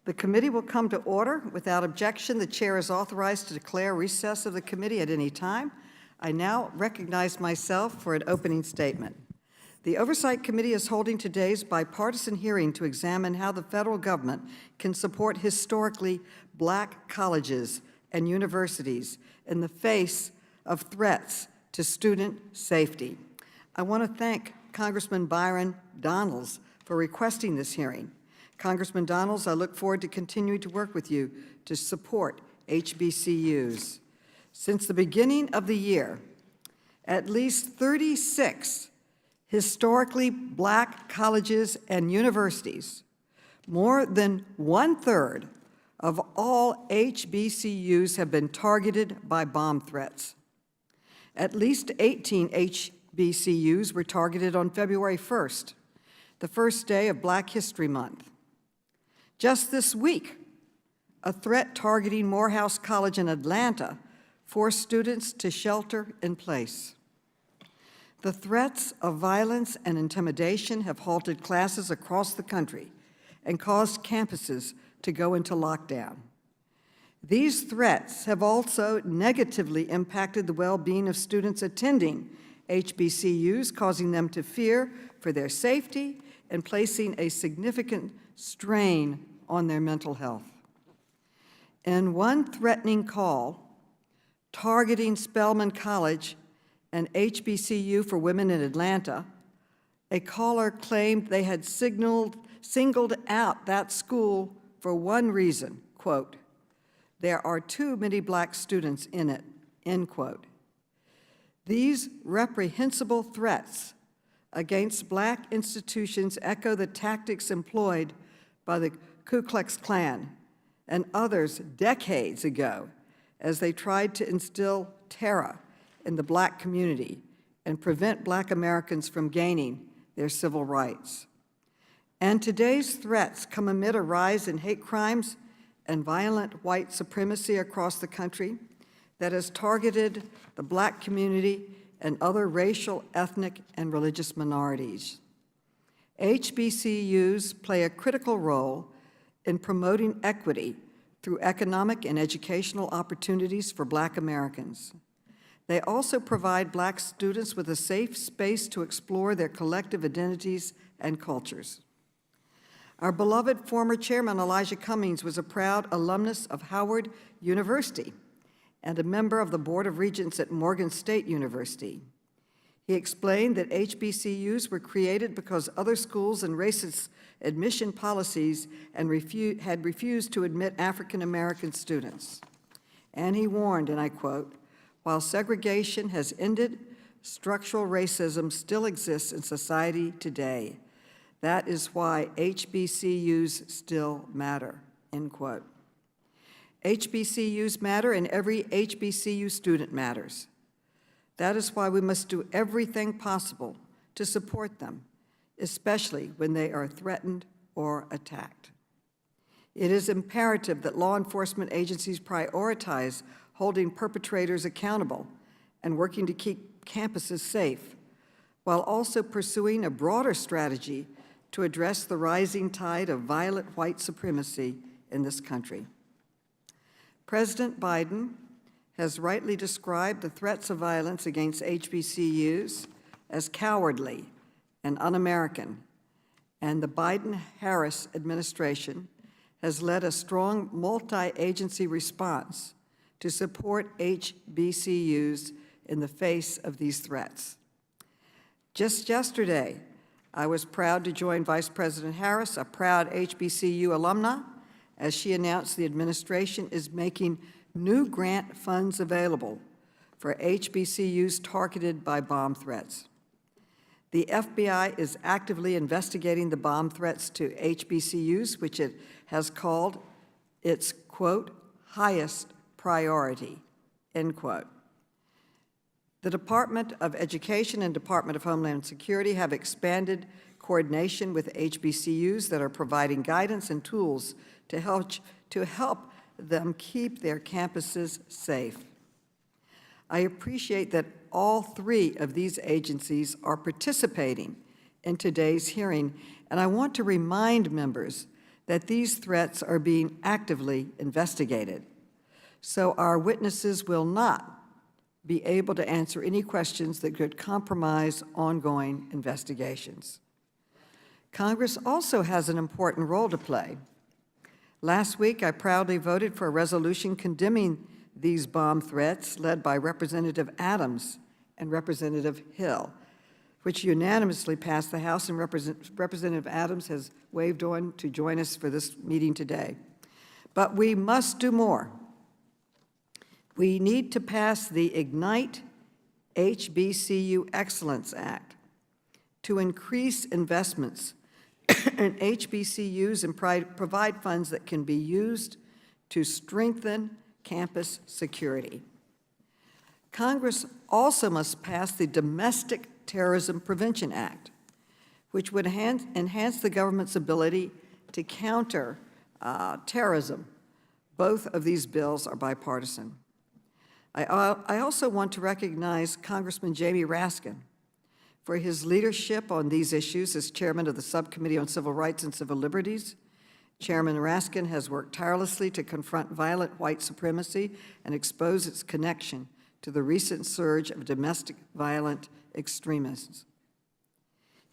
The committee will come to order. Without objection, the chair is authorized to declare recess of the committee at any time. I now recognize myself for an opening statement. The Oversight Committee is holding today's bipartisan hearing to examine how the federal government can support historically Black colleges and universities in the face of threats to student safety. I want to thank Congressman Byron Donalds for requesting this hearing. Congressman Donalds, I look forward to continuing to work with you to support HBCUs. Since the beginning of the year, at least 36 historically Black colleges and universities, more than 1/3 of all HBCUs, have been targeted by bomb threats. At least 18 HBCUs were targeted on February 1st, the first day of Black History Month. Just this week, a threat targeting Morehouse College in Atlanta forced students to shelter in place. The threats of violence and intimidation have halted classes across the country and caused campuses to go into lockdown. These threats have also negatively impacted the well-being of students attending HBCUs, causing them to fear for their safety and placing a significant strain on their mental health. In one threatening call targeting Spelman College, an HBCU for women in Atlanta, a caller claimed they had singled out that school for one reason, quote, "There are too many Black students in it," end quote. These reprehensible threats against Black institutions echo the tactics employed by the Ku Klux Klan and others decades ago as they tried to instill terror in the Black community and prevent Black Americans from gaining their civil rights. And today's threats come amid a rise in hate crimes and violent white supremacy across the country that has targeted the Black community and other racial, ethnic, and religious minorities. HBCUs play a critical role in promoting equity through economic and educational opportunities for Black Americans. They also provide Black students with a safe space to explore their collective identities and cultures. Our beloved former chairman, Elijah Cummings, was a proud alumnus of Howard University and a member of the Board of Regents at Morgan State University. He explained that HBCUs were created because other schools and racist admission policies had refused to admit African American students. And he warned, and I quote, "While segregation has ended, structural racism still exists in society today. That is why HBCUs still matter," end quote. HBCUs matter, and every HBCU student matters. That is why we must do everything possible to support them, especially when they are threatened or attacked. It is imperative that law enforcement agencies prioritize holding perpetrators accountable and working to keep campuses safe, while also pursuing a broader strategy to address the rising tide of violent white supremacy in this country. President Biden has rightly described the threats of violence against HBCUs as cowardly and un-American, and the Biden-Harris administration has led a strong multi-agency response to support HBCUs in the face of these threats. Just yesterday, I was proud to join Vice President Harris, a proud HBCU alumna, as she announced the administration is making new grant funds available for HBCUs targeted by bomb threats. The FBI is actively investigating the bomb threats to HBCUs, which it has called its, quote, highest priority, end quote. The Department of Education and Department of Homeland Security have expanded coordination with HBCUs that are providing guidance and tools to help them keep their campuses safe. I appreciate that all three of these agencies are participating in today's hearing, and I want to remind members that these threats are being actively investigated. So our witnesses will not be able to answer any questions that could compromise ongoing investigations. Congress also has an important role to play. Last week, I proudly voted for a resolution condemning these bomb threats led by Representative Adams and Representative Hill, which unanimously passed the House, and Representative Adams has waved on to join us for this meeting today. But we must do more. We need to pass the Ignite HBCU Excellence Act to increase investments in HBCUs and provide funds that can be used to strengthen campus security. Congress also must pass the Domestic Terrorism Prevention Act, which would enhance the government's ability to counter terrorism. Both of these bills are bipartisan. I also want to recognize Congressman Jamie Raskin for his leadership on these issues as chairman of the Subcommittee on Civil Rights and Civil Liberties. Chairman Raskin has worked tirelessly to confront violent white supremacy and expose its connection to the recent surge of domestic violent extremists.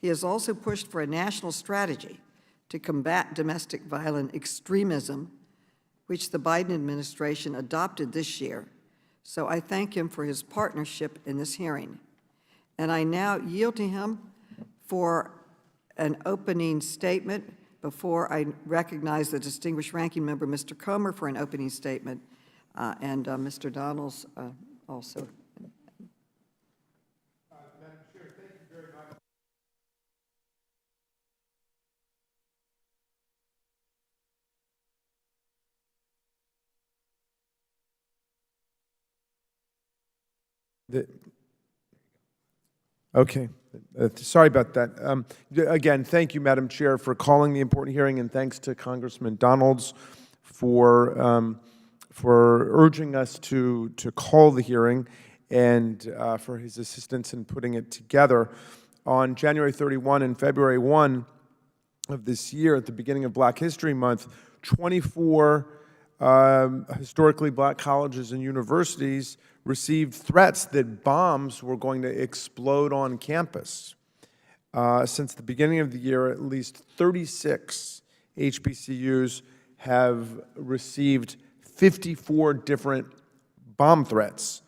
He has also pushed for a national strategy to combat domestic violent extremism, which the Biden administration adopted this year. So I thank him for his partnership in this hearing. And I now yield to him for an opening statement before I recognize the distinguished ranking member, Mr. Comer, for an opening statement, and Mr. Donalds also. Madam Chair, thank you very much. Okay. Sorry about that. Again, thank you, Madam Chair, for calling the important hearing, and thanks to Congressman Donalds for urging us to call the hearing and for his assistance in putting it together. On January 31 and February 1 of this year, at the beginning of Black History Month, 24 historically black colleges and universities received threats that bombs were going to explode on campus. Since the beginning of the year, at least 36 HBCUs have received 54 different bomb threats.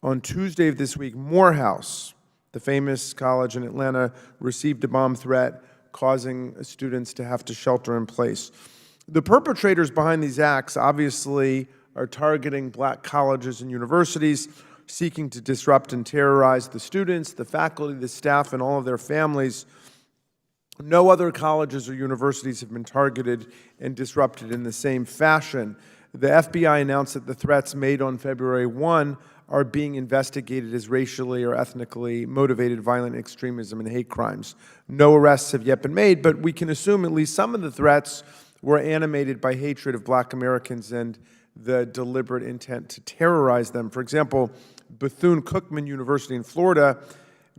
On Tuesday of this week, Morehouse, the famous college in Atlanta, received a bomb threat, causing students to have to shelter in place. The perpetrators behind these acts obviously are targeting black colleges and universities, seeking to disrupt and terrorize the students, the faculty, the staff, and all of their families. No other colleges or universities have been targeted and disrupted in the same fashion. The FBI announced that the threats made on February 1 are being investigated as racially or ethnically motivated violent extremism and hate crimes. No arrests have yet been made, but we can assume at least some of the threats were animated by hatred of black Americans and the deliberate intent to terrorize them. For example, Bethune-Cookman University in Florida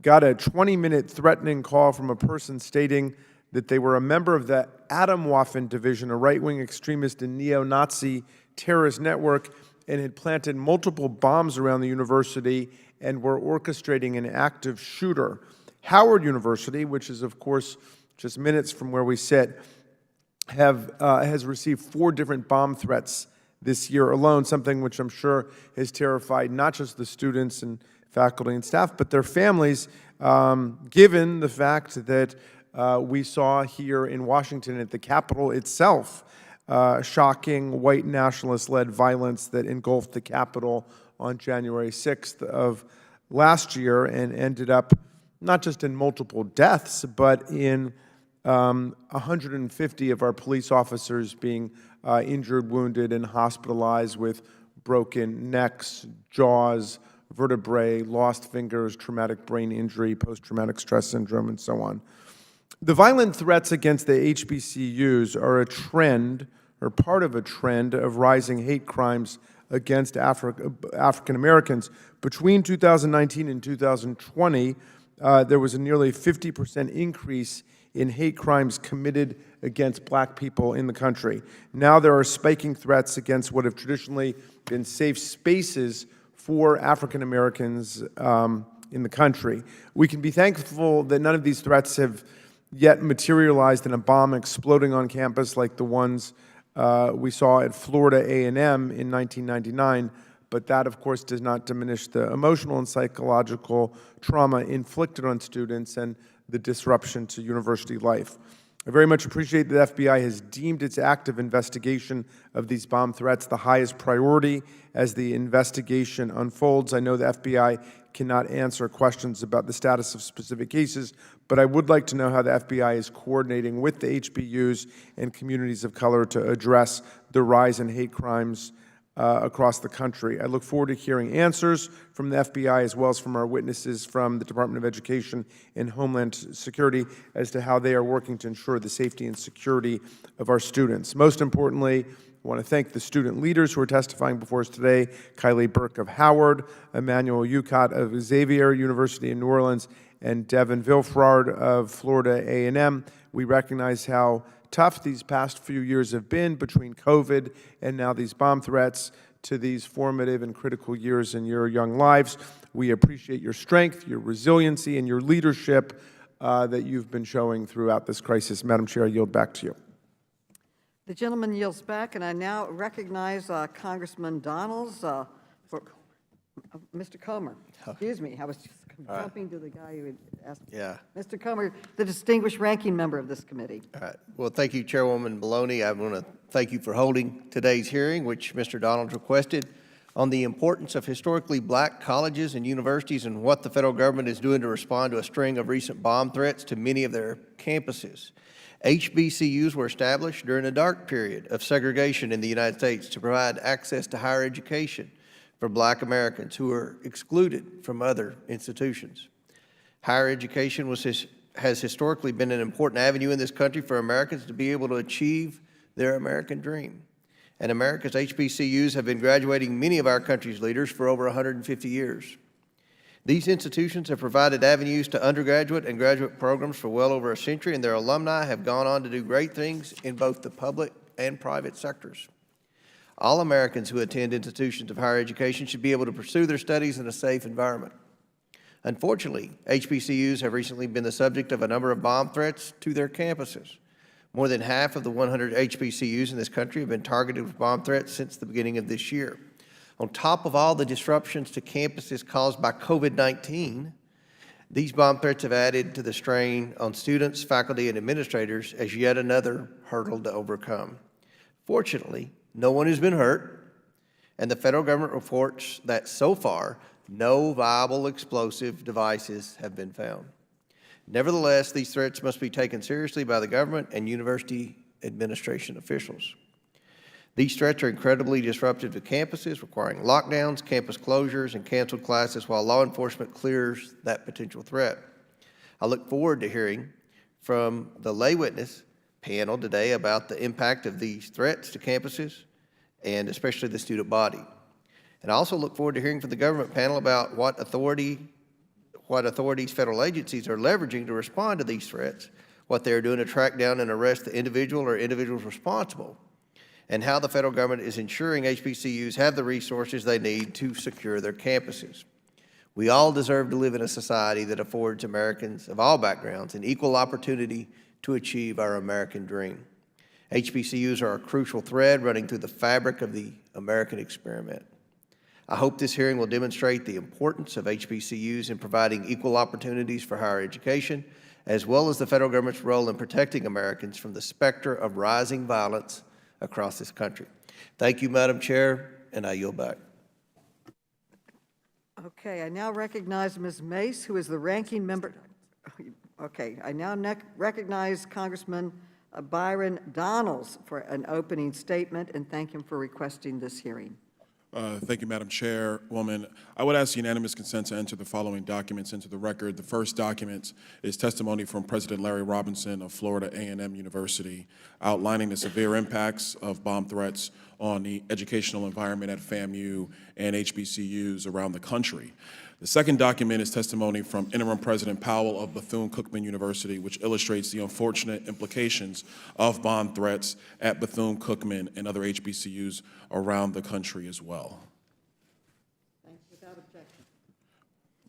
got a 20-minute threatening call from a person stating that they were a member of the Atomwaffen Division, a right-wing extremist and neo-Nazi terrorist network, and had planted multiple bombs around the university and were orchestrating an active shooter. Howard University, which is, of course, just minutes from where we sit, has received 4 different bomb threats this year alone, something which I'm sure has terrified not just the students and faculty and staff, but their families, given the fact that we saw here in Washington at the Capitol itself, shocking white nationalist-led violence that engulfed the Capitol on January 6th of last year and ended up not just in multiple deaths, but in 150 of our police officers being injured, wounded, and hospitalized with broken necks, jaws, vertebrae, lost fingers, traumatic brain injury, post-traumatic stress syndrome, and so on. The violent threats against the HBCUs are a trend, or part of a trend, of rising hate crimes against African Americans. Between 2019 and 2020, there was a nearly 50% increase in hate crimes committed against black people in the country. Now there are spiking threats against what have traditionally been safe spaces for African Americans in the country. We can be thankful that none of these threats have yet materialized in a bomb exploding on campus like the ones we saw at Florida A&M in 1999, but that, of course, does not diminish the emotional and psychological trauma inflicted on students and the disruption to university life. I very much appreciate that the FBI has deemed its active investigation of these bomb threats the highest priority as the investigation unfolds. I know the FBI cannot answer questions about the status of specific cases, but I would like to know how the FBI is coordinating with the HBCUs and communities of color to address the rise in hate crimes across the country. I look forward to hearing answers from the FBI as well as from our witnesses from the Department of Education and Homeland Security as to how they are working to ensure the safety and security of our students. Most importantly, I want to thank the student leaders who are testifying before us today, Kylie Burke of Howard, Emmanuel Ucott of Xavier University in New Orleans, and Devin Vilfrard of Florida A&M. We recognize how tough these past few years have been between COVID and now these bomb threats to these formative and critical years in your young lives. We appreciate your strength, your resiliency, and your leadership that you've been showing throughout this crisis. Madam Chair, I yield back to you. The gentleman yields back, and I now recognize Congressman Donalds for Mr. Comer. Excuse me, I was just jumping to the guy who had asked. Yeah. Mr. Comer, the distinguished ranking member of this committee. All right. Well, thank you, Chairwoman Maloney. I want to thank you for holding today's hearing, which Mr. Donalds requested, on the importance of historically black colleges and universities and what the federal government is doing to respond to a string of recent bomb threats to many of their campuses. HBCUs were established during a dark period of segregation in the United States to provide access to higher education for black Americans who are excluded from other institutions. Higher education has historically been an important avenue in this country for Americans to be able to achieve their American dream. And America's HBCUs have been graduating many of our country's leaders for over 150 years. These institutions have provided avenues to undergraduate and graduate programs for well over a century, and their alumni have gone on to do great things in both the public and private sectors. All Americans who attend institutions of higher education should be able to pursue their studies in a safe environment. Unfortunately, HBCUs have recently been the subject of a number of bomb threats to their campuses. More than half of the 100 HBCUs in this country have been targeted with bomb threats since the beginning of this year. On top of all the disruptions to campuses caused by COVID-19, these bomb threats have added to the strain on students, faculty, and administrators as yet another hurdle to overcome. Fortunately, no one has been hurt, and the federal government reports that so far, no viable explosive devices have been found. Nevertheless, these threats must be taken seriously by the government and university administration officials. These threats are incredibly disruptive to campuses, requiring lockdowns, campus closures, and canceled classes while law enforcement clears that potential threat. I look forward to hearing from the lay witness panel today about the impact of these threats to campuses and especially the student body. And I also look forward to hearing from the government panel about what authorities, federal agencies are leveraging to respond to these threats, what they're doing to track down and arrest the individual or individuals responsible, and how the federal government is ensuring HBCUs have the resources they need to secure their campuses. We all deserve to live in a society that affords Americans of all backgrounds an equal opportunity to achieve our American dream. HBCUs are a crucial thread running through the fabric of the American experiment. I hope this hearing will demonstrate the importance of HBCUs in providing equal opportunities for higher education, as well as the federal government's role in protecting Americans from the specter of rising violence across this country. Thank you, Madam Chair, and I yield back. Okay, I now recognize Ms. Mace, who is the ranking member. Okay, I now recognize Congressman Byron Donalds for an opening statement and thank him for requesting this hearing. Thank you, Madam Chairwoman. I would ask unanimous consent to enter the following documents into the record. The first document is testimony from President Larry Robinson of Florida A&M University, outlining the severe impacts of bomb threats on the educational environment at FAMU and HBCUs around the country. The second document is testimony from Interim President Powell of Bethune-Cookman University, which illustrates the unfortunate implications of bomb threats at Bethune-Cookman and other HBCUs around the country as well.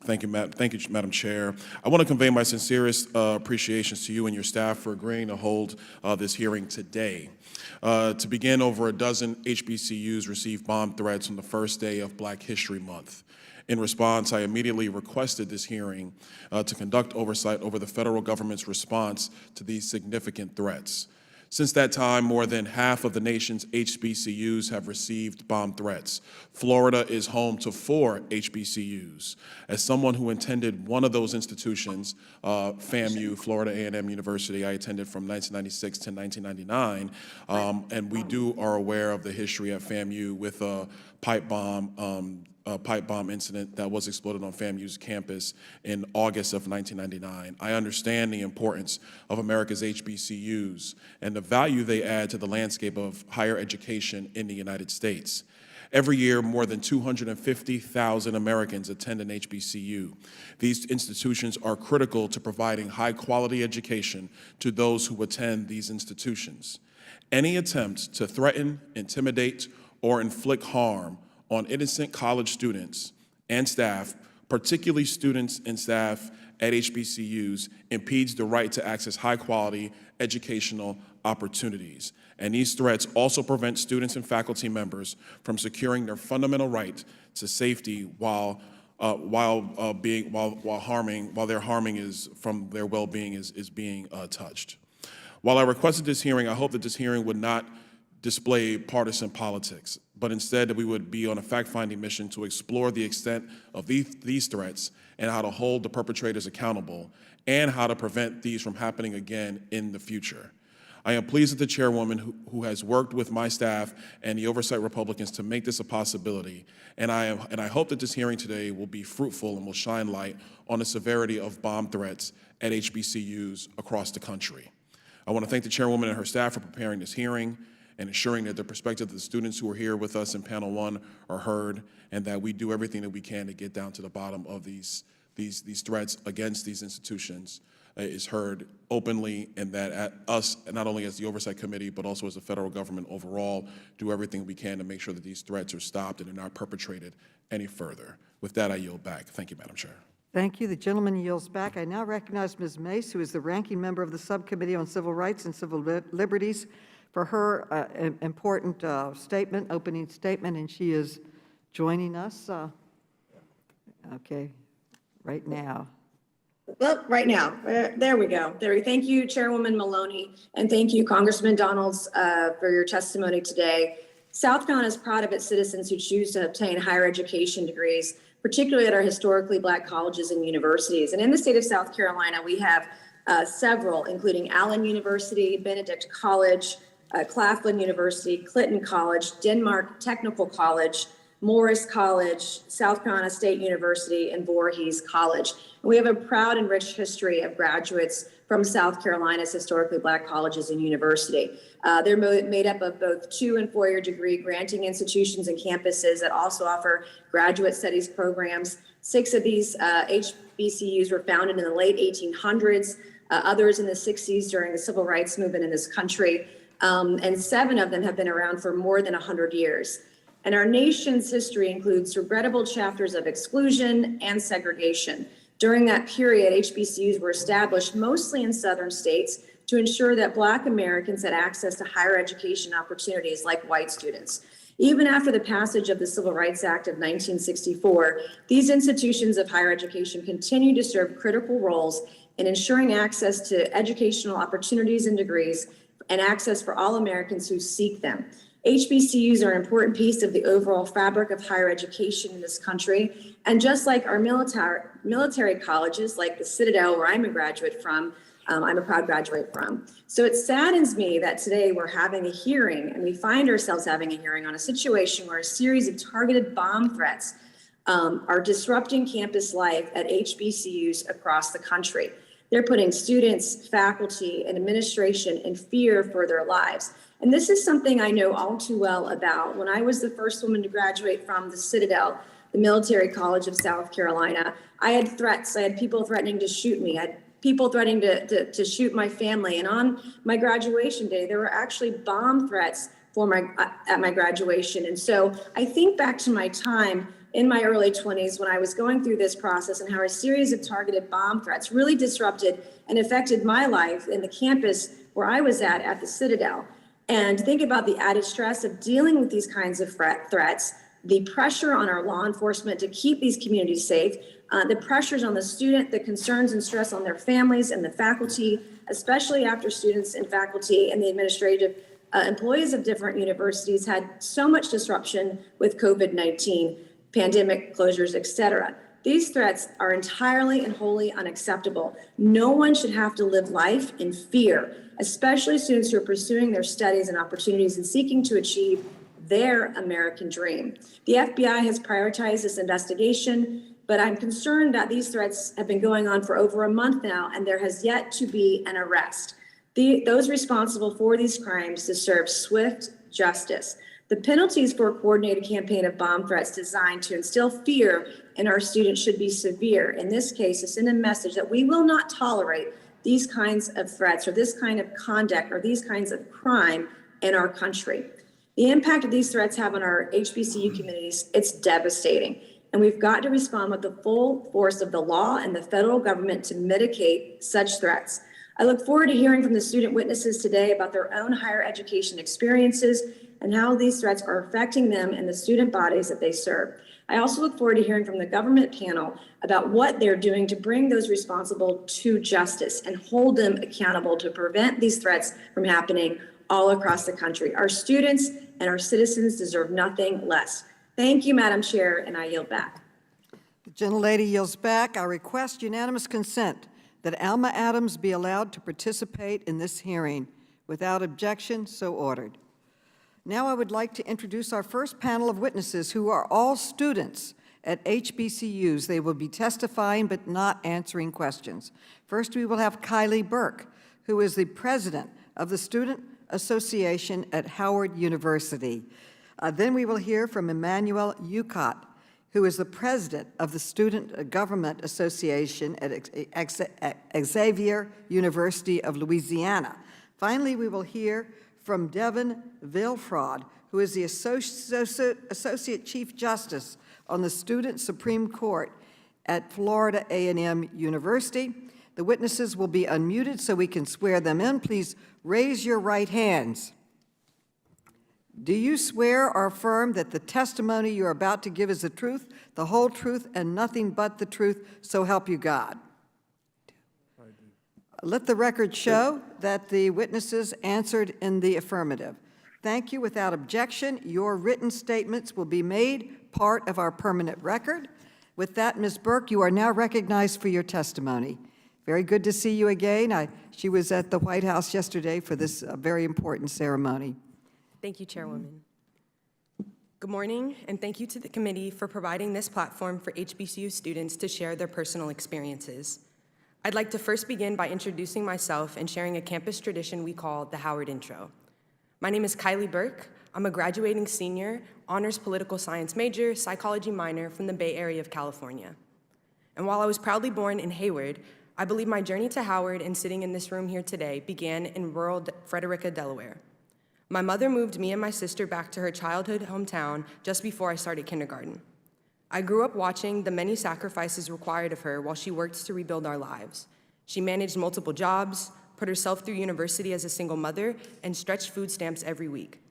Thank you, Madam Chair. I want to convey my sincerest appreciations to you and your staff for agreeing to hold this hearing today. To begin, over a dozen HBCUs received bomb threats on the first day of Black History Month. In response, I immediately requested this hearing to conduct oversight over the federal government's response to these significant threats. Since that time, more than half of the nation's HBCUs have received bomb threats. Florida is home to 4 HBCUs. As someone who attended one of those institutions, FAMU, Florida A&M University, I attended from 1996 to 1999, and we are aware of the history at FAMU with a pipe bomb incident that was exploded on FAMU's campus in August of 1999. I understand the importance of America's HBCUs and the value they add to the landscape of higher education in the United States. Every year, more than 250,000 Americans attend an HBCU. These institutions are critical to providing high-quality education to those who attend these institutions. Any attempt to threaten, intimidate, or inflict harm on innocent college students and staff, particularly students and staff at HBCUs, impedes the right to access high-quality educational opportunities. And these threats also prevent students and faculty members from securing their fundamental right to safety while their harming is from their well-being is being touched. While I requested this hearing, I hope that this hearing would not display partisan politics, but instead that we would be on a fact-finding mission to explore the extent of these threats and how to hold the perpetrators accountable and how to prevent these from happening again in the future. I am pleased that the chairwoman who has worked with my staff and the Oversight Republicans to make this a possibility, and I hope that this hearing today will be fruitful and will shine light on the severity of bomb threats at HBCUs across the country. I want to thank the chairwoman and her staff for preparing this hearing and ensuring that the perspective of the students who are here with us in panel 1 are heard, and that we do everything that we can to get down to the bottom of these threats against these institutions is heard openly, and that at us, not only as the Oversight Committee, but also as the federal government overall, do everything we can to make sure that these threats are stopped and are not perpetrated any further. With that, I yield back. Thank you, Madam Chair. Thank you. The gentleman yields back. I now recognize Ms. Mace, who is the ranking member of the Subcommittee on Civil Rights and Civil Liberties, for her important opening statement, and she is joining us, right now. Well, right now, there we go. Thank you, Chairwoman Maloney, and thank you, Congressman Donalds, for your testimony today. South Carolina is proud of its citizens who choose to obtain higher education degrees, particularly at our historically Black colleges and universities. And in the state of South Carolina, we have several, including Allen University, Benedict College, Claflin University, Clinton College, Denmark Technical College, Morris College, South Carolina State University, and Voorhees College. And we have a proud and rich history of graduates from South Carolina's historically Black colleges and university. They're made up of both 2- and 4-year degree granting institutions and campuses that also offer graduate studies programs. 6 of these HBCUs were founded in the late 1800s, others in the 60s during the civil rights movement in this country. And 7 of them have been around for more than 100 years. And our nation's history includes regrettable chapters of exclusion and segregation. During that period, HBCUs were established mostly in southern states to ensure that Black Americans had access to higher education opportunities like white students. Even after the passage of the Civil Rights Act of 1964, these institutions of higher education continue to serve critical roles in ensuring access to educational opportunities and degrees and access for all Americans who seek them. HBCUs are an important piece of the overall fabric of higher education in this country. And just like our military colleges, like the Citadel, where I'm a graduate from, I'm a proud graduate from. So it saddens me that today we're having a hearing, and we find ourselves having a hearing on a situation where a series of targeted bomb threats are disrupting campus life at HBCUs across the country. They're putting students, faculty, and administration in fear for their lives. And this is something I know all too well about. When I was the first woman to graduate from the Citadel, the Military College of South Carolina, I had threats. I had people threatening to shoot me. I had people threatening to shoot my family. And on my graduation day, there were actually bomb threats at my graduation. And so I think back to my time in my early 20s when I was going through this process and how a series of targeted bomb threats really disrupted and affected my life in the campus where I was at the Citadel. And think about the added stress of dealing with these kinds of threats, the pressure on our law enforcement to keep these communities safe, the pressures on the student, the concerns and stress on their families and the faculty, especially after students and faculty and the administrative employees of different universities had so much disruption with COVID-19, pandemic closures, et cetera. These threats are entirely and wholly unacceptable. No one should have to live life in fear, especially students who are pursuing their studies and opportunities and seeking to achieve their American dream. The FBI has prioritized this investigation, but I'm concerned that these threats have been going on for over a month now, and there has yet to be an arrest. Those responsible for these crimes deserve swift justice. The penalties for a coordinated campaign of bomb threats designed to instill fear in our students should be severe. In this case, to send a message that we will not tolerate these kinds of threats or this kind of conduct or these kinds of crime in our country. The impact of these threats have on our HBCU communities, it's devastating. And we've got to respond with the full force of the law and the federal government to mitigate such threats. I look forward to hearing from the student witnesses today about their own higher education experiences and how these threats are affecting them and the student bodies that they serve. I also look forward to hearing from the government panel about what they're doing to bring those responsible to justice and hold them accountable to prevent these threats from happening all across the country. Our students and our citizens deserve nothing less. Thank you, Madam Chair, and I yield back. The gentlelady yields back. I request unanimous consent that Alma Adams be allowed to participate in this hearing. Without objection, so ordered. Now I would like to introduce our first panel of witnesses who are all students at HBCUs. They will be testifying but not answering questions. First, we will have Kylie Burke, who is the president of the Student Association at Howard University. Then we will hear from Emmanuel Ucott, who is the president of the Student Government Association at Xavier University of Louisiana. Finally, we will hear from Devin Vilfraud, who is the Associate Chief Justice on the Student Supreme Court at Florida A&M University. The witnesses will be unmuted so we can swear them in. Please raise your right hands. Do you swear or affirm that the testimony you are about to give is the truth, the whole truth, and nothing but the truth, so help you God? I do. Let the record show that the witnesses answered in the affirmative. Thank you. Without objection, your written statements will be made part of our permanent record. With that, Ms. Burke, you are now recognized for your testimony. Very good to see you again. She was at the White House yesterday for this very important ceremony. Thank you, Chairwoman. Good morning, and thank you to the committee for providing this platform for HBCU students to share their personal experiences. I'd like to first begin by introducing myself and sharing a campus tradition we call the Howard Intro. My name is Kylie Burke. I'm a graduating senior, honors political science major, psychology minor from the Bay Area of California. And while I was proudly born in Hayward, I believe my journey to Howard and sitting in this room here today began in rural Frederica, Delaware. My mother moved me and my sister back to her childhood hometown just before I started kindergarten. I grew up watching the many sacrifices required of her while she worked to rebuild our lives. She managed multiple jobs, put herself through university as a single mother, and stretched food stamps every week.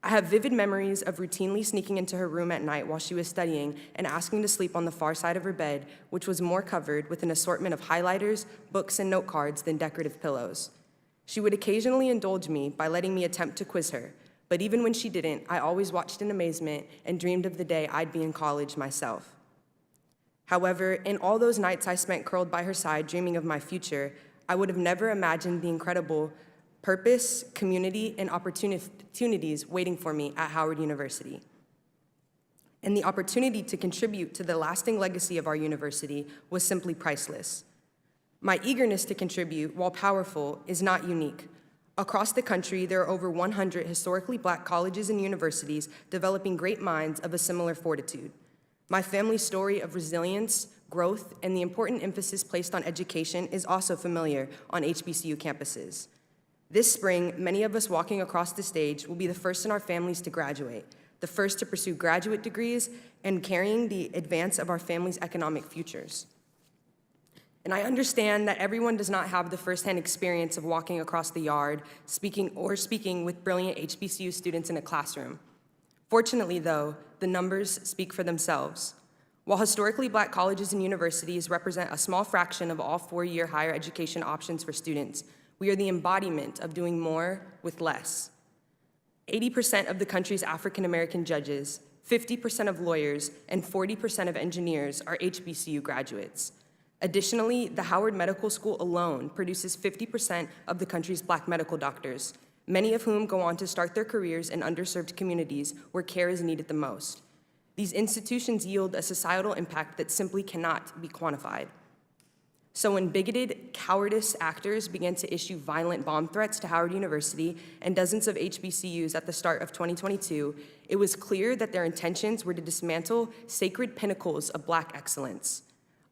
I have vivid memories of routinely sneaking into her room at night while she was studying and asking to sleep on the far side of her bed, which was more covered with an assortment of highlighters, books, and note cards than decorative pillows. She would occasionally indulge me by letting me attempt to quiz her, but even when she didn't, I always watched in amazement and dreamed of the day I'd be in college myself. However, in all those nights I spent curled by her side dreaming of my future, I would have never imagined the incredible purpose, community, and opportunities waiting for me at Howard University. And the opportunity to contribute to the lasting legacy of our university was simply priceless. My eagerness to contribute, while powerful, is not unique. Across the country, there are over 100 historically Black colleges and universities developing great minds of a similar fortitude. My family's story of resilience, growth, and the important emphasis placed on education is also familiar on HBCU campuses. This spring, many of us walking across the stage will be the first in our families to graduate, the first to pursue graduate degrees, and carrying the advance of our families' economic futures. And I understand that everyone does not have the firsthand experience of walking across the yard, speaking with brilliant HBCU students in a classroom. Fortunately, though, the numbers speak for themselves. While historically Black colleges and universities represent a small fraction of all four-year higher education options for students, we are the embodiment of doing more with less. 80% of the country's African American judges, 50% of lawyers, and 40% of engineers are HBCU graduates. Additionally, the Howard Medical School alone produces 50% of the country's Black medical doctors, many of whom go on to start their careers in underserved communities where care is needed the most. These institutions yield a societal impact that simply cannot be quantified. So when bigoted, cowardice actors began to issue violent bomb threats to Howard University and dozens of HBCUs at the start of 2022, it was clear that their intentions were to dismantle sacred pinnacles of Black excellence.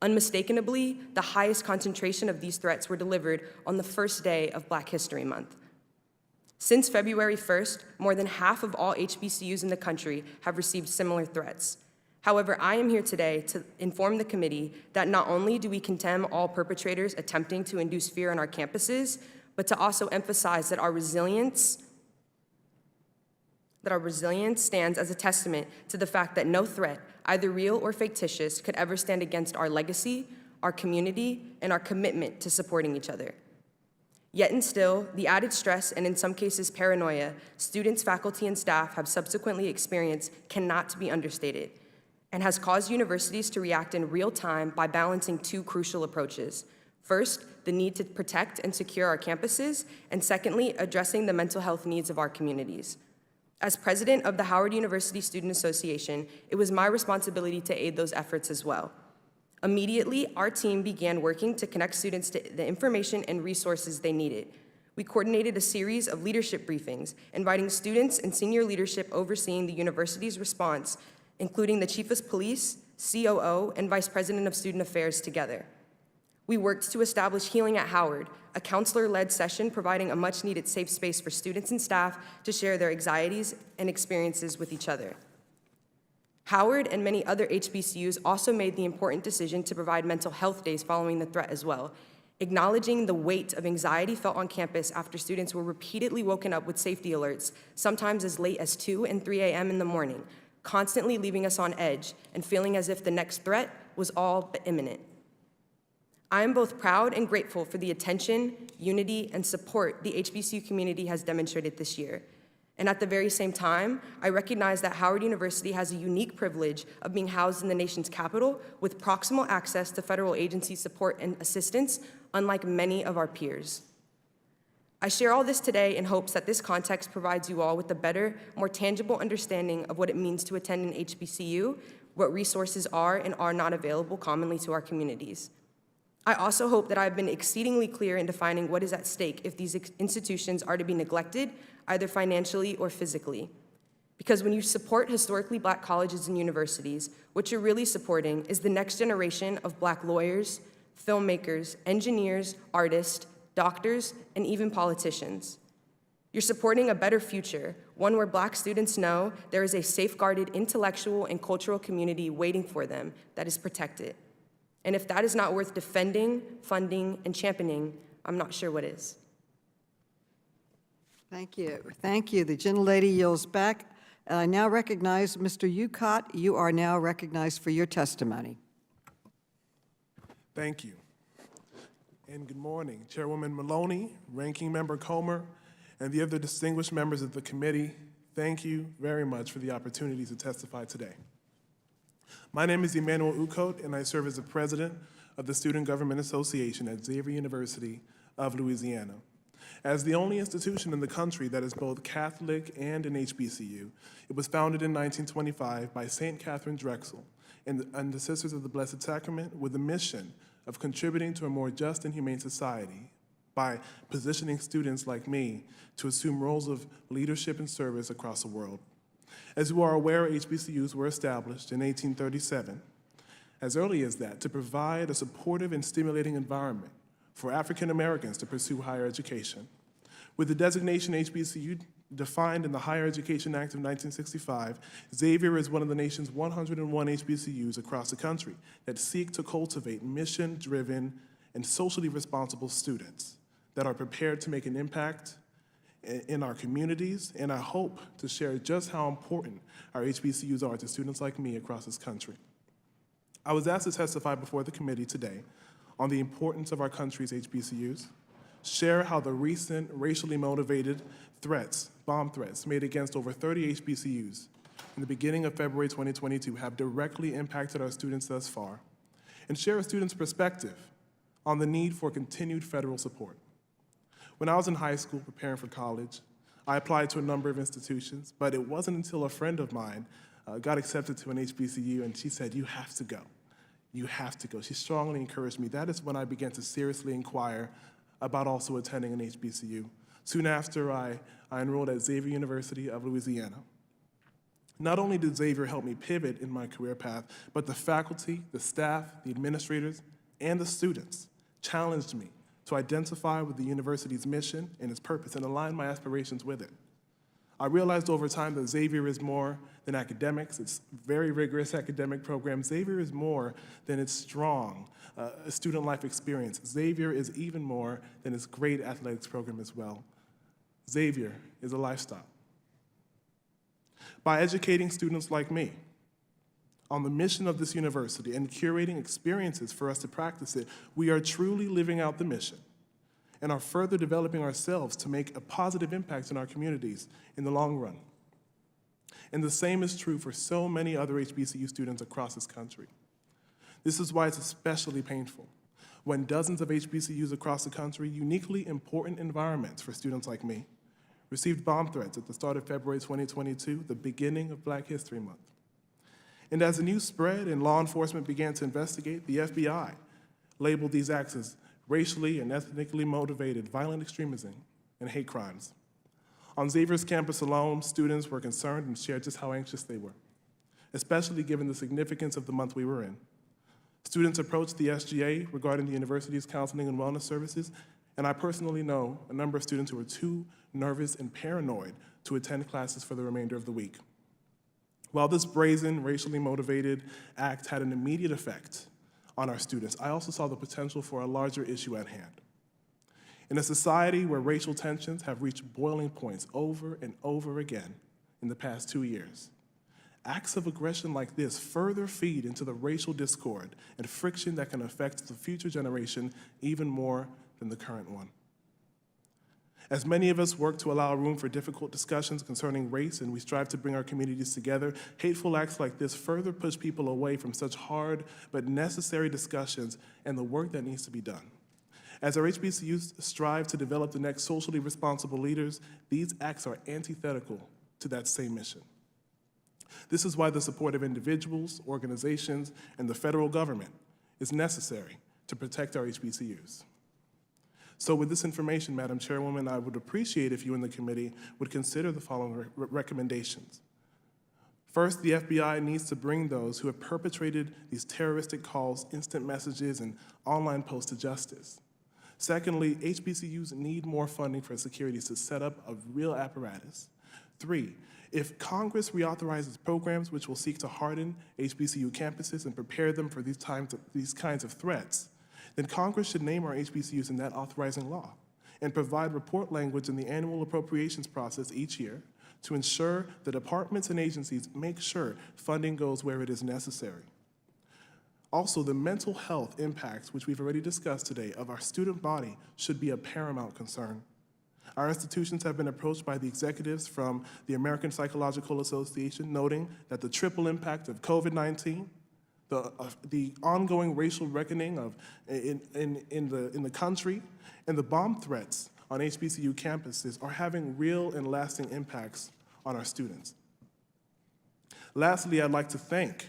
Unmistakably, the highest concentration of these threats were delivered on the first day of Black History Month. Since February 1st, more than half of all HBCUs in the country have received similar threats. However, I am here today to inform the committee that not only do we condemn all perpetrators attempting to induce fear on our campuses, but to also emphasize that our resilience stands as a testament to the fact that no threat, either real or fictitious, could ever stand against our legacy, our community, and our commitment to supporting each other. Yet and still, the added stress and in some cases paranoia students, faculty, and staff have subsequently experienced cannot be understated and has caused universities to react in real time by balancing two crucial approaches. First, the need to protect and secure our campuses, and secondly, addressing the mental health needs of our communities. As president of the Howard University Student Association, it was my responsibility to aid those efforts as well. Immediately, our team began working to connect students to the information and resources they needed. We coordinated a series of leadership briefings, inviting students and senior leadership overseeing the university's response, including the Chief of Police, COO, and Vice President of Student Affairs together. We worked to establish Healing at Howard, a counselor-led session providing a much-needed safe space for students and staff to share their anxieties and experiences with each other. Howard and many other HBCUs also made the important decision to provide mental health days following the threat as well, acknowledging the weight of anxiety felt on campus after students were repeatedly woken up with safety alerts, sometimes as late as 2 and 3 a.m. in the morning, constantly leaving us on edge and feeling as if the next threat was all but imminent. I am both proud and grateful for the attention, unity, and support the HBCU community has demonstrated this year. And at the very same time, I recognize that Howard University has a unique privilege of being housed in the nation's capital with proximal access to federal agency support and assistance, unlike many of our peers. I share all this today in hopes that this context provides you all with a better, more tangible understanding of what it means to attend an HBCU, what resources are and are not available commonly to our communities. I also hope that I've been exceedingly clear in defining what is at stake if these institutions are to be neglected, either financially or physically. Because when you support historically Black colleges and universities, what you're really supporting is the next generation of Black lawyers, filmmakers, engineers, artists, doctors, and even politicians. You're supporting a better future, one where Black students know there is a safeguarded intellectual and cultural community waiting for them that is protected. And if that is not worth defending, funding, and championing, I'm not sure what is. Thank you. Thank you. The gentlelady yields back. I now recognize Mr. Ucott. You are now recognized for your testimony. Thank you. And good morning, Chairwoman Maloney, Ranking Member Comer, and the other distinguished members of the committee. Thank you very much for the opportunity to testify today. My name is Emmanuel Ucott, and I serve as the president of the Student Government Association at Xavier University of Louisiana. As the only institution in the country that is both Catholic and an HBCU, it was founded in 1925 by St. Catherine Drexel and the Sisters of the Blessed Sacrament with the mission of contributing to a more just and humane society by positioning students like me to assume roles of leadership and service across the world. As you are aware, HBCUs were established in 1837, as early as that, to provide a supportive and stimulating environment for African Americans to pursue higher education. With the designation HBCU defined in the Higher Education Act of 1965, Xavier is one of the nation's 101 HBCUs across the country that seek to cultivate mission-driven and socially responsible students that are prepared to make an impact in our communities, and I hope to share just how important our HBCUs are to students like me across this country. I was asked to testify before the committee today on the importance of our country's HBCUs, share how the recent racially motivated threats, bomb threats, made against over 30 HBCUs in the beginning of February 2022 have directly impacted our students thus far, and share a student's perspective on the need for continued federal support. When I was in high school preparing for college, I applied to a number of institutions, but it wasn't until a friend of mine got accepted to an HBCU and she said, "You have to go. You have to go." She strongly encouraged me. That is when I began to seriously inquire about also attending an HBCU. Soon after, I enrolled at Xavier University of Louisiana. Not only did Xavier help me pivot in my career path, but the faculty, the staff, the administrators, and the students challenged me to identify with the university's mission and its purpose and align my aspirations with it. I realized over time that Xavier is more than academics. It's a very rigorous academic program. Xavier is more than its strong student life experience. Xavier is even more than its great athletics program as well. Xavier is a lifestyle. By educating students like me on the mission of this university and curating experiences for us to practice it, we are truly living out the mission and are further developing ourselves to make a positive impact in our communities in the long run. And the same is true for so many other HBCU students across this country. This is why it's especially painful when dozens of HBCUs across the country, uniquely important environments for students like me, received bomb threats at the start of February 2022, the beginning of Black History Month. And as the news spread and law enforcement began to investigate, the FBI labeled these acts as racially and ethnically motivated violent extremism and hate crimes. On Xavier's campus alone, students were concerned and shared just how anxious they were, especially given the significance of the month we were in. Students approached the SGA regarding the university's counseling and wellness services, and I personally know a number of students who were too nervous and paranoid to attend classes for the remainder of the week. While this brazen, racially motivated act had an immediate effect on our students, I also saw the potential for a larger issue at hand. In a society where racial tensions have reached boiling points over and over again in the past 2 years, acts of aggression like this further feed into the racial discord and friction that can affect the future generation even more than the current one. As many of us work to allow room for difficult discussions concerning race and we strive to bring our communities together, hateful acts like this further push people away from such hard but necessary discussions and the work that needs to be done. As our HBCUs strive to develop the next socially responsible leaders, these acts are antithetical to that same mission. This is why the support of individuals, organizations, and the federal government is necessary to protect our HBCUs. So with this information, Madam Chairwoman, I would appreciate if you and the committee would consider the following recommendations. First, the FBI needs to bring those who have perpetrated these terroristic calls, instant messages, and online posts to justice. Secondly, HBCUs need more funding for security to set up a real apparatus. 3, if Congress reauthorizes programs which will seek to harden HBCU campuses and prepare them for these kinds of threats, then Congress should name our HBCUs in that authorizing law and provide report language in the annual appropriations process each year to ensure the departments and agencies make sure funding goes where it is necessary. Also, the mental health impacts, which we've already discussed today, of our student body should be a paramount concern. Our institutions have been approached by the executives from the American Psychological Association, noting that the triple impact of COVID-19, the ongoing racial reckoning in the country, and the bomb threats on HBCU campuses are having real and lasting impacts on our students. Lastly, I'd like to thank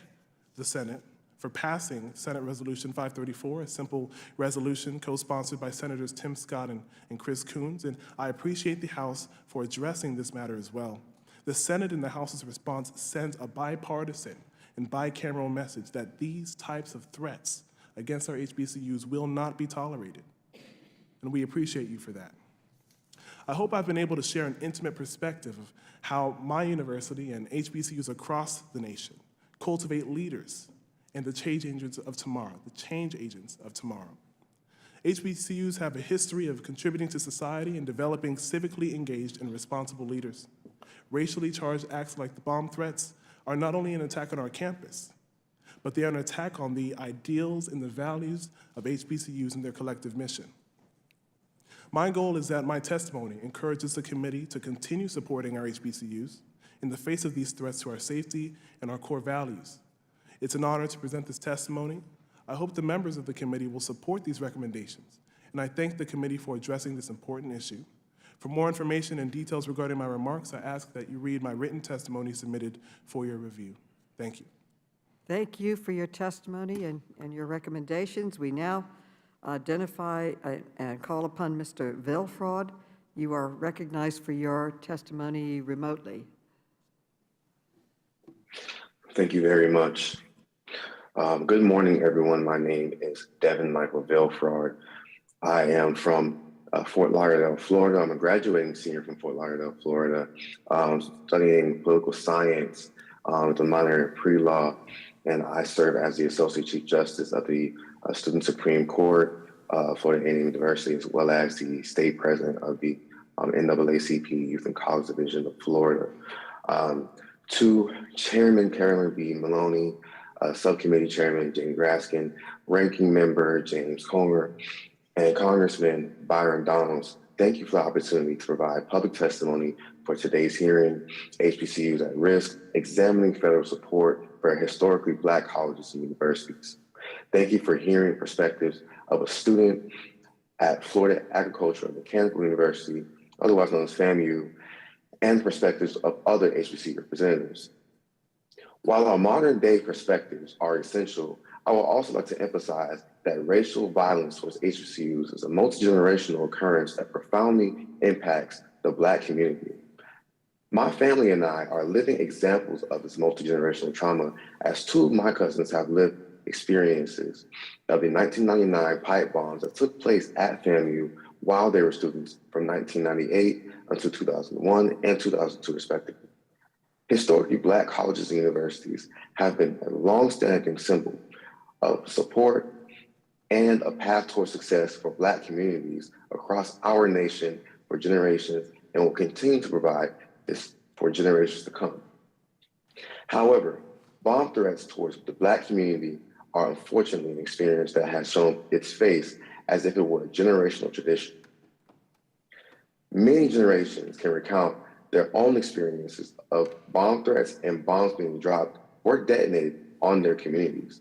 the Senate for passing Senate Resolution 534, a simple resolution co-sponsored by Senators Tim Scott and Chris Coons, and I appreciate the House for addressing this matter as well. The Senate and the House's response sends a bipartisan and bicameral message that these types of threats against our HBCUs will not be tolerated, and we appreciate you for that. I hope I've been able to share an intimate perspective of how my university and HBCUs across the nation cultivate leaders and the change agents of tomorrow, HBCUs have a history of contributing to society and developing civically engaged and responsible leaders. Racially charged acts like the bomb threats are not only an attack on our campus, but they are an attack on the ideals and the values of HBCUs and their collective mission. My goal is that my testimony encourages the committee to continue supporting our HBCUs in the face of these threats to our safety and our core values. It's an honor to present this testimony. I hope the members of the committee will support these recommendations, and I thank the committee for addressing this important issue. For more information and details regarding my remarks, I ask that you read my written testimony submitted for your review. Thank you. Thank you for your testimony and your recommendations. We now identify and call upon Mr. Vilfraud. You are recognized for your testimony remotely. Thank you very much. Good morning, everyone. My name is Devin Michael Vilfraud. I am from Fort Lauderdale, Florida. I'm a graduating senior from Fort Lauderdale, Florida, studying political science with a minor in pre-law, and I serve as the Associate Chief Justice of the Student Supreme Court, Florida A&M University, as well as the State President of the NAACP Youth and College Division of Florida. To Chairman Carolyn B. Maloney, Subcommittee Chairman Jane Graskin, Ranking Member James Comer, and Congressman Byron Donalds, thank you for the opportunity to provide public testimony for today's hearing, HBCUs at Risk, examining federal support for historically Black colleges and universities. Thank you for hearing perspectives of a student at Florida Agricultural and Mechanical University, otherwise known as FAMU, and the perspectives of other HBCU representatives. While our modern day perspectives are essential, I would also like to emphasize that racial violence towards HBCUs is a multi-generational occurrence that profoundly impacts the Black community. My family and I are living examples of this multi-generational trauma, as two of my cousins have lived experiences of the 1999 pipe bombs that took place at FAMU while they were students from 1998 until 2001 and 2002 respectively. Historically Black colleges and universities have been a long-standing symbol of support and a path towards success for Black communities across our nation for generations, and will continue to provide this for generations to come. However, bomb threats towards the Black community are unfortunately an experience that has shown its face as if it were a generational tradition. Many generations can recount their own experiences of bomb threats and bombs being dropped or detonated on their communities.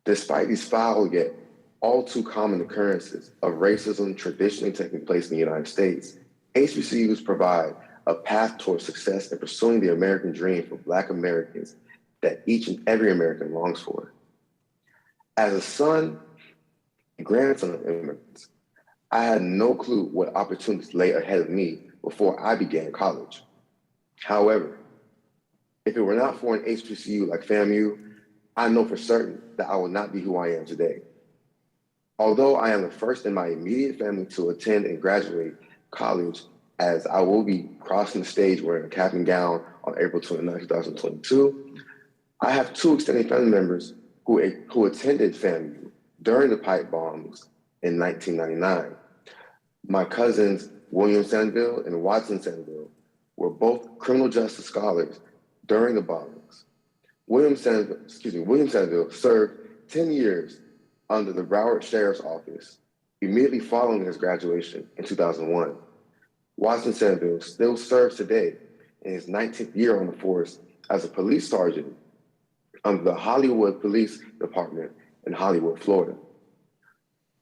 Despite these foul yet all too common occurrences of racism traditionally taking place in the United States, HBCUs provide a path towards success in pursuing the American dream for Black Americans that each and every American longs for. As a son and grandson of immigrants, I had no clue what opportunities lay ahead of me before I began college. However, if it were not for an HBCU like FAMU, I know for certain that I would not be who I am today. Although I am the first in my immediate family to attend and graduate college, as I will be crossing the stage wearing a cap and gown on April 29, 2022, I have two extended family members who attended FAMU during the pipe bombs in 1999. My cousins, William Sandville and Watson Sandville, were both criminal justice scholars during the bombings. William Sandville served 10 years under the Broward Sheriff's Office immediately following his graduation in 2001. Watson Sandville still serves today in his 19th year on the force as a police sergeant under the Hollywood Police Department in Hollywood, Florida.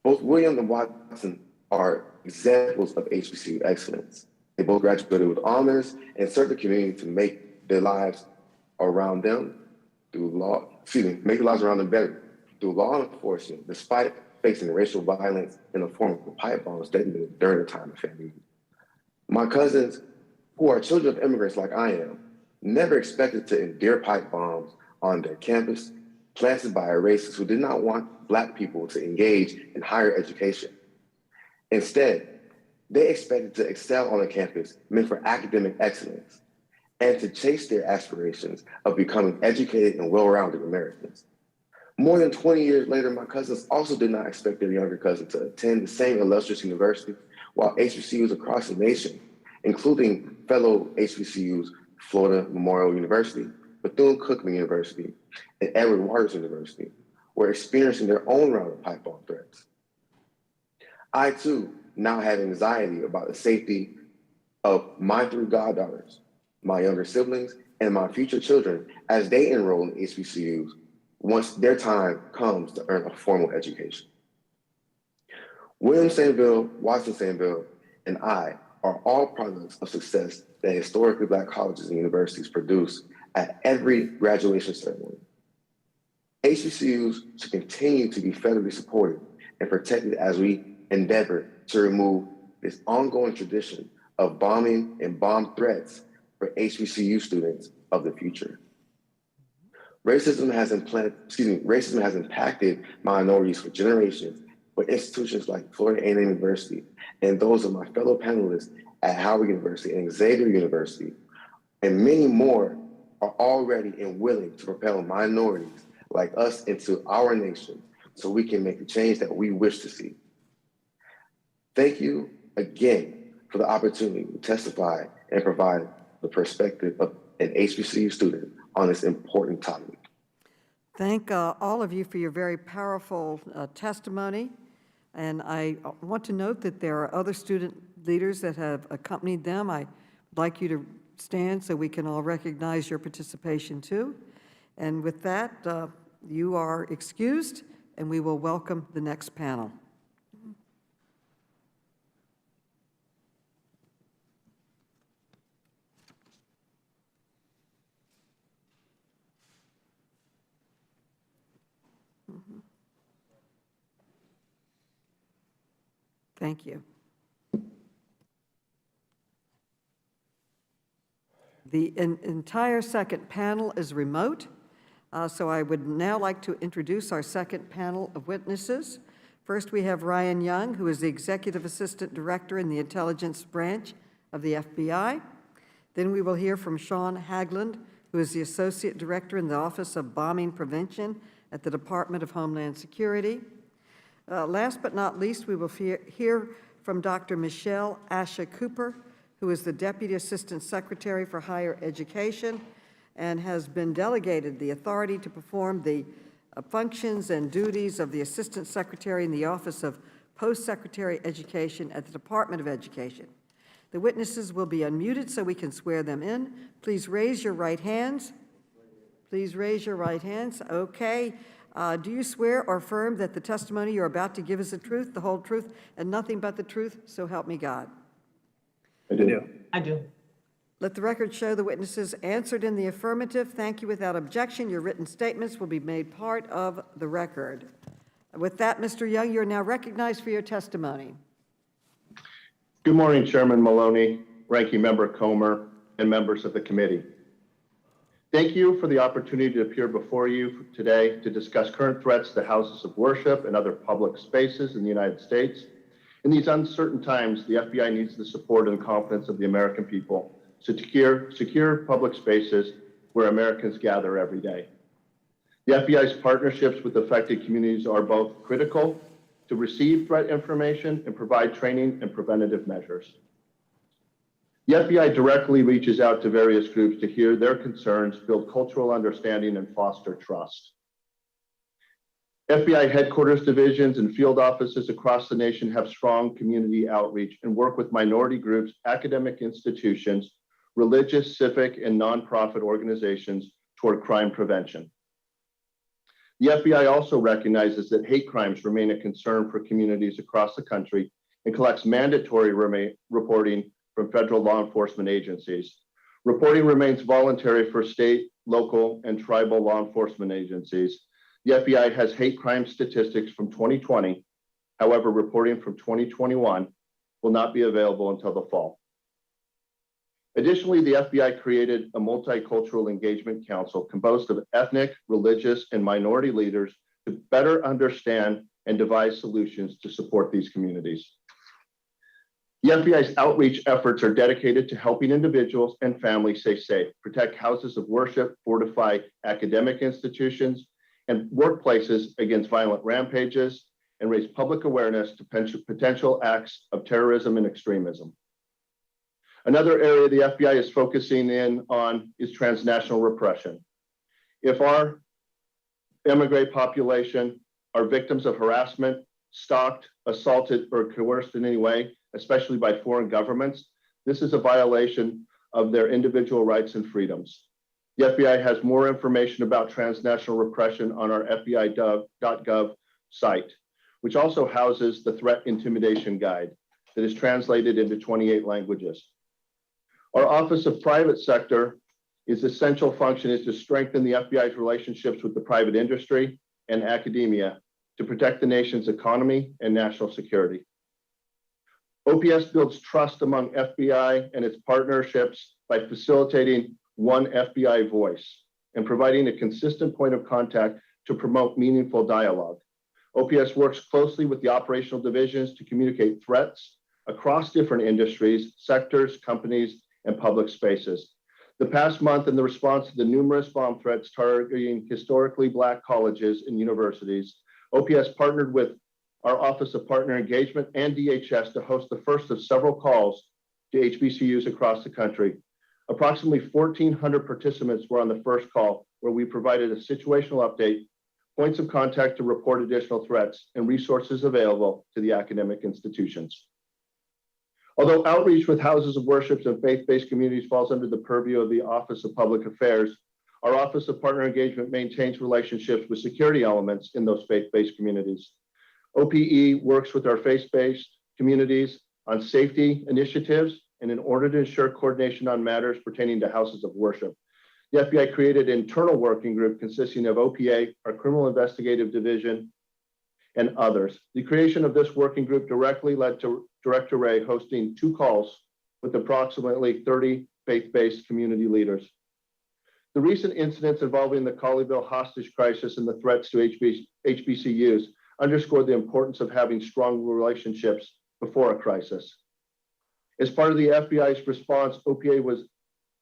Both William and Watson are examples of HBCU excellence. They both graduated with honors and served the community to make their lives around them make the laws around them better through law enforcement, despite facing racial violence in the form of pipe bombs detonated during the time of family. My cousins, who are children of immigrants like I am, never expected to endure pipe bombs on their campus, planted by a racist who did not want Black people to engage in higher education. Instead, they expected to excel on a campus meant for academic excellence and to chase their aspirations of becoming educated and well-rounded Americans. More than 20 years later, my cousins also did not expect their younger cousin to attend the same illustrious university, while HBCUs across the nation, including fellow HBCUs, Florida Memorial University, Bethune-Cookman University, and Edward Waters University, were experiencing their own round of pipe bomb threats. I too now have anxiety about the safety of my 3 goddaughters, my younger siblings, and my future children as they enroll in HBCUs once their time comes to earn a formal education. William Sainville, Washington Sainville, and I are all products of success that historically Black colleges and universities produce at every graduation ceremony. HBCUs should continue to be federally supported and protected as we endeavor to remove this ongoing tradition of bombing and bomb threats for HBCU students of the future. Racism has impacted minorities for generations, but institutions like Florida A&M University and those of my fellow panelists at Howard University and Xavier University, and many more, are already and willing to propel minorities like us into our nation so we can make the change that we wish to see. Thank you again for the opportunity to testify and provide the perspective of an HBCU student on this important topic. Thank all of you for your very powerful testimony. And I want to note that there are other student leaders that have accompanied them. I'd like you to stand so we can all recognize your participation too. And with that, you are excused, and we will welcome the next panel. Thank you. The entire second panel is remote, so I would now like to introduce our second panel of witnesses. First, we have Ryan Young, who is the Executive Assistant Director in the Intelligence Branch of the FBI. Then we will hear from Sean Hagland, who is the Associate Director in the Office of Bombing Prevention at the Department of Homeland Security. Last but not least, we will hear from Dr. Michelle Asha Cooper, who is the Deputy Assistant Secretary for Higher Education and has been delegated the authority to perform the functions and duties of the Assistant Secretary in the Office of Post-Secretary Education at the Department of Education. The witnesses will be unmuted so we can swear them in. Please raise your right hands. Please raise your right hands. Okay. Do you swear or affirm that the testimony you're about to give is the truth, the whole truth, and nothing but the truth? So help me God. I do. I do. Let the record show the witnesses answered in the affirmative. Thank you. Without objection, your written statements will be made part of the record. With that, Mr. Young, you're now recognized for your testimony. Good morning, Chairman Maloney, Ranking Member Comer, and members of the committee. Thank you for the opportunity to appear before you today to discuss current threats to houses of worship and other public spaces in the United States. In these uncertain times, the FBI needs the support and confidence of the American people to secure public spaces where Americans gather every day. The FBI's partnerships with affected communities are both critical to receive threat information and provide training and preventative measures. The FBI directly reaches out to various groups to hear their concerns, build cultural understanding, and foster trust. FBI headquarters divisions and field offices across the nation have strong community outreach and work with minority groups, academic institutions, religious, civic, and nonprofit organizations toward crime prevention. The FBI also recognizes that hate crimes remain a concern for communities across the country and collects mandatory reporting from federal law enforcement agencies, Reporting remains voluntary for state, local, and tribal law enforcement agencies. The FBI has hate crime statistics from 2020. However, reporting from 2021 will not be available until the fall. Additionally, the FBI created a multicultural engagement council composed of ethnic, religious, and minority leaders to better understand and devise solutions to support these communities. The FBI's outreach efforts are dedicated to helping individuals and families stay safe, protect houses of worship, fortify academic institutions and workplaces against violent rampages, and raise public awareness to potential acts of terrorism and extremism. Another area the FBI is focusing in on is transnational repression. If our immigrant population are victims of harassment, stalked, assaulted, or coerced in any way, especially by foreign governments, this is a violation of their individual rights and freedoms. The FBI has more information about transnational repression on our FBI.gov site, which also houses the Threat Intimidation Guide that is translated into 28 languages. Our Office of Private Sector is essential function is to strengthen the FBI's relationships with the private industry and academia to protect the nation's economy and national security. OPS builds trust among FBI and its partnerships by facilitating one FBI voice and providing a consistent point of contact to promote meaningful dialogue. OPS works closely with the operational divisions to communicate threats across different industries, sectors, companies, and public spaces. The past month, in the response to the numerous bomb threats targeting historically Black colleges and universities, OPS partnered with our Office of Partner Engagement and DHS to host the first of several calls to HBCUs across the country. Approximately 1,400 participants were on the first call, where we provided a situational update, points of contact to report additional threats, and resources available to the academic institutions. Although outreach with houses of worship and faith-based communities falls under the purview of the Office of Public Affairs, our Office of Partner Engagement maintains relationships with security elements in those faith-based communities. OPE works with our faith-based communities on safety initiatives and in order to ensure coordination on matters pertaining to houses of worship. The FBI created an internal working group consisting of OPA, our Criminal Investigative Division, and others. The creation of this working group directly led to Director Ray hosting 2 calls with approximately 30 faith-based community leaders. The recent incidents involving the Colleyville hostage crisis and the threats to HBCUs underscored the importance of having strong relationships before a crisis. As part of the FBI's response, OPA was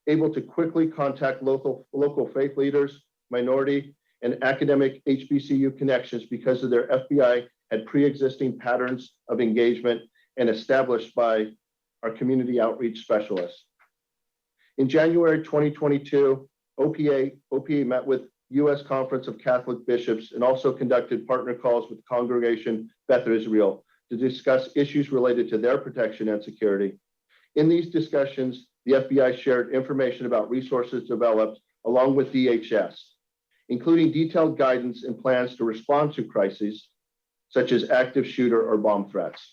able to quickly contact local faith leaders, minority, and academic HBCU connections because of their FBI had pre-existing patterns of engagement and established by our community outreach specialists. In January 2022, OPA met with U.S. Conference of Catholic Bishops and also conducted partner calls with Congregation Beth Israel to discuss issues related to their protection and security. In these discussions, the FBI shared information about resources developed along with DHS, including detailed guidance and plans to respond to crises such as active shooter or bomb threats.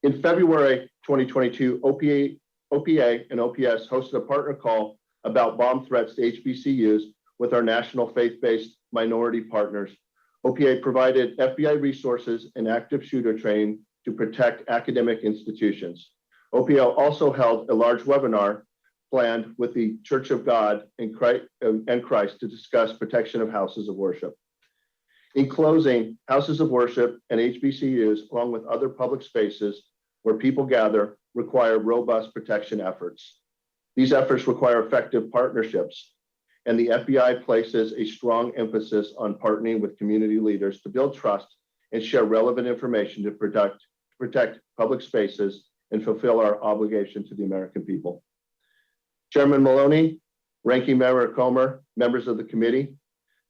In February 2022, OPA and OPS hosted a partner call about bomb threats to HBCUs with our national faith-based minority partners. OPA provided FBI resources and active shooter training to protect academic institutions. OPA also held a large webinar planned with the Church of God and Christ to discuss protection of houses of worship. In closing, houses of worship and HBCUs, along with other public spaces where people gather, require robust protection efforts. These efforts require effective partnerships, and the FBI places a strong emphasis on partnering with community leaders to build trust and share relevant information to protect public spaces and fulfill our obligation to the American people. Chairman Maloney, Ranking Member Comer, members of the committee,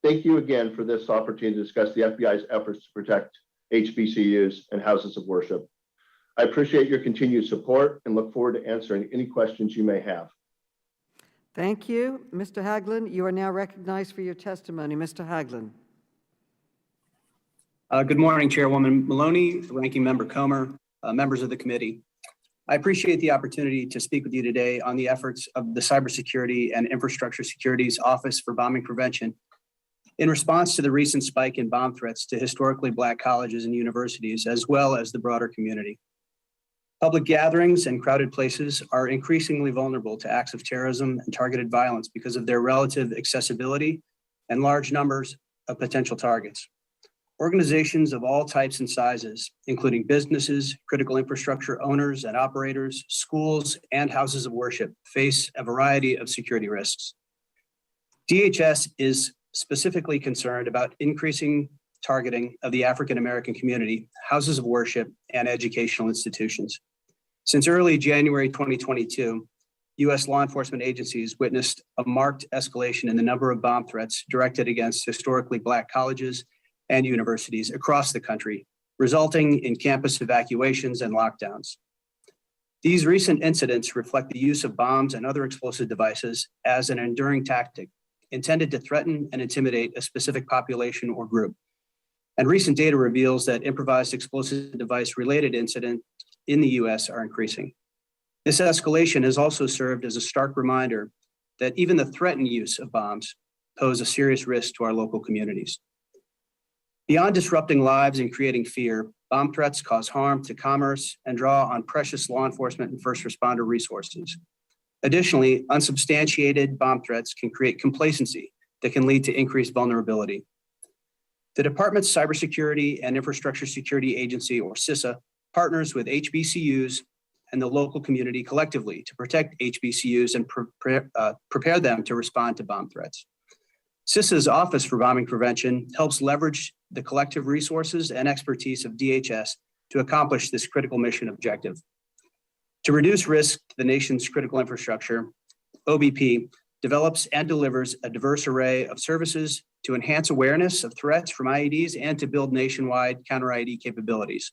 thank you again for this opportunity to discuss the FBI's efforts to protect HBCUs and houses of worship. I appreciate your continued support and look forward to answering any questions you may have. Thank you. Mr. Haglund, you are now recognized for your testimony. Mr. Haglund. Good morning, Chairwoman Maloney, Ranking Member Comer, members of the committee. I appreciate the opportunity to speak with you today on the efforts of the Cybersecurity and Infrastructure Security's Office for Bombing Prevention in response to the recent spike in bomb threats to historically Black colleges and universities, as well as the broader community. Public gatherings and crowded places are increasingly vulnerable to acts of terrorism and targeted violence because of their relative accessibility and large numbers of potential targets. Organizations of all types and sizes, including businesses, critical infrastructure owners and operators, schools, and houses of worship, face a variety of security risks. DHS is specifically concerned about increasing targeting of the African American community, houses of worship, and educational institutions. Since early January 2022, U.S. law enforcement agencies witnessed a marked escalation in the number of bomb threats directed against historically Black colleges and universities across the country, resulting in campus evacuations and lockdowns. These recent incidents reflect the use of bombs and other explosive devices as an enduring tactic intended to threaten and intimidate a specific population or group. And recent data reveals that improvised explosive device related incidents in the US are increasing. This escalation has also served as a stark reminder that even the threatened use of bombs pose a serious risk to our local communities. Beyond disrupting lives and creating fear, bomb threats cause harm to commerce and draw on precious law enforcement and first responder resources. Additionally, unsubstantiated bomb threats can create complacency that can lead to increased vulnerability. The Department's Cybersecurity and Infrastructure Security Agency, or CISA, partners with HBCUs and the local community collectively to protect HBCUs and prepare them to respond to bomb threats. CISA's Office for Bombing Prevention helps leverage the collective resources and expertise of DHS to accomplish this critical mission objective. To reduce risk to the nation's critical infrastructure, OBP develops and delivers a diverse array of services to enhance awareness of threats from IEDs and to build nationwide counter-IED capabilities.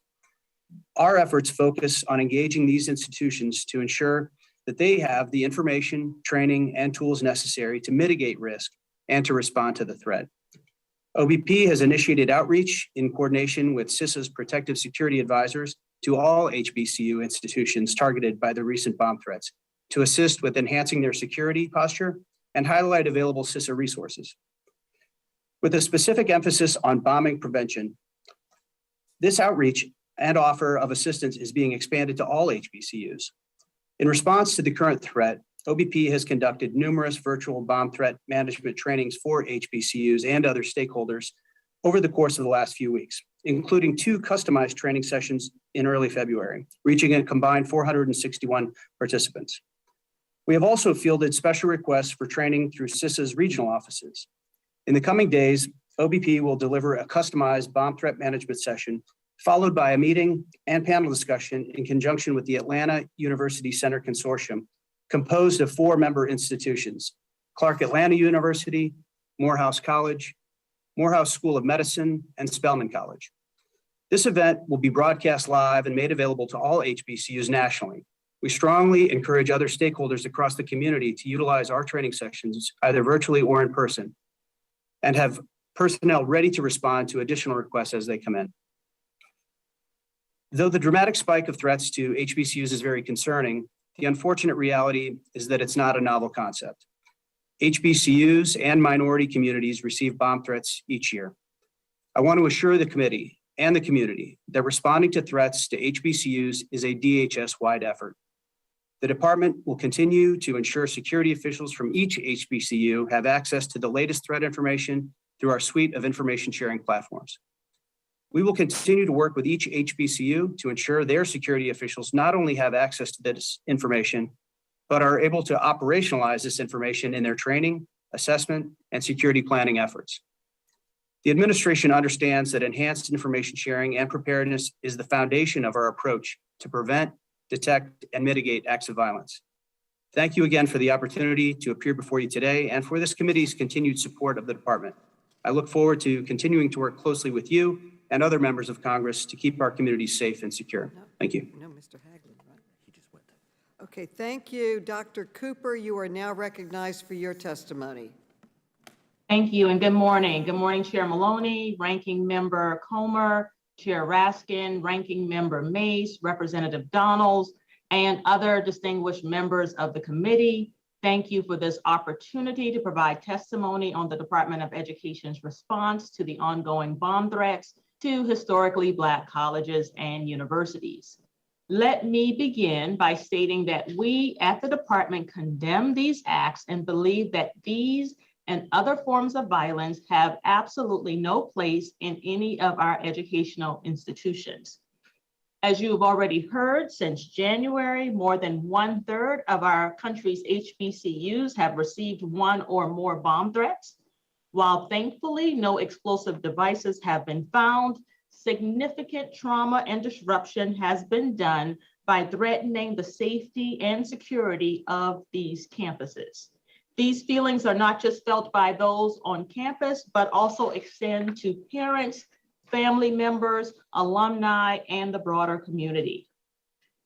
Our efforts focus on engaging these institutions to ensure that they have the information, training, and tools necessary to mitigate risk and to respond to the threat. OBP has initiated outreach in coordination with CISA's protective security advisors to all HBCU institutions targeted by the recent bomb threats to assist with enhancing their security posture and highlight available CISA resources. With a specific emphasis on bombing prevention, this outreach and offer of assistance is being expanded to all HBCUs. In response to the current threat, OBP has conducted numerous virtual bomb threat management trainings for HBCUs and other stakeholders over the course of the last few weeks, including 2 customized training sessions in early February, reaching a combined 461 participants. We have also fielded special requests for training through CISA's regional offices. In the coming days, OBP will deliver a customized bomb threat management session, followed by a meeting and panel discussion in conjunction with the Atlanta University Center Consortium, composed of 4 member institutions: Clark Atlanta University, Morehouse College, Morehouse School of Medicine, and Spelman College. This event will be broadcast live and made available to all HBCUs nationally. We strongly encourage other stakeholders across the community to utilize our training sections, either virtually or in person, and have personnel ready to respond to additional requests as they come in. Though the dramatic spike of threats to HBCUs is very concerning, the unfortunate reality is that it's not a novel concept. HBCUs and minority communities receive bomb threats each year. I want to assure the committee and the community that responding to threats to HBCUs is a DHS-wide effort. The department will continue to ensure security officials from each HBCU have access to the latest threat information through our suite of information sharing platforms. We will continue to work with each HBCU to ensure their security officials not only have access to this information, but are able to operationalize this information in their training, assessment, and security planning efforts. The administration understands that enhanced information sharing and preparedness is the foundation of our approach to prevent, detect, and mitigate acts of violence. Thank you again for the opportunity to appear before you today and for this committee's continued support of the department. I look forward to continuing to work closely with you and other members of Congress to keep our communities safe and secure. Thank you. No, Mr. Haglund, right? He just went. Okay, thank you. Dr. Cooper, you are now recognized for your testimony. Thank you, and good morning. Good morning, Chair Maloney, Ranking Member Comer, Chair Raskin, Ranking Member Mace, Representative Donalds, and other distinguished members of the committee, thank you for this opportunity to provide testimony on the Department of Education's response to the ongoing bomb threats to historically Black colleges and universities. Let me begin by stating that we at the department condemn these acts and believe that these and other forms of violence have absolutely no place in any of our educational institutions. As you have already heard, since January, more than 1/3 of our country's HBCUs have received one or more bomb threats. While thankfully no explosive devices have been found, significant trauma and disruption has been done by threatening the safety and security of these campuses. These feelings are not just felt by those on campus, but also extend to parents, family members, alumni, and the broader community.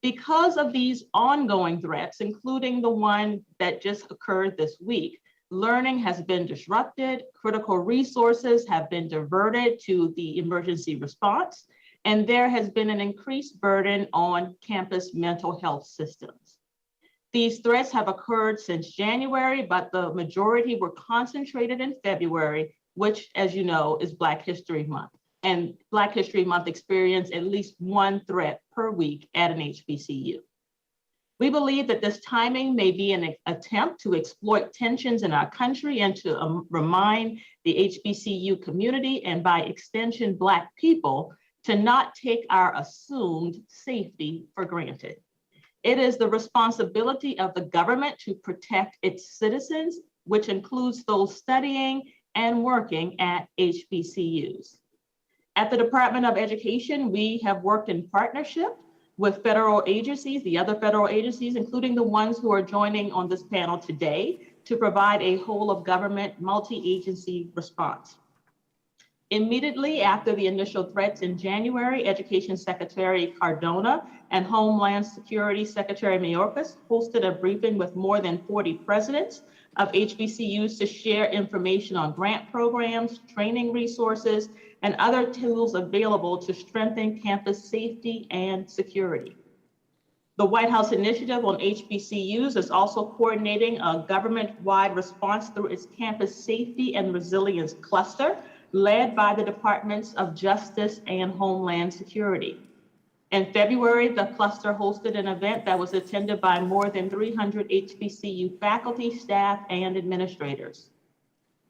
Because of these ongoing threats, including the one that just occurred this week, learning has been disrupted, critical resources have been diverted to the emergency response, and there has been an increased burden on campus mental health systems. These threats have occurred since January, but the majority were concentrated in February, which, as you know, is Black History Month. And Black History Month experienced at least one threat per week at an HBCU. We believe that this timing may be an attempt to exploit tensions in our country and to remind the HBCU community, and by extension, Black people, to not take our assumed safety for granted. It is the responsibility of the government to protect its citizens, which includes those studying and working at HBCUs. At the Department of Education, we have worked in partnership with federal agencies, the other federal agencies, including the ones who are joining on this panel today, to provide a whole of government multi-agency response. Immediately after the initial threats in January, Education Secretary Cardona and Homeland Security Secretary Mayorkas hosted a briefing with more than 40 presidents of HBCUs to share information on grant programs, training resources, and other tools available to strengthen campus safety and security. The White House Initiative on HBCUs is also coordinating a government-wide response through its Campus Safety and Resilience Cluster, led by the Departments of Justice and Homeland Security. In February, the cluster hosted an event that was attended by more than 300 HBCU faculty, staff, and administrators.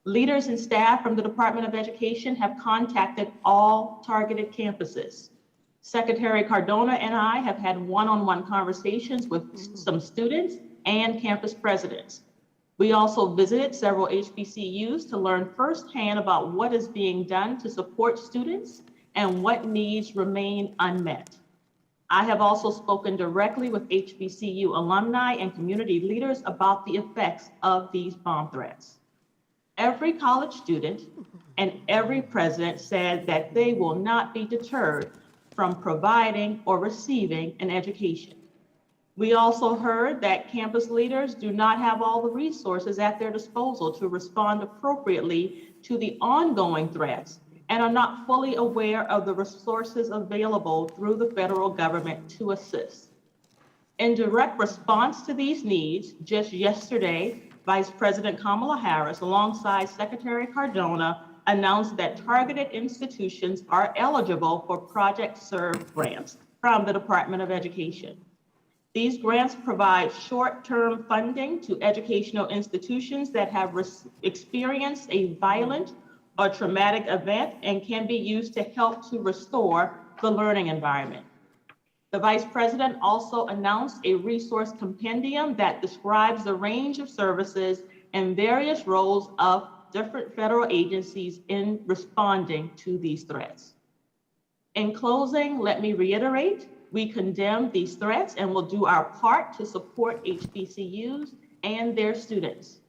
Leaders and staff from the Department of Education have contacted all targeted campuses. Secretary Cardona and I have had one-on-one conversations with some students and campus presidents. We also visited several HBCUs to learn firsthand about what is being done to support students and what needs remain unmet. I have also spoken directly with HBCU alumni and community leaders about the effects of these bomb threats. Every college student and every president said that they will not be deterred from providing or receiving an education. We also heard that campus leaders do not have all the resources at their disposal to respond appropriately to the ongoing threats and are not fully aware of the resources available through the federal government to assist. In direct response to these needs, just yesterday, Vice President Kamala Harris, alongside Secretary Cardona, announced that targeted institutions are eligible for Project Serve grants from the Department of Education. These grants provide short-term funding to educational institutions that have experienced a violent or traumatic event and can be used to help to restore the learning environment. The Vice President also announced a resource compendium that describes the range of services and various roles of different federal agencies in responding to these threats. In closing, let me reiterate, we condemn these threats and will do our part to support HBCUs and their students.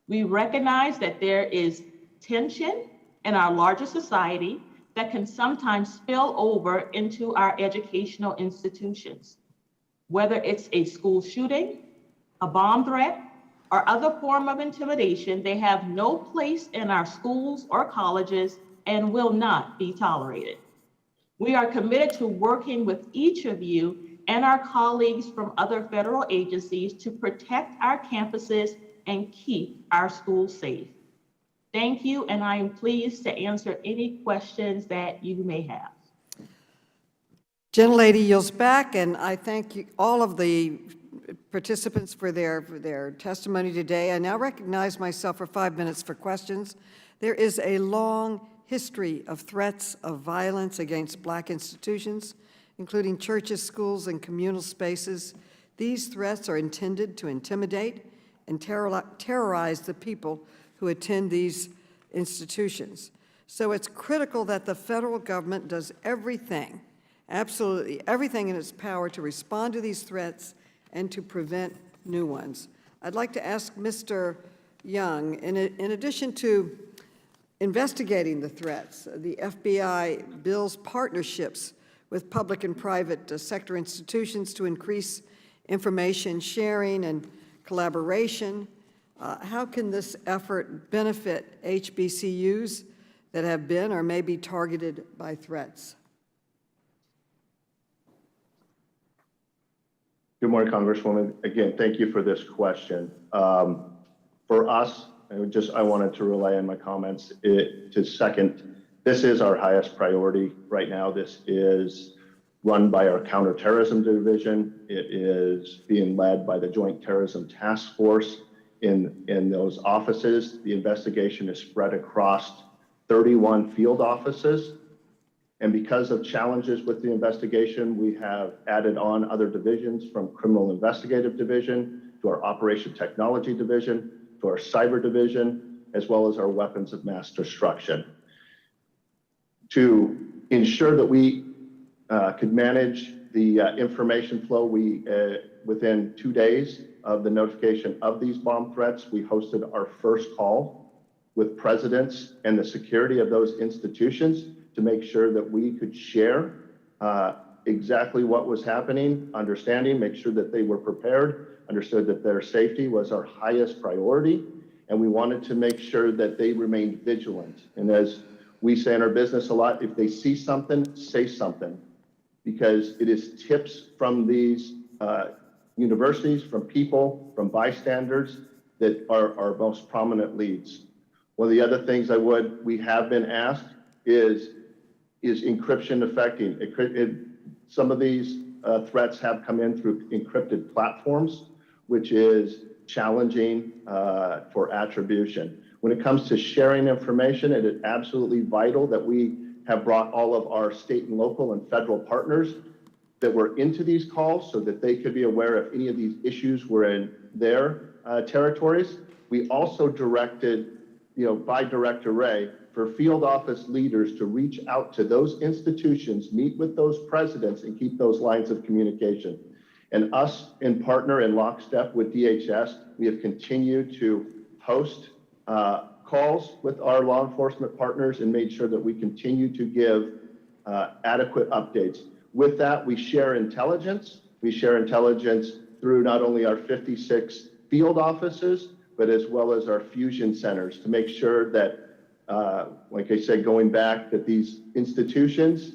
We recognize that there is tension in our larger society that can sometimes spill over into our educational institutions. Whether it's a school shooting, a bomb threat, or other form of intimidation, they have no place in our schools or colleges and will not be tolerated. We are committed to working with each of you and our colleagues from other federal agencies to protect our campuses and keep our schools safe. Thank you, and I am pleased to answer any questions that you may have. Gentlelady yields back, and I thank you, all of the participants for their testimony today. I now recognize myself for 5 minutes for questions. There is a long history of threats of violence against Black institutions, including churches, schools, and communal spaces. These threats are intended to intimidate and terrorize the people who attend these institutions. So it's critical that the federal government does everything, absolutely everything in its power to respond to these threats and to prevent new ones. I'd like to ask Mr. Young, in addition to investigating the threats, the FBI builds partnerships with public and private sector institutions to increase information sharing and collaboration. How can this effort benefit HBCUs that have been or may be targeted by threats? Good morning, Congresswoman. Again, thank you for this question. For us, I wanted to relay in my comments to second, this is our highest priority right now. This is run by our Counterterrorism Division. It is being led by the Joint Terrorism Task Force in those offices. The investigation is spread across 31 field offices. And because of challenges with the investigation, we have added on other divisions from Criminal Investigative Division to our Operation Technology Division, to our Cyber Division, as well as our Weapons of Mass Destruction. To ensure that we could manage the information flow, within 2 days of the notification of these bomb threats, we hosted our first call with presidents and the security of those institutions to make sure that we could share exactly what was happening, understanding, make sure that they were prepared, understood that their safety was our highest priority, and we wanted to make sure that they remained vigilant. And as we say in our business a lot, if they see something, say something, because it is tips from these universities, from people, from bystanders that are our most prominent leads. One of the other things we have been asked is encryption affecting? Some of these threats have come in through encrypted platforms, which is challenging for attribution. When it comes to sharing information, it is absolutely vital that we have brought all of our state and local and federal partners that were into these calls so that they could be aware if any of these issues were in their territories. We also directed, by Director Ray, for field office leaders to reach out to those institutions, meet with those presidents, and keep those lines of communication. And us, in partner in lockstep with DHS, we have continued to host calls with our law enforcement partners and made sure that we continue to give adequate updates. With that, we share intelligence. We share intelligence through not only our 56 field offices, but as well as our fusion centers to make sure that, like I said, going back, that these institutions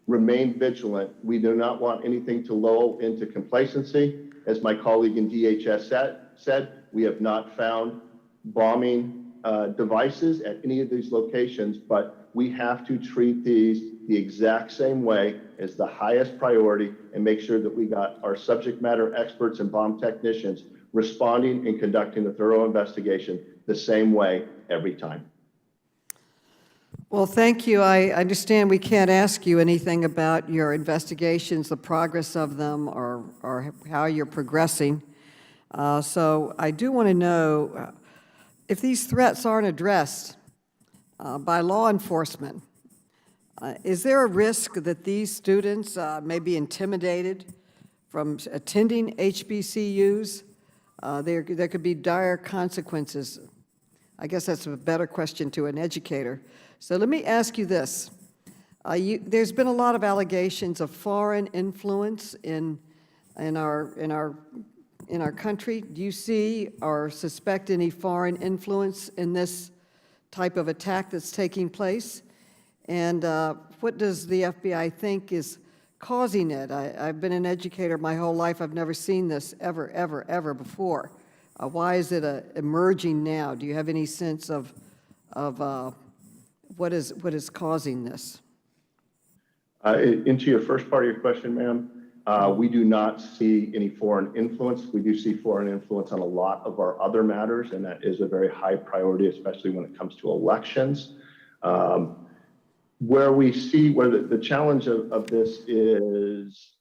remain vigilant. We do not want anything to lull into complacency. As my colleague in DHS said, we have not found bombing devices at any of these locations, but we have to treat these the exact same way as the highest priority and make sure that we got our subject matter experts and bomb technicians responding and conducting a thorough investigation the same way every time. Well, thank you. I understand we can't ask you anything about your investigations, the progress of them, or how you're progressing. So I do want to know if these threats aren't addressed by law enforcement, is there a risk that these students may be intimidated from attending HBCUs? There could be dire consequences. I guess that's a better question to an educator. So let me ask you this. There's been a lot of allegations of foreign influence in our country. Do you see or suspect any foreign influence in this type of attack that's taking place? And what does the FBI think is causing it? I've been an educator my whole life. I've never seen this ever before. Why is it emerging now? Do you have any sense of what is causing this? Into your first part of your question, ma'am, we do not see any foreign influence. We do see foreign influence on a lot of our other matters, and that is a very high priority, especially when it comes to elections. Where the challenge of this is,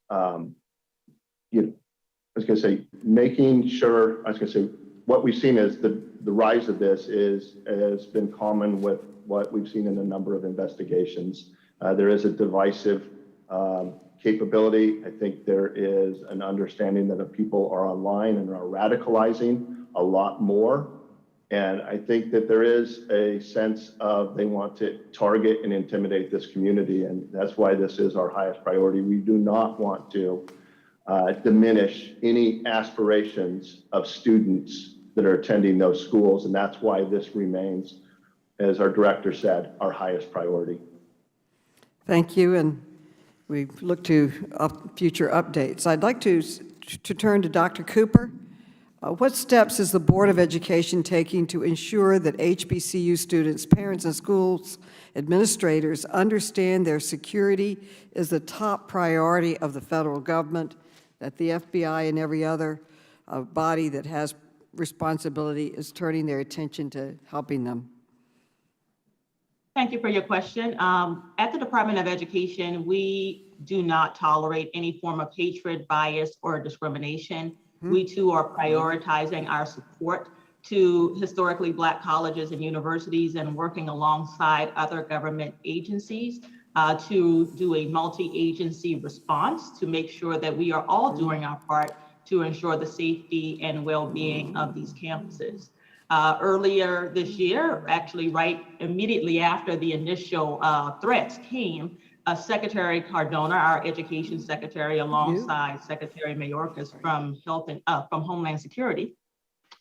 what we've seen is the rise of this has been common with what we've seen in a number of investigations. There is a divisive capability. I think there is an understanding that people are online and are radicalizing a lot more. And I think that there is a sense of they want to target and intimidate this community. And that's why this is our highest priority. We do not want to diminish any aspirations of students that are attending those schools. And that's why this remains, as our director said, our highest priority. Thank you, and we look to future updates. I'd like to turn to Dr. Cooper. What steps is the Board of Education taking to ensure that HBCU students, parents, and schools administrators understand their security is the top priority of the federal government, that the FBI and every other body that has responsibility is turning their attention to helping them? Thank you for your question. At the Department of Education, we do not tolerate any form of hatred, bias, or discrimination. We too are prioritizing our support to historically Black colleges and universities and working alongside other government agencies to do a multi-agency response to make sure that we are all doing our part to ensure the safety and well-being of these campuses. Earlier this year, actually right immediately after the initial threats came, Secretary Cardona, our education secretary, alongside Secretary Mayorkas from Homeland Security,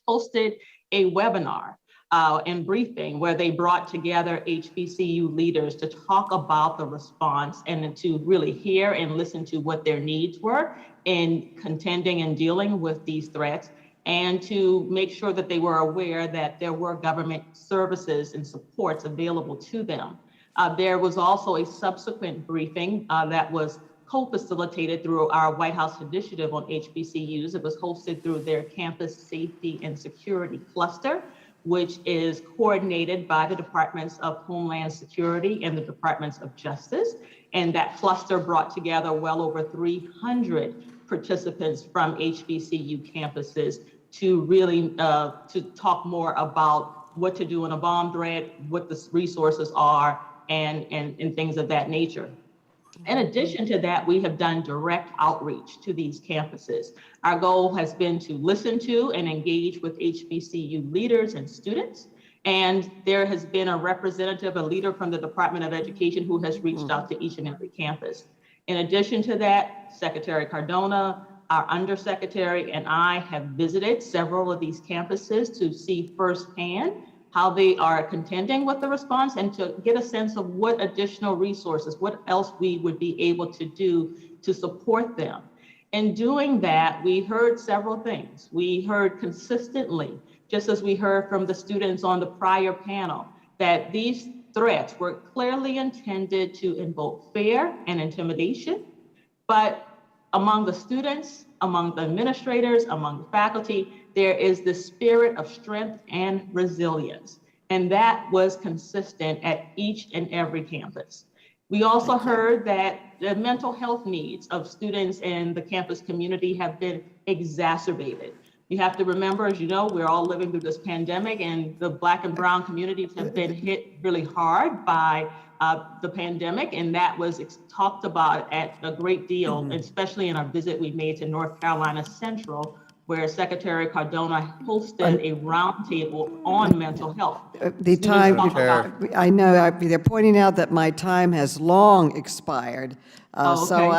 hosted a webinar and briefing where they brought together HBCU leaders to talk about the response and to really hear and listen to what their needs were in contending and dealing with these threats, and to make sure that they were aware that there were government services and supports available to them. There was also a subsequent briefing that was co-facilitated through our White House initiative on HBCUs. It was hosted through their Campus Safety and Security Cluster, which is coordinated by the Departments of Homeland Security and the Departments of Justice. And that cluster brought together well over 300 participants from HBCU campuses to really to talk more about what to do in a bomb threat, what the resources are, and things of that nature. In addition to that, we have done direct outreach to these campuses. Our goal has been to listen to and engage with HBCU leaders and students. And there has been a representative, a leader from the Department of Education who has reached out to each and every campus. In addition to that, Secretary Cardona, our undersecretary, and I have visited several of these campuses to see firsthand how they are contending with the response and to get a sense of what additional resources, what else we would be able to do to support them. In doing that, we heard several things. We heard consistently, just as we heard from the students on the prior panel, that these threats were clearly intended to invoke fear and intimidation, but among the students, among the administrators, among the faculty, there is the spirit of strength and resilience. And that was consistent at each and every campus. We also heard that the mental health needs of students in the campus community have been exacerbated. You have to remember, as you know, we're all living through this pandemic, and the Black and brown communities have been hit really hard by the pandemic, and that was talked about at a great deal, especially in our visit we made to North Carolina Central, where Secretary Cardona hosted a roundtable on mental health. The time, I know, they're pointing out that my time has long expired. So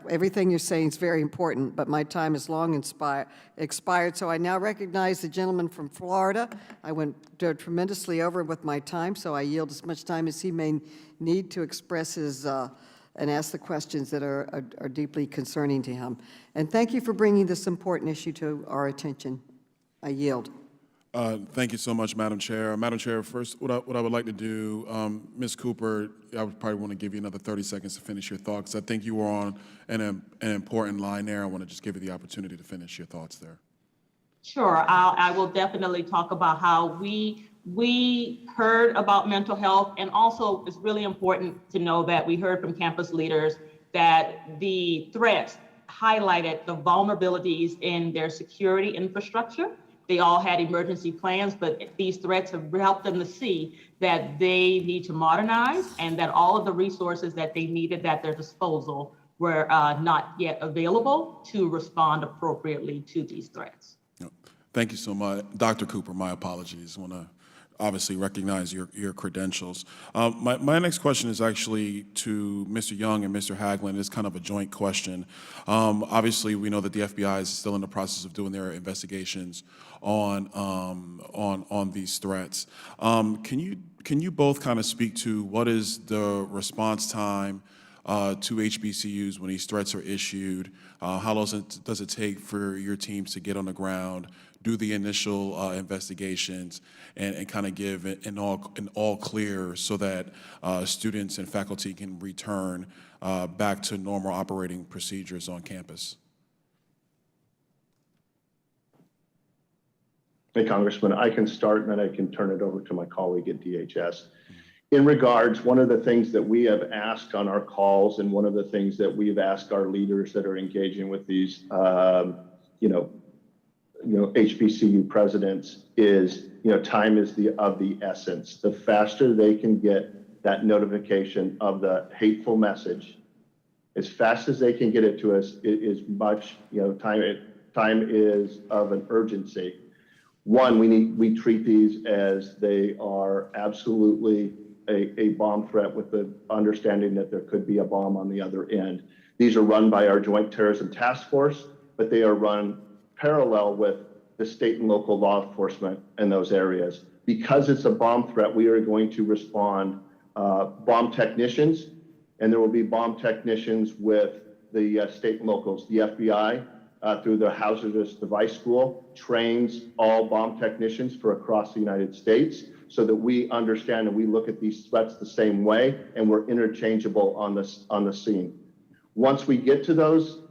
everything you're saying is very important, but my time has long expired. So I now recognize the gentleman from Florida. I went tremendously over with my time, so I yield as much time as he may need to express his and ask the questions that are deeply concerning to him. And thank you for bringing this important issue to our attention. I yield. Thank you so much, Madam Chair. Madam Chair, first, what I would like to do, Ms. Cooper, I would probably want to give you another 30 seconds to finish your thoughts. I think you were on an important line there. I want to just give you the opportunity to finish your thoughts there. Sure, I will definitely talk about how we heard about mental health, and also it's really important to know that we heard from campus leaders that the threats highlighted the vulnerabilities in their security infrastructure. They all had emergency plans, but these threats have helped them to see that they need to modernize and that all of the resources that they needed at their disposal were not yet available to respond appropriately to these threats. Thank you so much. Dr. Cooper, my apologies. I want to obviously recognize your credentials. My next question is actually to Mr. Young and Mr. Haglund. It's kind of a joint question. Obviously, we know that the FBI is still in the process of doing their investigations on these threats. Can you both kind of speak to what is the response time to HBCUs when these threats are issued? How long does it take for your teams to get on the ground, do the initial investigations, and kind of give an all clear so that students and faculty can return back to normal operating procedures on campus? Hey, Congressman, I can start and then I can turn it over to my colleague at DHS. In regards, one of the things that we have asked on our calls, and one of the things that we've asked our leaders that are engaging with these, HBCU presidents is, time is of the essence. The faster they can get that notification of the hateful message, as fast as they can get it to us, it is much, time is of an urgency. One, we treat these as they are absolutely a bomb threat, with the understanding that there could be a bomb on the other end. These are run by our Joint Terrorism Task Force, but they are run parallel with the state and local law enforcement in those areas. Because it's a bomb threat, we are going to respond bomb technicians, and there will be bomb technicians with the state and locals. The FBI, through the Hazardous Device School, trains all bomb technicians for across the United States, so that we understand and we look at these threats the same way, and we're interchangeable on the scene. Once we get to those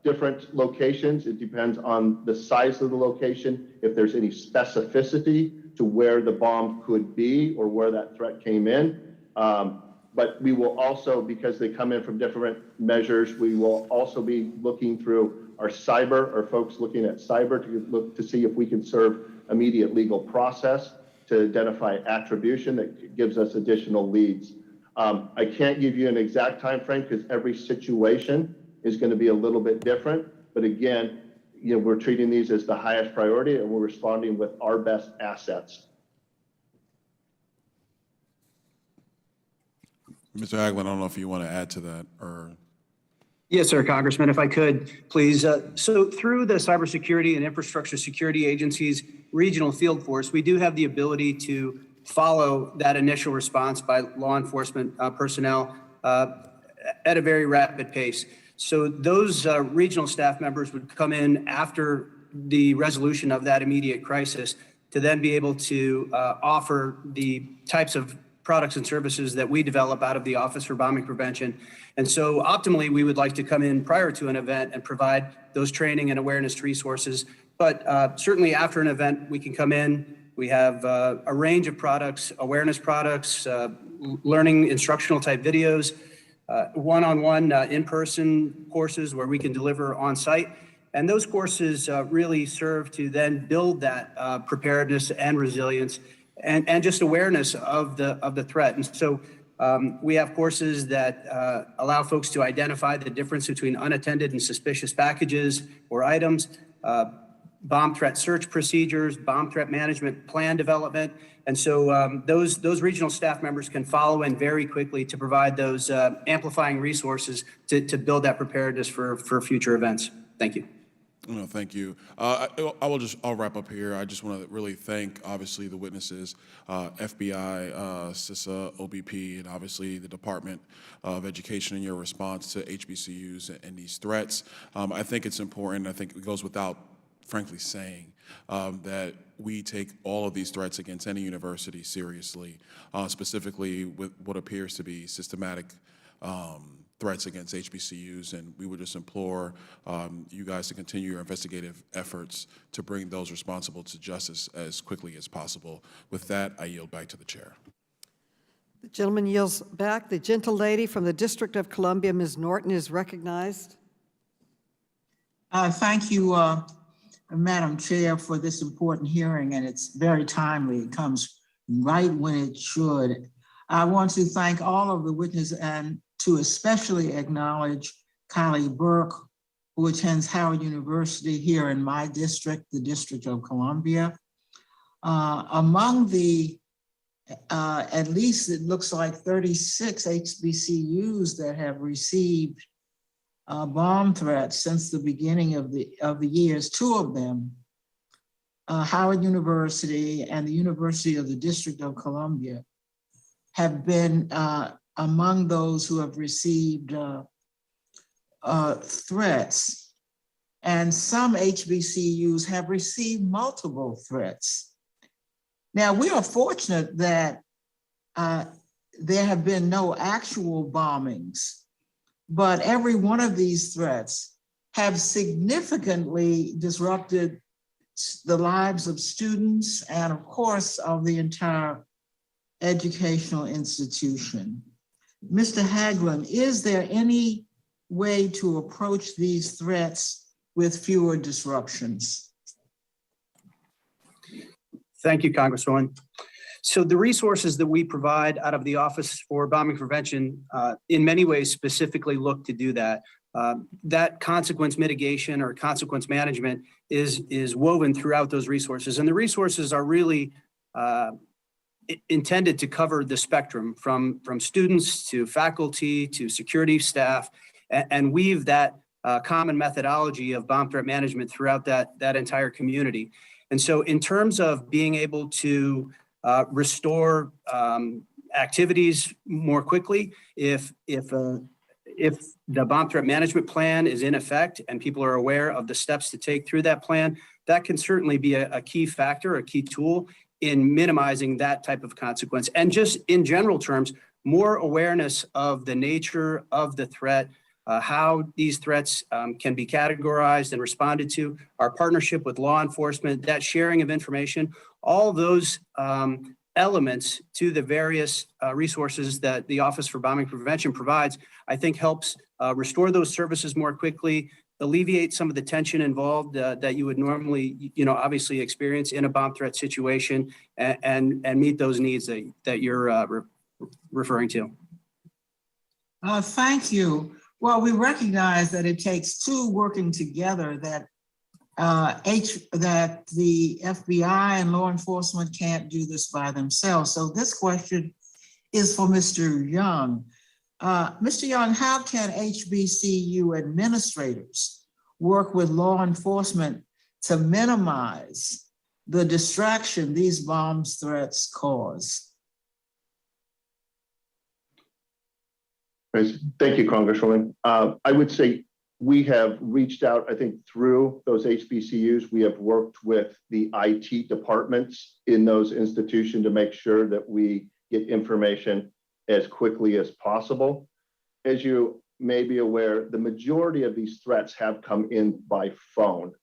different locations, it depends on the size of the location, if there's any specificity to where the bomb could be or where that threat came in. But we will also, because they come in from different measures, we will also be looking through our folks looking at cyber to look to see if we can serve immediate legal process to identify attribution that gives us additional leads. I can't give you an exact time frame because every situation is going to be a little bit different. But again, we're treating these as the highest priority, and we're responding with our best assets. Mr. Haglund, I don't know if you want to add to that or. Yes, sir, Congressman, if I could, please. So through the Cybersecurity and Infrastructure Security Agency's regional field force, we do have the ability to follow that initial response by law enforcement personnel at a very rapid pace. So those regional staff members would come in after the resolution of that immediate crisis to then be able to offer the types of products and services that we develop out of the Office for Bombing Prevention. And so optimally, we would like to come in prior to an event and provide those training and awareness resources. But certainly after an event, we can come in. We have a range of products, awareness products, learning instructional type videos, one-on-one in-person courses where we can deliver on site. And those courses really serve to then build that preparedness and resilience and just awareness of the threat. And so we have courses that allow folks to identify the difference between unattended and suspicious packages or items, bomb threat search procedures, bomb threat management plan development. And so those regional staff members can follow in very quickly to provide those amplifying resources to build that preparedness for future events. Thank you. No, thank you. I'll wrap up here. I just want to really thank, obviously, the witnesses, FBI, CISA, OBP, and obviously the Department of Education in your response to HBCUs and these threats. I think it's important. I think it goes without, frankly, saying that we take all of these threats against any university seriously, specifically with what appears to be systematic threats against HBCUs, and we would just implore you guys to continue your investigative efforts to bring those responsible to justice as quickly as possible. With that, I yield back to the chair. The gentleman yields back. The gentlelady from the District of Columbia, Ms. Norton, is recognized. Thank you, Madam Chair, for this important hearing, and it's very timely. It comes right when it should. I want to thank all of the witnesses and to especially acknowledge Kylie Burke, who attends Howard University here in my district, the District of Columbia. Among the, at least it looks like 36 HBCUs that have received bomb threats since the beginning of the years, two of them, Howard University and the University of the District of Columbia, have been among those who have received threats. And some HBCUs have received multiple threats. Now, we are fortunate that there have been no actual bombings, but every one of these threats have significantly disrupted the lives of students and, of course, of the entire educational institution. Mr. Haglund, is there any way to approach these threats with fewer disruptions? Thank you, Congresswoman. So the resources that we provide out of the Office for Bombing Prevention in many ways specifically look to do that. That consequence mitigation or consequence management is woven throughout those resources. And the resources are really intended to cover the spectrum from students to faculty to security staff and weave that common methodology of bomb threat management throughout that entire community. And so in terms of being able to restore activities more quickly, if the bomb threat management plan is in effect and people are aware of the steps to take through that plan, that can certainly be a key factor, a key tool in minimizing that type of consequence. And just in general terms, more awareness of the nature of the threat, how these threats can be categorized and responded to, our partnership with law enforcement, that sharing of information, all those elements to the various resources that the Office for Bombing Prevention provides, I think helps restore those services more quickly, alleviate some of the tension involved that you would normally, obviously experience in a bomb threat situation, and meet those needs that you're referring to. Thank you. Well, we recognize that it takes two working together, that that the FBI and law enforcement can't do this by themselves. So this question is for Mr. Young. Mr. Young, how can HBCU administrators work with law enforcement to minimize the distraction these bomb threats cause? Thank you, Congresswoman. I would say we have reached out, I think, through those HBCUs. We have worked with the IT departments in those institutions to make sure that we get information as quickly as possible. As you may be aware, the majority of these threats have come in by phone.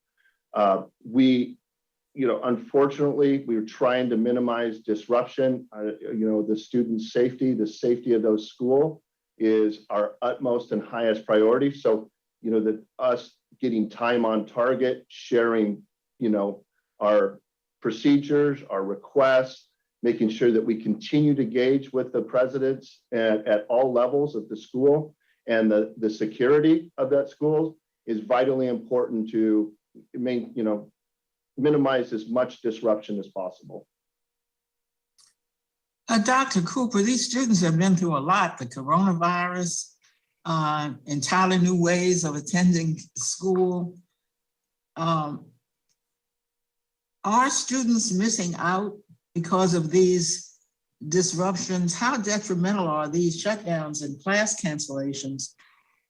Unfortunately, we're trying to minimize disruption. The students' safety, the safety of those schools is our utmost and highest priority. So, that us getting time on target, sharing, our procedures, our requests, making sure that we continue to engage with the presidents at all levels of the school and the security of that school is vitally important to minimize as much disruption as possible. Dr. Cooper, these students have been through a lot, the coronavirus, entirely new ways of attending school. Are students missing out because of these disruptions? How detrimental are these shutdowns and class cancellations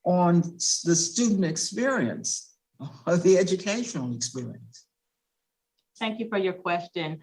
on the student experience or the educational experience? Thank you for your question.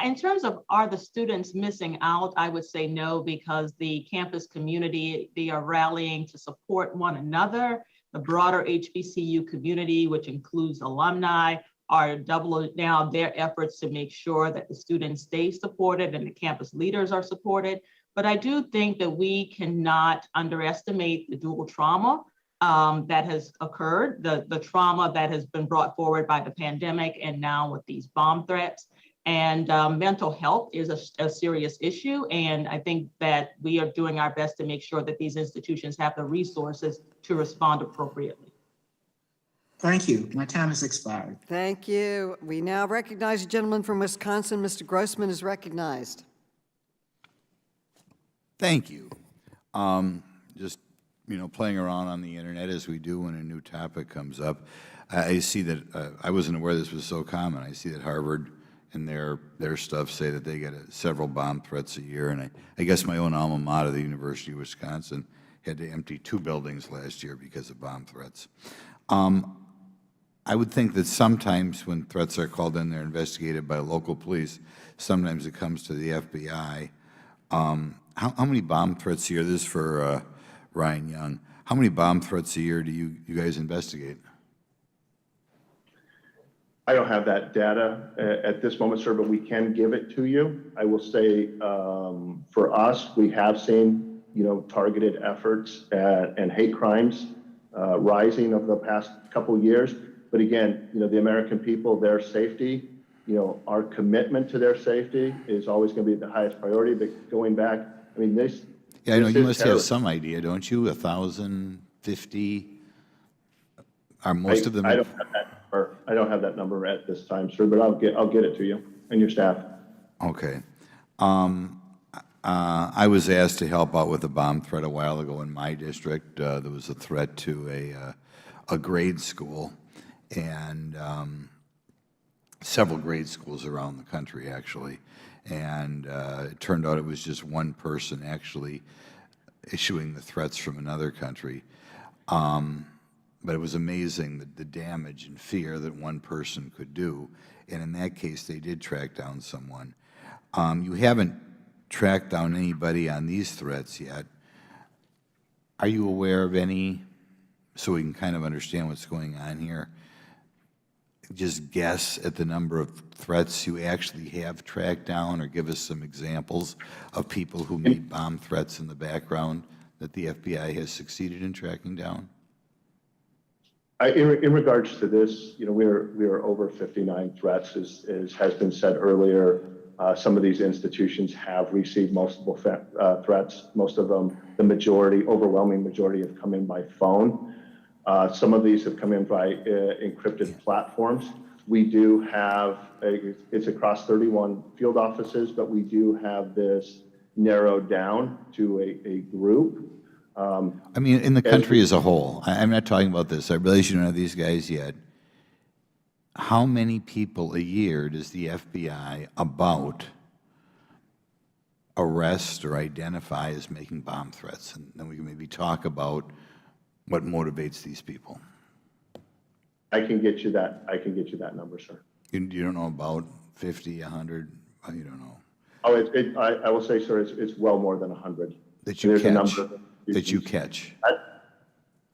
In terms of are the students missing out, I would say no, because the campus community, they are rallying to support one another. The broader HBCU community, which includes alumni, are doubling down their efforts to make sure that the students stay supported and the campus leaders are supported. But I do think that we cannot underestimate the dual trauma that has occurred, the trauma that has been brought forward by the pandemic and now with these bomb threats. And mental health is a serious issue. And I think that we are doing our best to make sure that these institutions have the resources to respond appropriately. Thank you. My time has expired. Thank you. We now recognize a gentleman from Wisconsin. Mr. Grossman is recognized. Thank you. Just, playing around on the internet as we do when a new topic comes up, I see that, I wasn't aware this was so common. I see that Harvard and their stuff say that they get several bomb threats a year. And I guess my own alma mater, the University of Wisconsin, had to empty 2 buildings last year because of bomb threats. I would think that sometimes when threats are called in, they're investigated by local police. Sometimes it comes to the FBI. How many bomb threats a year? This is for Ryan Young. How many bomb threats a year do you guys investigate? I don't have that data at this moment, sir, but we can give it to you. I will say for us, we have seen, targeted efforts and hate crimes rising over the past couple of years. But again, the American people, their safety, our commitment to their safety is always going to be the highest priority. But going back, this. Yeah, I know you must have some idea, don't you? 1,050? Are most of them? I don't have that number. I don't have that number at this time, sir. But I'll get it to you and your staff. Okay. I was asked to help out with a bomb threat a while ago in my district. There was a threat to a grade school, and several grade schools around the country, actually. And it turned out it was just one person actually issuing the threats from another country. But it was amazing the damage and fear that one person could do. And in that case, they did track down someone. You haven't tracked down anybody on these threats yet. Are you aware of any, so we can kind of understand what's going on here? Just guess at the number of threats you actually have tracked down, or give us some examples of people who made bomb threats in the background that the FBI has succeeded in tracking down? In regards to this, we are over 59 threats, as has been said earlier. Some of these institutions have received multiple threats. Most of them, the overwhelming majority, have come in by phone. Some of these have come in by encrypted platforms. We do have, it's across 31 field offices, but we do have this narrowed down to a group. In the country as a whole, I'm not talking about this. I realize you don't have these guys yet. How many people a year does the FBI about arrest or identify as making bomb threats? And then we can maybe talk about what motivates these people. I can get you that number, sir. You don't know about 50, 100? You don't know. Oh, I will say, sir, it's well more than 100. That you catch? That you catch?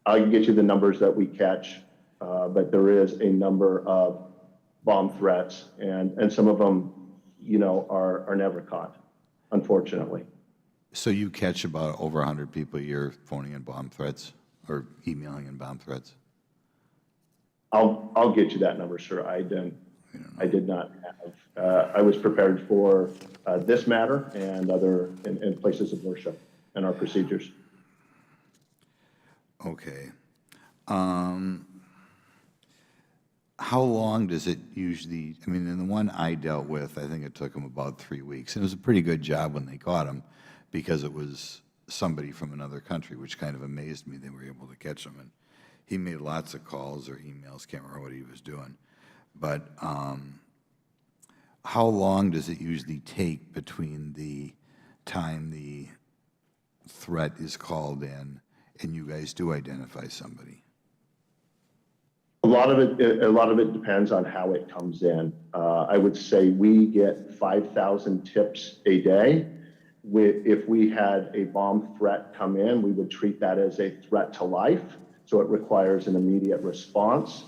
I can get you the numbers that we catch, but there is a number of bomb threats, and some of them, are never caught, unfortunately. So you catch about over 100 people a year phoning in bomb threats or emailing in bomb threats? I'll get you that number, sir. I did not have. I was prepared for this matter and other in places of worship and our procedures. Okay. How long does it usually, in the one I dealt with, I think it took them about 3 weeks. And it was a pretty good job when they caught him, because it was somebody from another country, which kind of amazed me they were able to catch him. And he made lots of calls or emails, can't remember what he was doing. But how long does it usually take between the time the threat is called in and you guys do identify somebody? A lot of it depends on how it comes in. I would say we get 5,000 tips a day. If we had a bomb threat come in, we would treat that as a threat to life, so it requires an immediate response.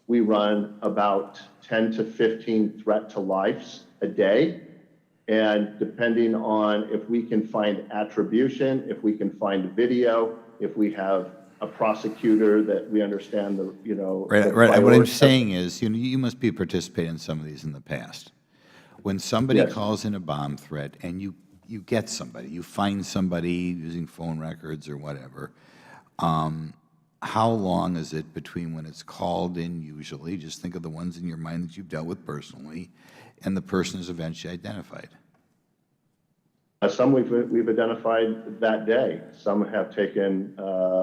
We run about 10 to 15 threat to lives a day, and depending on if we can find attribution, if we can find video, if we have a prosecutor that we understand the, Right. What I'm saying is, you must be participating in some of these in the past. When somebody Yes. calls in a bomb threat and you get somebody, you find somebody using phone records or whatever, how long is it between when it's called in usually, just think of the ones in your mind that you've dealt with personally, and the person is eventually identified? Some we've identified that day. Some have taken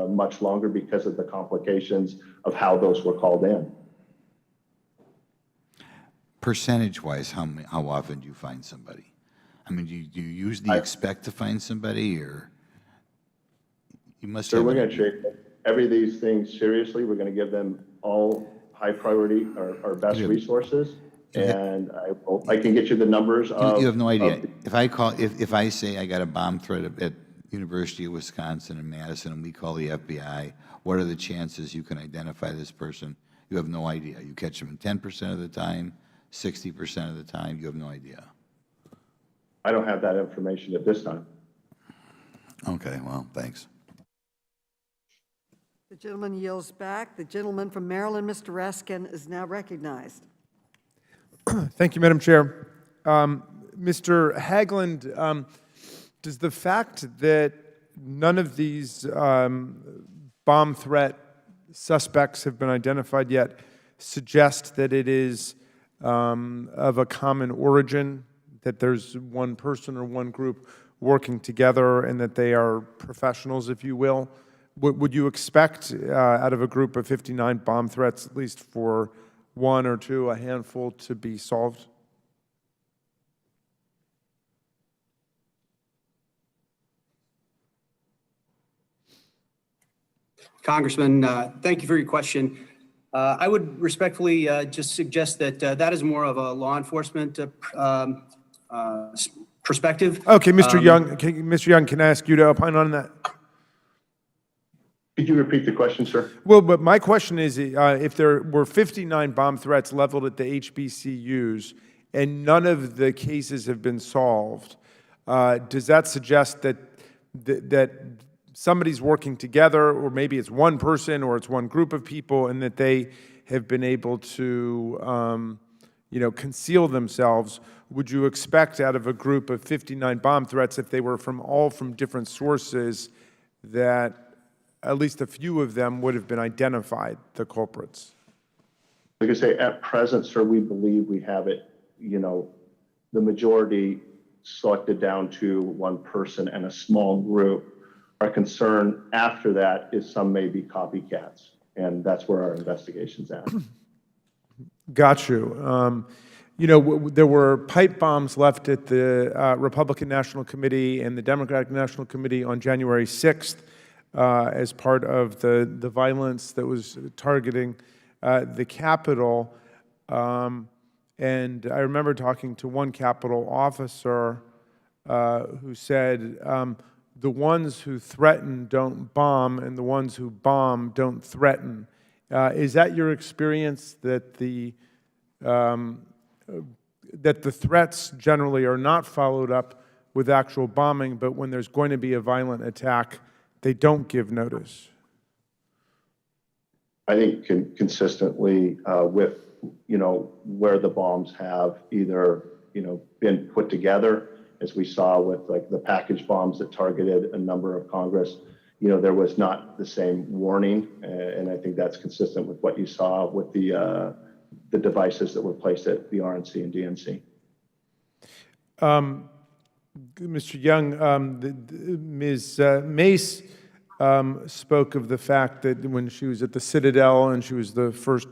much longer because of the complications of how those were called in. Percentage-wise, how often do you find somebody? I mean, do you usually expect to find somebody, or you must So have? we're going to take every of these things seriously. We're going to give them all high priority, our best resources. And I can get you the numbers of. You have no idea. If I say I got a bomb threat at University of Wisconsin in Madison and we call the FBI, what are the chances you can identify this person? You have no idea. You catch them 10% of the time, 60% of the time, you have no idea. I don't have that information at this time. Okay, well, thanks. The gentleman yields back. The gentleman from Maryland, Mr. Raskin, is now recognized. Thank you, Madam Chair. Mr. Haglund, does the fact that none of these bomb threat suspects have been identified yet suggest that it is of a common origin, that there's one person or one group working together and that they are professionals, if you will? Would you expect out of a group of 59 bomb threats, at least for one or two, a handful to be solved? Congressman, thank you for your question. I would respectfully just suggest that that is more of a law enforcement perspective. Okay, Mr. Young, can I ask you to opine on that? Could you repeat the question, sir? Well, but my question is, if there were 59 bomb threats leveled at the HBCUs and none of the cases have been solved, does that suggest that somebody's working together, or maybe it's one person or it's one group of people, and that they have been able to conceal themselves? Would you expect out of a group of 59 bomb threats, if they were all from different sources, that at least a few of them would have been identified, the culprits? Like I say, at present, sir, we believe we have it, the majority selected down to one person and a small group. Our concern after that is some may be copycats, and that's where our investigation's at. Got you. There were pipe bombs left at the Republican National Committee and the Democratic National Committee on January 6th as part of the violence that was targeting the Capitol. And I remember talking to one Capitol officer who said, the ones who threaten don't bomb, and the ones who bomb don't threaten. Is that your experience, that the threats generally are not followed up with actual bombing, but when there's going to be a violent attack, they don't give notice? I think consistently with, where the bombs have either, been put together, as we saw with like the package bombs that targeted a number of Congress, there was not the same warning. And I think that's consistent with what you saw with the devices that were placed at the RNC and DNC. Mr. Young, Ms. Mace spoke of the fact that when she was at the Citadel and she was the first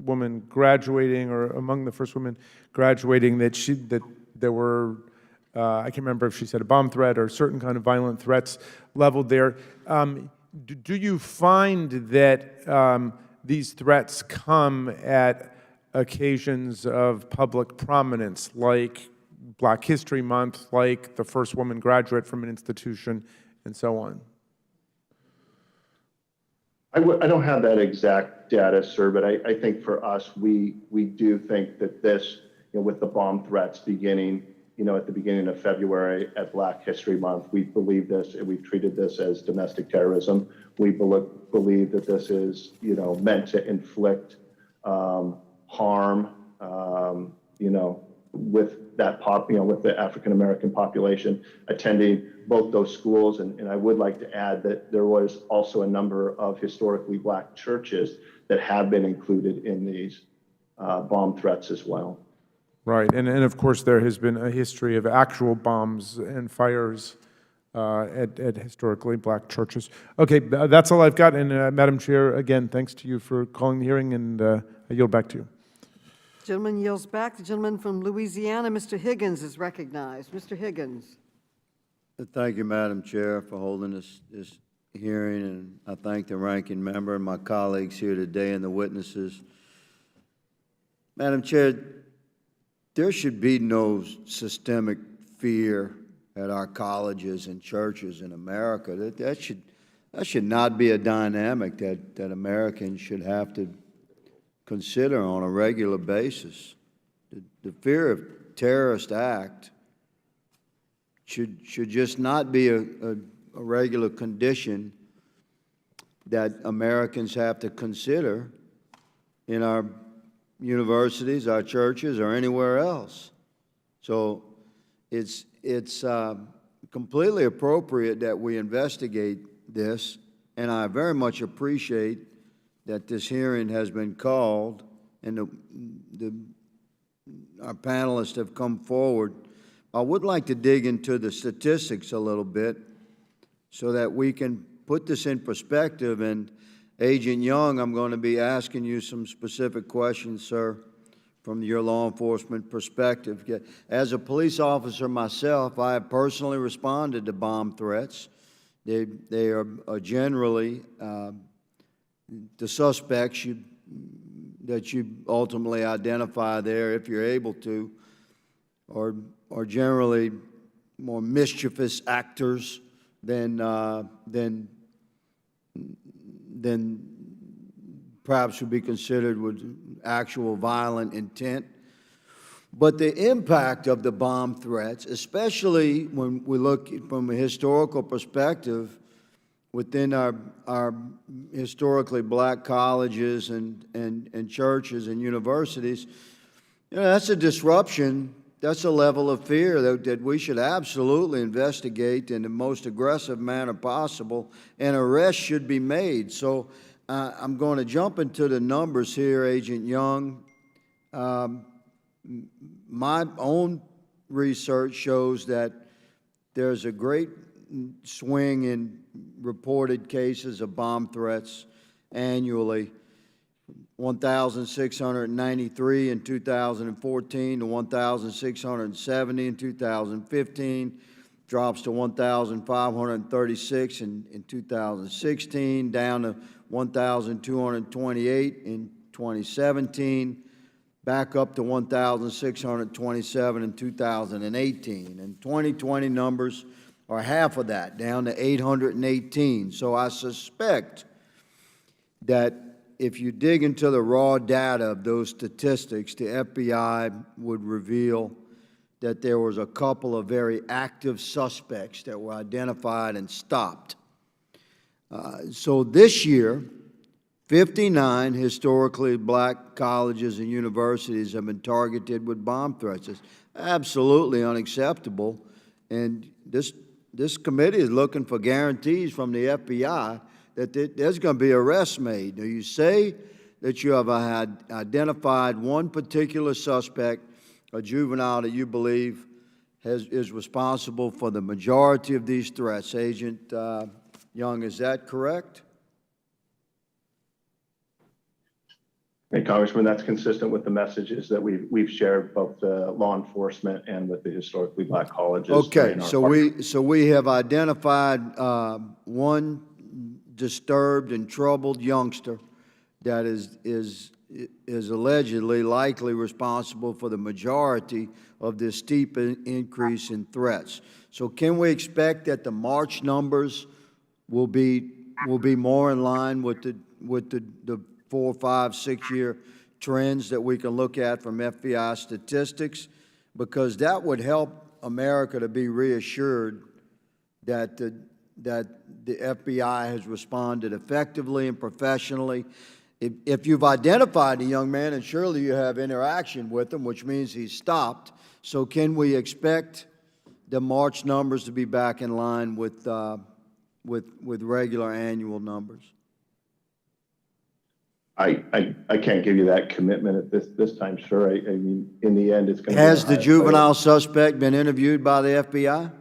woman graduating, or among the first women graduating, that there were, I can't remember if she said a bomb threat or certain kind of violent threats leveled there. Do you find that these threats come at occasions of public prominence, like Black History Month, like the first woman graduate from an institution, and so on? I don't have that exact data, sir, but I think for us, we do think that this, with the bomb threats beginning, at the beginning of February at Black History Month, we believe this, and we've treated this as domestic terrorism. We believe that this is, meant to inflict harm, with that with the African American population attending both those schools. And I would like to add that there was also a number of historically Black churches that have been included in these bomb threats as well. Right, and of course there has been a history of actual bombs and fires at historically Black churches. Okay, that's all I've got, and Madam Chair, again, thanks to you for calling the hearing, and I yield back to you. Gentleman yields back. The gentleman from Louisiana, Mr. Higgins, is recognized. Mr. Higgins. Thank you, Madam Chair, for holding this hearing, and I thank the ranking member and my colleagues here today and the witnesses. Madam Chair, there should be no systemic fear at our colleges and churches in America. That should not be a dynamic that Americans should have to consider on a regular basis. The fear of terrorist act should just not be a regular condition that Americans have to consider in our universities, our churches, or anywhere else. So it's completely appropriate that we investigate this, and I very much appreciate that this hearing has been called and our panelists have come forward. I would like to dig into the statistics a little bit so that we can put this in perspective. And Agent Young, I'm going to be asking you some specific questions, sir, from your law enforcement perspective. As a police officer myself, I have personally responded to bomb threats. They are generally the suspects that you ultimately identify there, if you're able to, are generally more mischievous actors than perhaps would be considered with actual violent intent. But the impact of the bomb threats, especially when we look from a historical perspective within our historically Black colleges and churches and universities, that's a disruption. That's a level of fear that we should absolutely investigate in the most aggressive manner possible, and arrests should be made. So I'm going to jump into the numbers here, Agent Young. My own research shows that there's a great swing in reported cases of bomb threats annually. 1,693 in 2014 to 1,670 in 2015, drops to 1,536 in 2016, down to 1,228 in 2017, back up to 1,627 in 2018. And 2020 numbers are half of that, down to 818. So I suspect that if you dig into the raw data of those statistics, the FBI would reveal that there was a couple of very active suspects that were identified and stopped. So this year, 59 historically Black colleges and universities have been targeted with bomb threats. It's absolutely unacceptable, and this committee is looking for guarantees from the FBI that there's going to be arrests made. Now, you say that you have identified one particular suspect, a juvenile that you believe is responsible for the majority of these threats. Agent young. Is that correct? And Congressman, that's consistent with the messages that we've shared both law enforcement and with the historically black colleges. Okay, so we have identified one disturbed and troubled youngster that is allegedly likely responsible for the majority of this steep increase in threats. So can we expect that the March numbers will be more in line with the 4, 5, 6 year trends that we can look at from FBI statistics? Because that would help America to be reassured that the FBI has responded effectively and professionally. If you've identified a young man, and surely you have interaction with him, which means he's stopped, so can we expect the March numbers to be back in line with regular annual numbers? I can't give you that commitment at this time, sir. I mean, in the end, it's going to be. Has the juvenile suspect been interviewed by the FBI?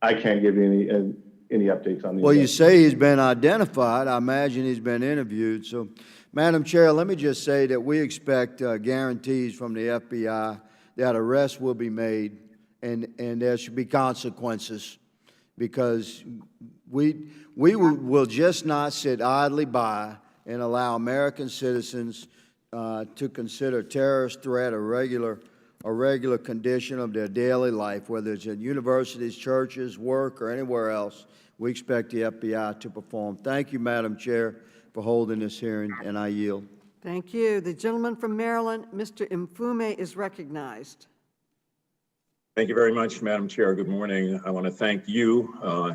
I can't give you any updates on the. Well, you say he's been identified. I imagine he's been interviewed. So, Madam Chair, let me just say that we expect guarantees from the FBI that arrests will be made and there should be consequences, because we will just not sit idly by and allow American citizens to consider terrorist threat a regular condition of their daily life, whether it's at universities, churches, work, or anywhere else. We expect the FBI to perform. Thank you, Madam Chair, for holding this hearing, and I yield. Thank you. The gentleman from Maryland, Mr. Mfume, is recognized. Thank you very much, Madam Chair. Good morning. I want to thank you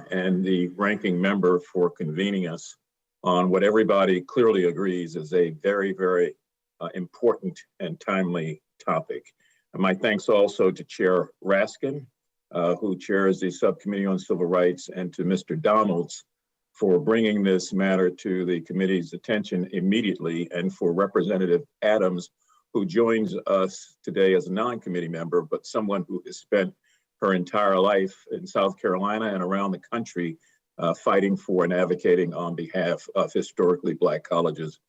and the ranking member for convening us on what everybody clearly agrees is a very, very important and timely topic. And my thanks also to Chair Raskin, who chairs the Subcommittee on Civil Rights, and to Mr. Donalds for bringing this matter to the committee's attention immediately, and for Representative Adams, who joins us today as a non-committee member, but someone who has spent her entire life in South Carolina and around the country fighting for and advocating on behalf of historically black colleges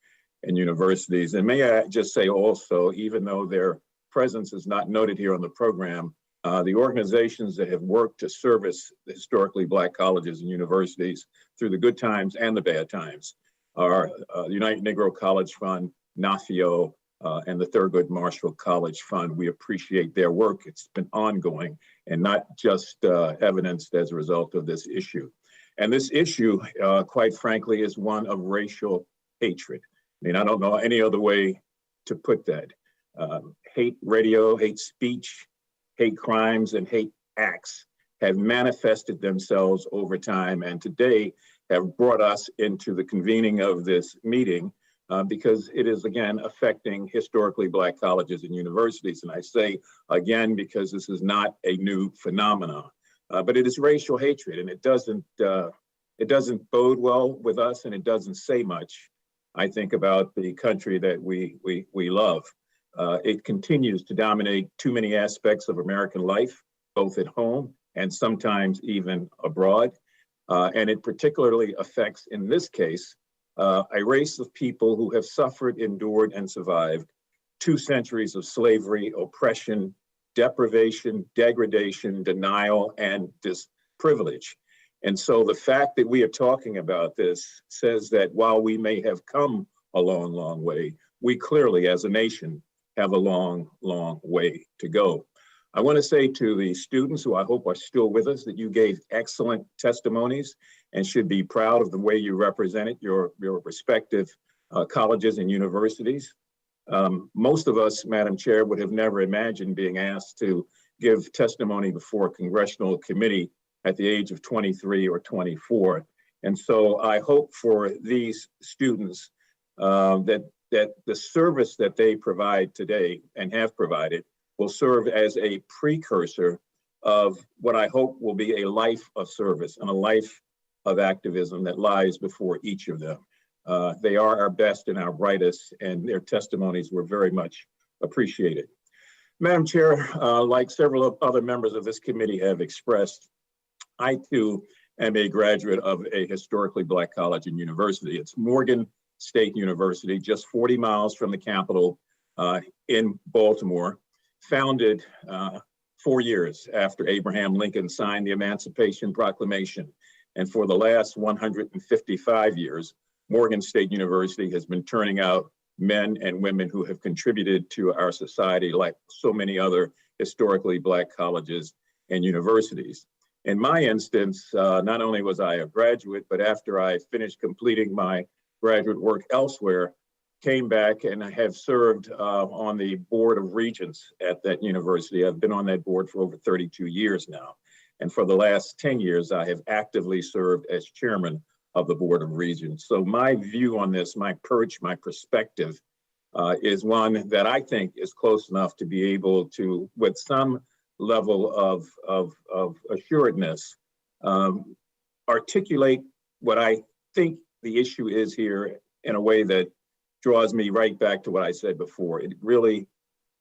and universities. And may I just say also, even though their presence is not noted here on the program, the organizations that have worked to service the historically black colleges and universities through the good times and the bad times are the United Negro College Fund, NAFIO, and the Thurgood Marshall College Fund. We appreciate their work. It's been ongoing and not just evidenced as a result of this issue. And this issue, quite frankly, is one of racial hatred. I mean, I don't know any other way to put that. Hate radio, hate speech, hate crimes, and hate acts have manifested themselves over time, and today have brought us into the convening of this meeting because it is, again, affecting historically black colleges and universities. And I say again because this is not a new phenomenon. But it is racial hatred, and it doesn't bode well with us, and it doesn't say much, I think, about the country that we love. It continues to dominate too many aspects of American life, both at home and sometimes even abroad. And it particularly affects, in this case, a race of people who have suffered, endured, and survived 2 centuries of slavery, oppression, deprivation, degradation, denial, and privilege. And so the fact that we are talking about this says that while we may have come a long, long way, we clearly as a nation have a long, long way to go. I want to say to the students who I hope are still with us that you gave excellent testimonies and should be proud of the way you represented your respective colleges and universities. Most of us, Madam Chair, would have never imagined being asked to give testimony before a congressional committee at the age of 23 or 24. And so I hope for these students that the service that they provide today and have provided will serve as a precursor of what I hope will be a life of service and a life of activism that lies before each of them. They are our best and our brightest, and their testimonies were very much appreciated. Madam Chair, like several other members of this committee have expressed, I too am a graduate of a historically Black college and university. It's Morgan State University, just 40 miles from the Capitol in Baltimore, founded 4 years after Abraham Lincoln signed the Emancipation Proclamation. And for the last 155 years, Morgan State University has been turning out men and women who have contributed to our society like so many other historically Black colleges and universities. In my instance, not only was I a graduate, but after I finished completing my graduate work elsewhere, came back and I have served on the Board of Regents at that university. I've been on that board for over 32 years now. And for the last 10 years, I have actively served as chairman of the Board of Regents. So my view on this, my perch, my perspective is one that I think is close enough to be able to, with some level of assuredness, articulate what I think the issue is here in a way that draws me right back to what I said before. It really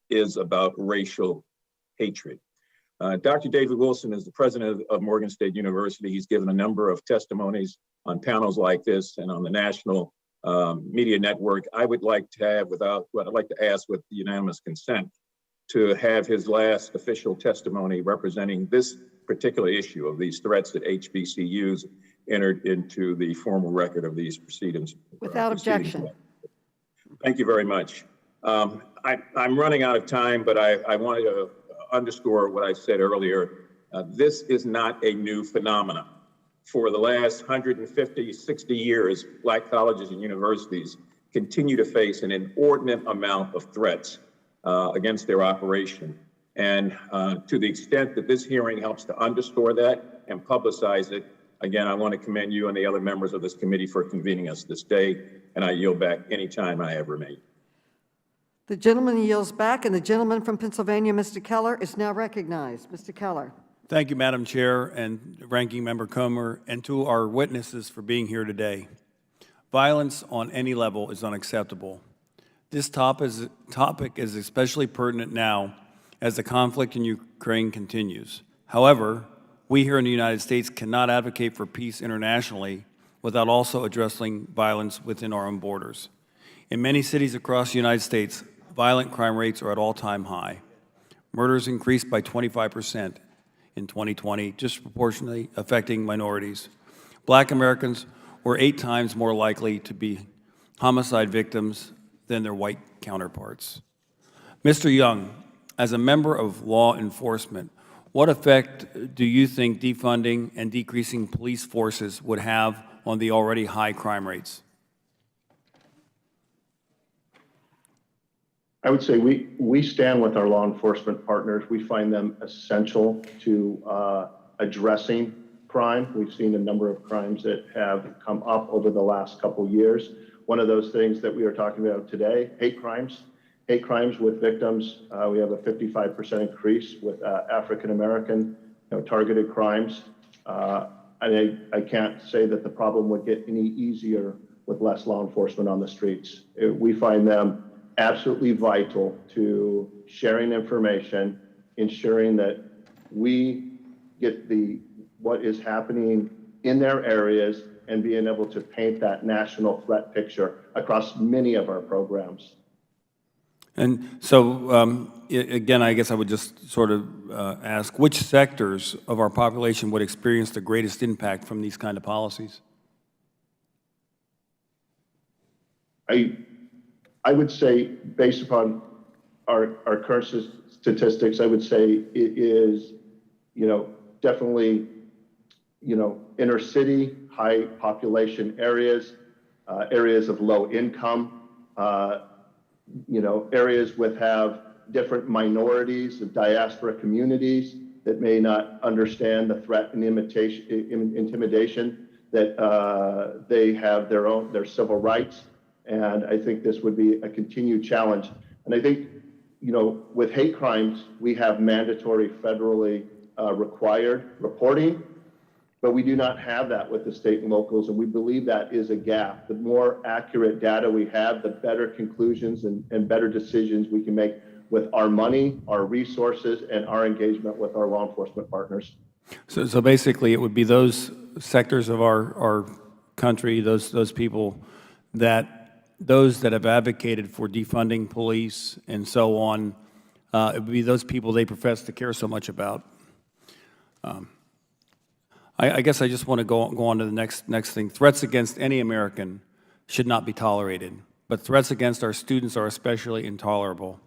is about racial hatred. Dr. David Wilson is the president of Morgan State University. He's given a number of testimonies on panels like this and on the national media network. I would like to have, I'd like to ask with unanimous consent, to have his last official testimony representing this particular issue of these threats that HBCUs entered into the formal record of these proceedings. Without objection. Thank you very much. I'm running out of time, but I wanted to underscore what I said earlier. This is not a new phenomenon. For the last 150, 60 years, Black colleges and universities continue to face an inordinate amount of threats against their operation. And to the extent that this hearing helps to underscore that and publicize it, again, I want to commend you and the other members of this committee for convening us this day, and I yield back any time I have remained. The gentleman yields back, and the gentleman from Pennsylvania, Mr. Keller, is now recognized. Mr. Keller. Thank you, Madam Chair and Ranking Member Comer, and to our witnesses for being here today. Violence on any level is unacceptable. This topic is especially pertinent now as the conflict in Ukraine continues. However, we here in the United States cannot advocate for peace internationally without also addressing violence within our own borders. In many cities across the United States, violent crime rates are at all-time high. Murders increased by 25% in 2020, disproportionately affecting minorities. Black Americans were 8 times more likely to be homicide victims than their white counterparts. Mr. Young, as a member of law enforcement, what effect do you think defunding and decreasing police forces would have on the already high crime rates? I would say we stand with our law enforcement partners. We find them essential to addressing crime. We've seen a number of crimes that have come up over the last couple years. One of those things that we are talking about today, hate crimes. Hate crimes with victims, we have a 55% increase with African-American targeted crimes. I can't say that the problem would get any easier with less law enforcement on the streets. We find them absolutely vital to sharing information, ensuring that we get what is happening in their areas and being able to paint that national threat picture across many of our programs. And so, again, I guess I would just sort of ask, which sectors of our population would experience the greatest impact from these kind of policies? I would say, based upon our current statistics, I would say it is, definitely, inner city, high population areas, areas of low income, areas with have different minorities, of diaspora communities that may not understand the threat and intimidation that they have their civil rights. And I think this would be a continued challenge. And I think, with hate crimes, we have mandatory federally required reporting, but we do not have that with the state and locals. And we believe that is a gap. The more accurate data we have, the better conclusions and better decisions we can make with our money, our resources, and our engagement with our law enforcement partners. So basically, it would be those sectors of our country, those people those that have advocated for defunding police and so on, it would be those people they profess to care so much about. I guess I just want to go on to the next thing. Threats against any American should not be tolerated, but threats against our students are especially intolerable.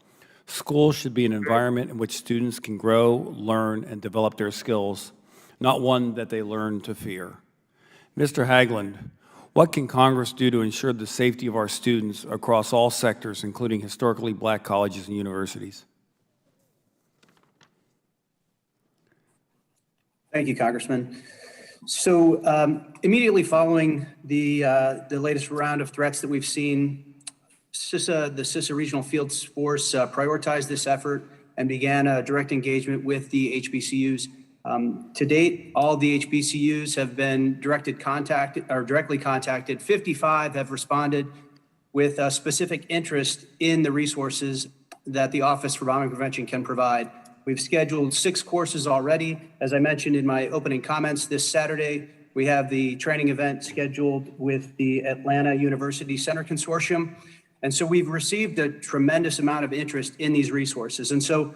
Schools should be an environment in which students can grow, learn, and develop their skills, not one that they learn to fear. Mr. Hagland, what can Congress do to ensure the safety of our students across all sectors, including historically black colleges and universities? Thank you, Congressman. So immediately following the latest round of threats that we've seen, the CISA Regional Field Force prioritized this effort and began a direct engagement with the HBCUs. To date, all the HBCUs have been directly contacted. 55 have responded with a specific interest in the resources that the Office for Bombing Prevention can provide. We've scheduled 6 courses already. As I mentioned in my opening comments, this Saturday, we have the training event scheduled with the Atlanta University Center Consortium. And so we've received a tremendous amount of interest in these resources. And so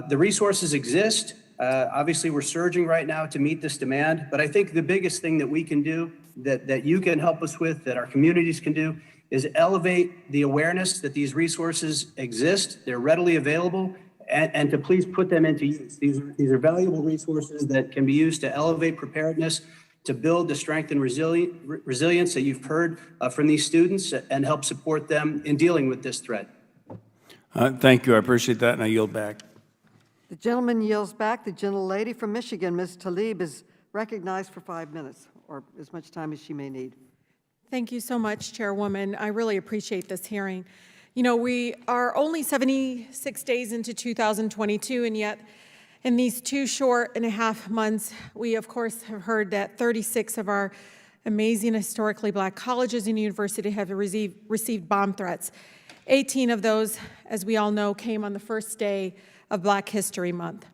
the resources exist. Obviously, we're surging right now to meet this demand. But I think the biggest thing that we can do, that you can help us with, that our communities can do, is elevate the awareness that these resources exist, they're readily available, and to please put them into use. These are valuable resources that can be used to elevate preparedness, to build the strength and resilience that you've heard from these students, and help support them in dealing with this threat. Thank you. I appreciate that, and I yield back. The gentleman yields back. The gentlelady from Michigan, Ms. Tlaib, is recognized for 5 minutes, or as much time as she may need. Thank you so much, Chairwoman. I really appreciate this hearing. You know, we are only 76 days into 2022, and yet in these 2.5 months, we, of course, have heard that 36 of our amazing historically black colleges and universities have received bomb threats. 18 of those, as we all know, came on the first day of Black History Month.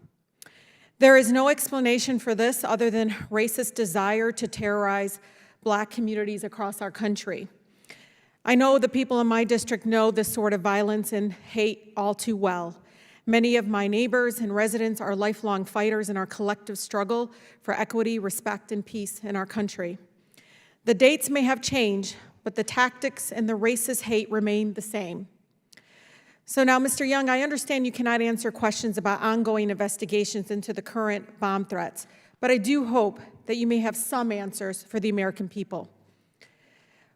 There is no explanation for this other than racist desire to terrorize black communities across our country. I know the people in my district know this sort of violence and hate all too well. Many of my neighbors and residents are lifelong fighters in our collective struggle for equity, respect, and peace in our country. The dates may have changed, but the tactics and the racist hate remain the same. So now, Mr. Young, I understand you cannot answer questions about ongoing investigations into the current bomb threats, but I do hope that you may have some answers for the American people.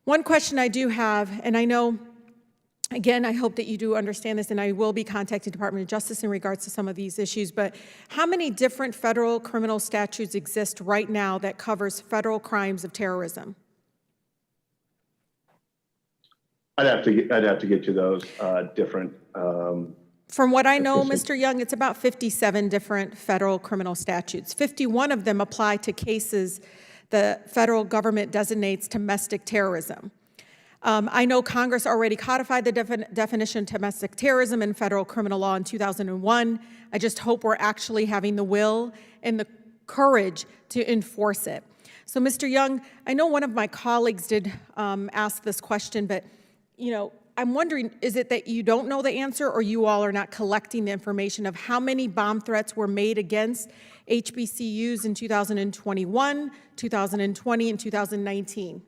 One question I do have, and I know, again, I hope that you do understand this, and I will be contacting the Department of Justice in regards to some of these issues, but how many different federal criminal statutes exist right now that covers federal crimes of terrorism? I'd have to get you those different. From what I know, Mr. Young, it's about 57 different federal criminal statutes. 51 of them apply to cases the federal government designates domestic terrorism. I know Congress already codified the definition of domestic terrorism in federal criminal law in 2001. I just hope we're actually having the will and the courage to enforce it. So, Mr. Young, I know one of my colleagues did ask this question, but I'm wondering, is it that you don't know the answer, or you all are not collecting the information of how many bomb threats were made against HBCUs in 2021, 2020, and 2019?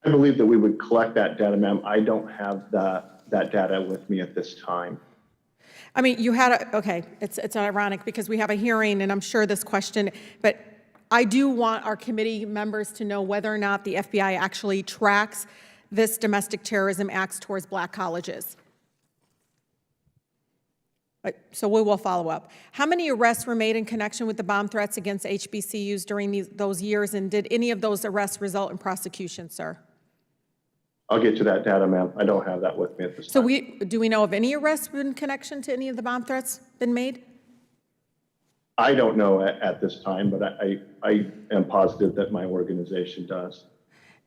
I believe that we would collect that data, ma'am. I don't have that data with me at this time. I mean, you had okay, it's ironic because we have a hearing, and I'm sure this question, but I do want our committee members to know whether or not the FBI actually tracks this domestic terrorism acts towards black colleges. So we will follow up. How many arrests were made in connection with the bomb threats against HBCUs during those years, and did any of those arrests result in prosecution, sir? I'll get you that data, ma'am. I don't have that with me at this time. So do we know of any arrests in connection to any of the bomb threats been made? I don't know at this time, but I am positive that my organization does.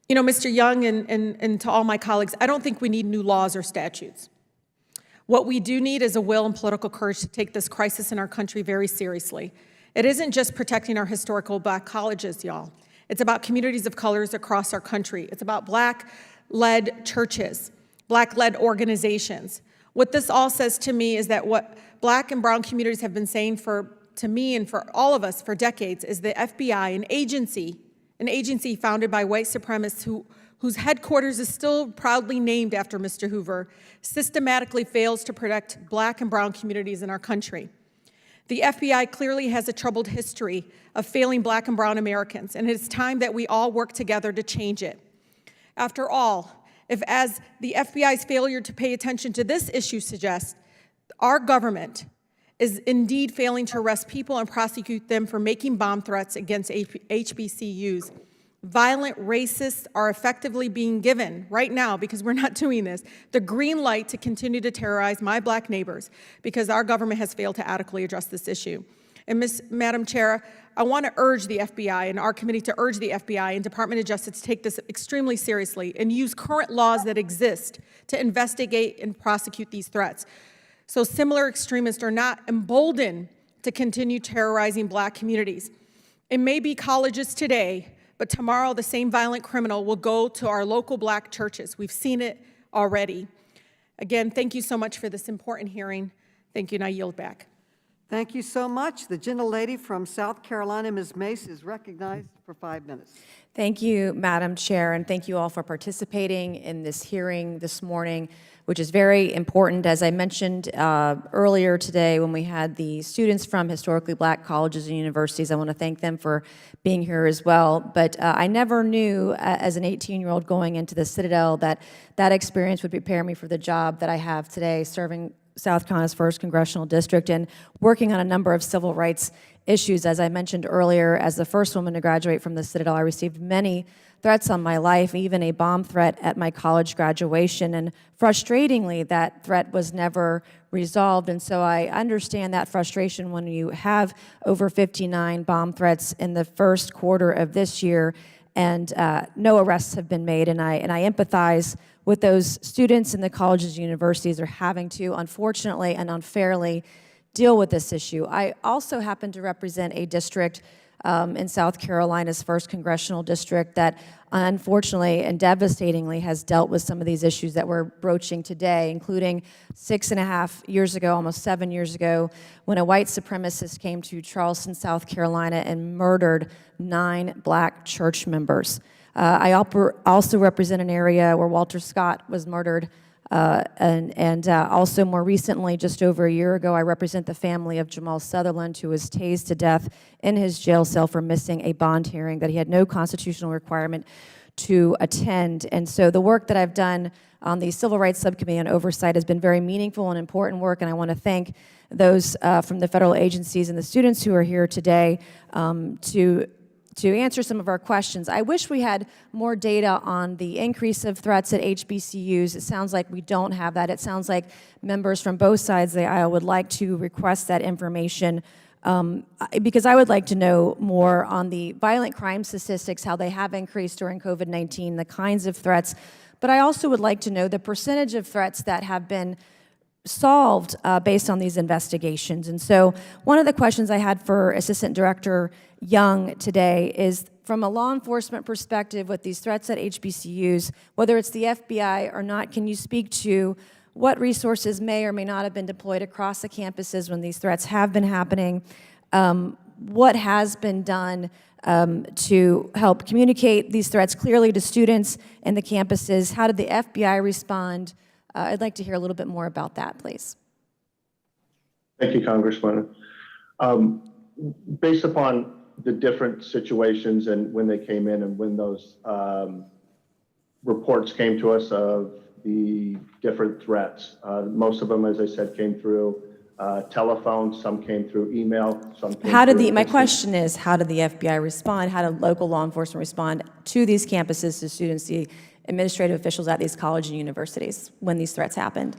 You know, Mr. Young, and to all my colleagues, I don't think we need new laws or statutes. What we do need is a will and political courage to take this crisis in our country very seriously. It isn't just protecting our historical Black colleges, y'all. It's about communities of colors across our country. It's about Black-led churches, Black-led organizations. What this all says to me is that what Black and brown communities have been saying to me and for all of us for decades is the FBI, an agency founded by white supremacists whose headquarters is still proudly named after Mr. Hoover, systematically fails to protect Black and brown communities in our country. The FBI clearly has a troubled history of failing Black and brown Americans, and it is time that we all work together to change it. After all, if as the FBI's failure to pay attention to this issue suggests, our government is indeed failing to arrest people and prosecute them for making bomb threats against HBCUs, violent racists are effectively being given right now, because we're not doing this, the green light to continue to terrorize my Black neighbors because our government has failed to adequately address this issue. And Madam Chair, I want to urge the FBI and our committee to urge the FBI and Department of Justice to take this extremely seriously and use current laws that exist to investigate and prosecute these threats, so similar extremists are not emboldened to continue terrorizing Black communities. It may be colleges today, but tomorrow the same violent criminal will go to our local Black churches. We've seen it already. Again, thank you so much for this important hearing. Thank you, and I yield back. Thank you so much. The gentlelady from South Carolina, Ms. Mace, is recognized for 5 minutes. Thank you, Madam Chair, and thank you all for participating in this hearing this morning, which is very important. As I mentioned earlier today when we had the students from historically Black colleges and universities, I want to thank them for being here as well. But I never knew as an 18-year-old going into the Citadel that that experience would prepare me for the job that I have today, serving South Carolina's 1st Congressional District and working on a number of civil rights issues. As I mentioned earlier, as the first woman to graduate from the Citadel, I received many threats on my life, even a bomb threat at my college graduation, and frustratingly, that threat was never resolved. And so I understand that frustration when you have over 59 bomb threats in the first quarter of this year, and no arrests have been made, and I empathize with those students in the colleges and universities are having to, unfortunately and unfairly, deal with this issue. I also happen to represent a district in South Carolina's 1st Congressional District that unfortunately and devastatingly has dealt with some of these issues that we're broaching today, including 6.5 years ago, almost 7 years ago, when a white supremacist came to Charleston, South Carolina and murdered 9 Black church members. I also represent an area where Walter Scott was murdered, and also more recently, just over a year ago, I represent the family of Jamal Sutherland, who was tased to death in his jail cell for missing a bond hearing that he had no constitutional requirement to attend. And so the work that I've done on the Civil Rights Subcommittee on Oversight has been very meaningful and important work, and I want to thank those from the federal agencies and the students who are here today to answer some of our questions. I wish we had more data on the increase of threats at HBCUs. It sounds like we don't have that. It sounds like members from both sides of the aisle would like to request that information because I would like to know more on the violent crime statistics, how they have increased during COVID-19, the kinds of threats. But I also would like to know the percentage of threats that have been solved based on these investigations. And so one of the questions I had for Assistant Director Young today is, from a law enforcement perspective with these threats at HBCUs, whether it's the FBI or not, can you speak to what resources may or may not have been deployed across the campuses when these threats have been happening? What has been done to help communicate these threats clearly to students and the campuses? How did the FBI respond? I'd like to hear a little bit more about that, please. Thank you, Congresswoman. Based upon the different situations and when they came in and when those reports came to us of the different threats, most of them, as I said, came through telephone, some came through email, some came through my question is, how did the FBI respond? How did local law enforcement respond to these campuses, to students, the administrative officials at these colleges and universities when these threats happened?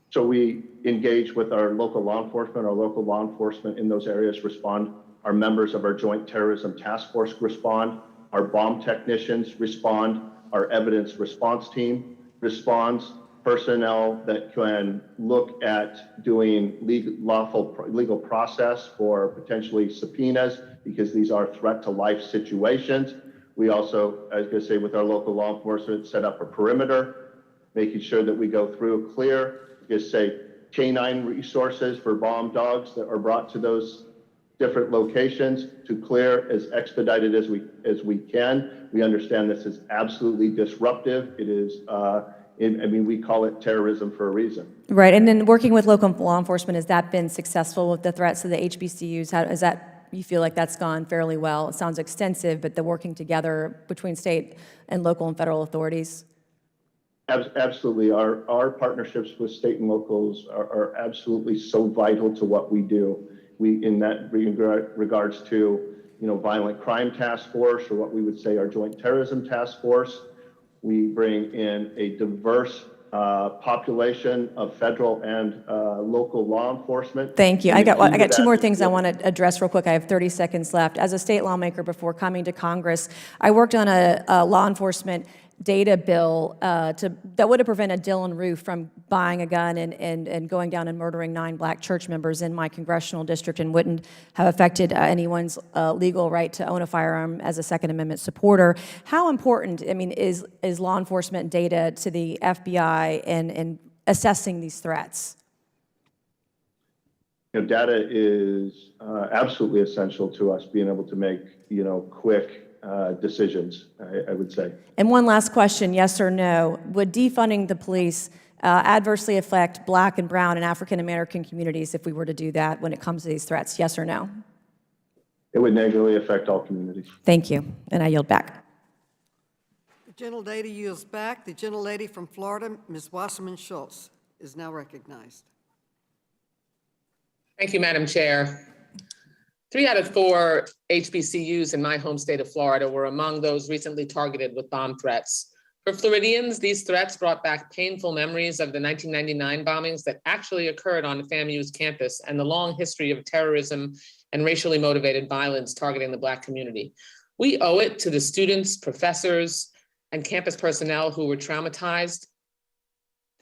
So we engage with our local law enforcement in those areas respond. Our members of our Joint Terrorism Task Force respond. Our bomb technicians respond. Our evidence response team responds. personnel that can look at doing legal process for potentially subpoenas, because these are threat to life situations. We also, I was going to say, with our local law enforcement, set up a perimeter, making sure that we go through clear, just say canine resources for bomb dogs that are brought to those different locations to clear as expedited as we can. We understand this is absolutely disruptive. It is, we call it terrorism for a reason. Right, and then working with local law enforcement, has that been successful with the threats to the HBCUs? How is that? You feel like that's gone fairly well? It sounds extensive, but the working together between state and local and federal authorities? Absolutely. Our partnerships with state and locals are absolutely so vital to what we do. We, in that regards to, violent crime task force, or what we would say our joint terrorism task force, we bring in a diverse population of federal and local law enforcement. Thank you. I got two more things I want to address real quick. I have 30 seconds left. As a state lawmaker before coming to Congress, I worked on a law enforcement data bill that would have prevented Dylan Roof from buying a gun and going down and murdering 9 black church members in my congressional district, and wouldn't have affected anyone's legal right to own a firearm as a Second Amendment supporter. How important, is law enforcement data to the FBI in assessing these threats? Data is absolutely essential to us being able to make, quick decisions, I would say. And one last question, yes or no. Would defunding the police adversely affect Black and Brown and African American communities if we were to do that when it comes to these threats, yes or no? It would negatively affect all communities. Thank you, and I yield back. The gentlelady yields back. The gentlelady from Florida, Ms. Wasserman Schultz, is now recognized. Thank you, Madam Chair. 3 out of 4 HBCUs in my home state of Florida were among those recently targeted with bomb threats. For Floridians, these threats brought back painful memories of the 1999 bombings that actually occurred on FAMU's campus and the long history of terrorism and racially motivated violence targeting the Black community. We owe it to the students, professors, and campus personnel who were traumatized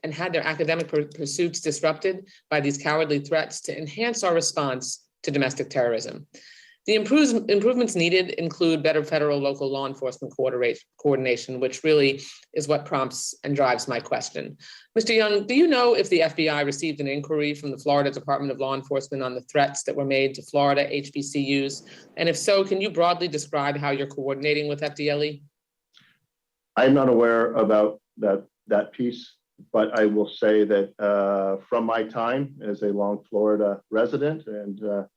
and had their academic pursuits disrupted by these cowardly threats to enhance our response to domestic terrorism. The improvements needed include better federal local law enforcement coordination, which really is what prompts and drives my question. Mr. Young, do you know if the FBI received an inquiry from the Florida Department of Law Enforcement on the threats that were made to Florida HBCUs? And if so, can you broadly describe how you're coordinating with FDLE? I'm not aware about that piece, but I will say that from my time as a long Florida resident and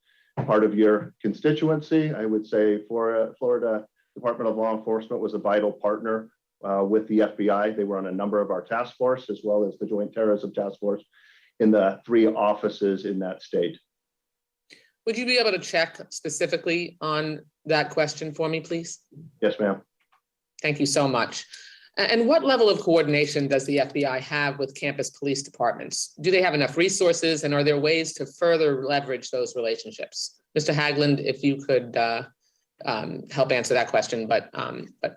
part of your constituency, I would say Florida Department of Law Enforcement was a vital partner with the FBI. They were on a number of our task force, as well as the Joint Terrorism Task Force in the 3 offices in that state. Would you be able to check specifically on that question for me, please? Yes, ma'am. Thank you so much. And what level of coordination does the FBI have with campus police departments? Do they have enough resources, and are there ways to further leverage those relationships? Mr. Hagland, if you could help answer that question, but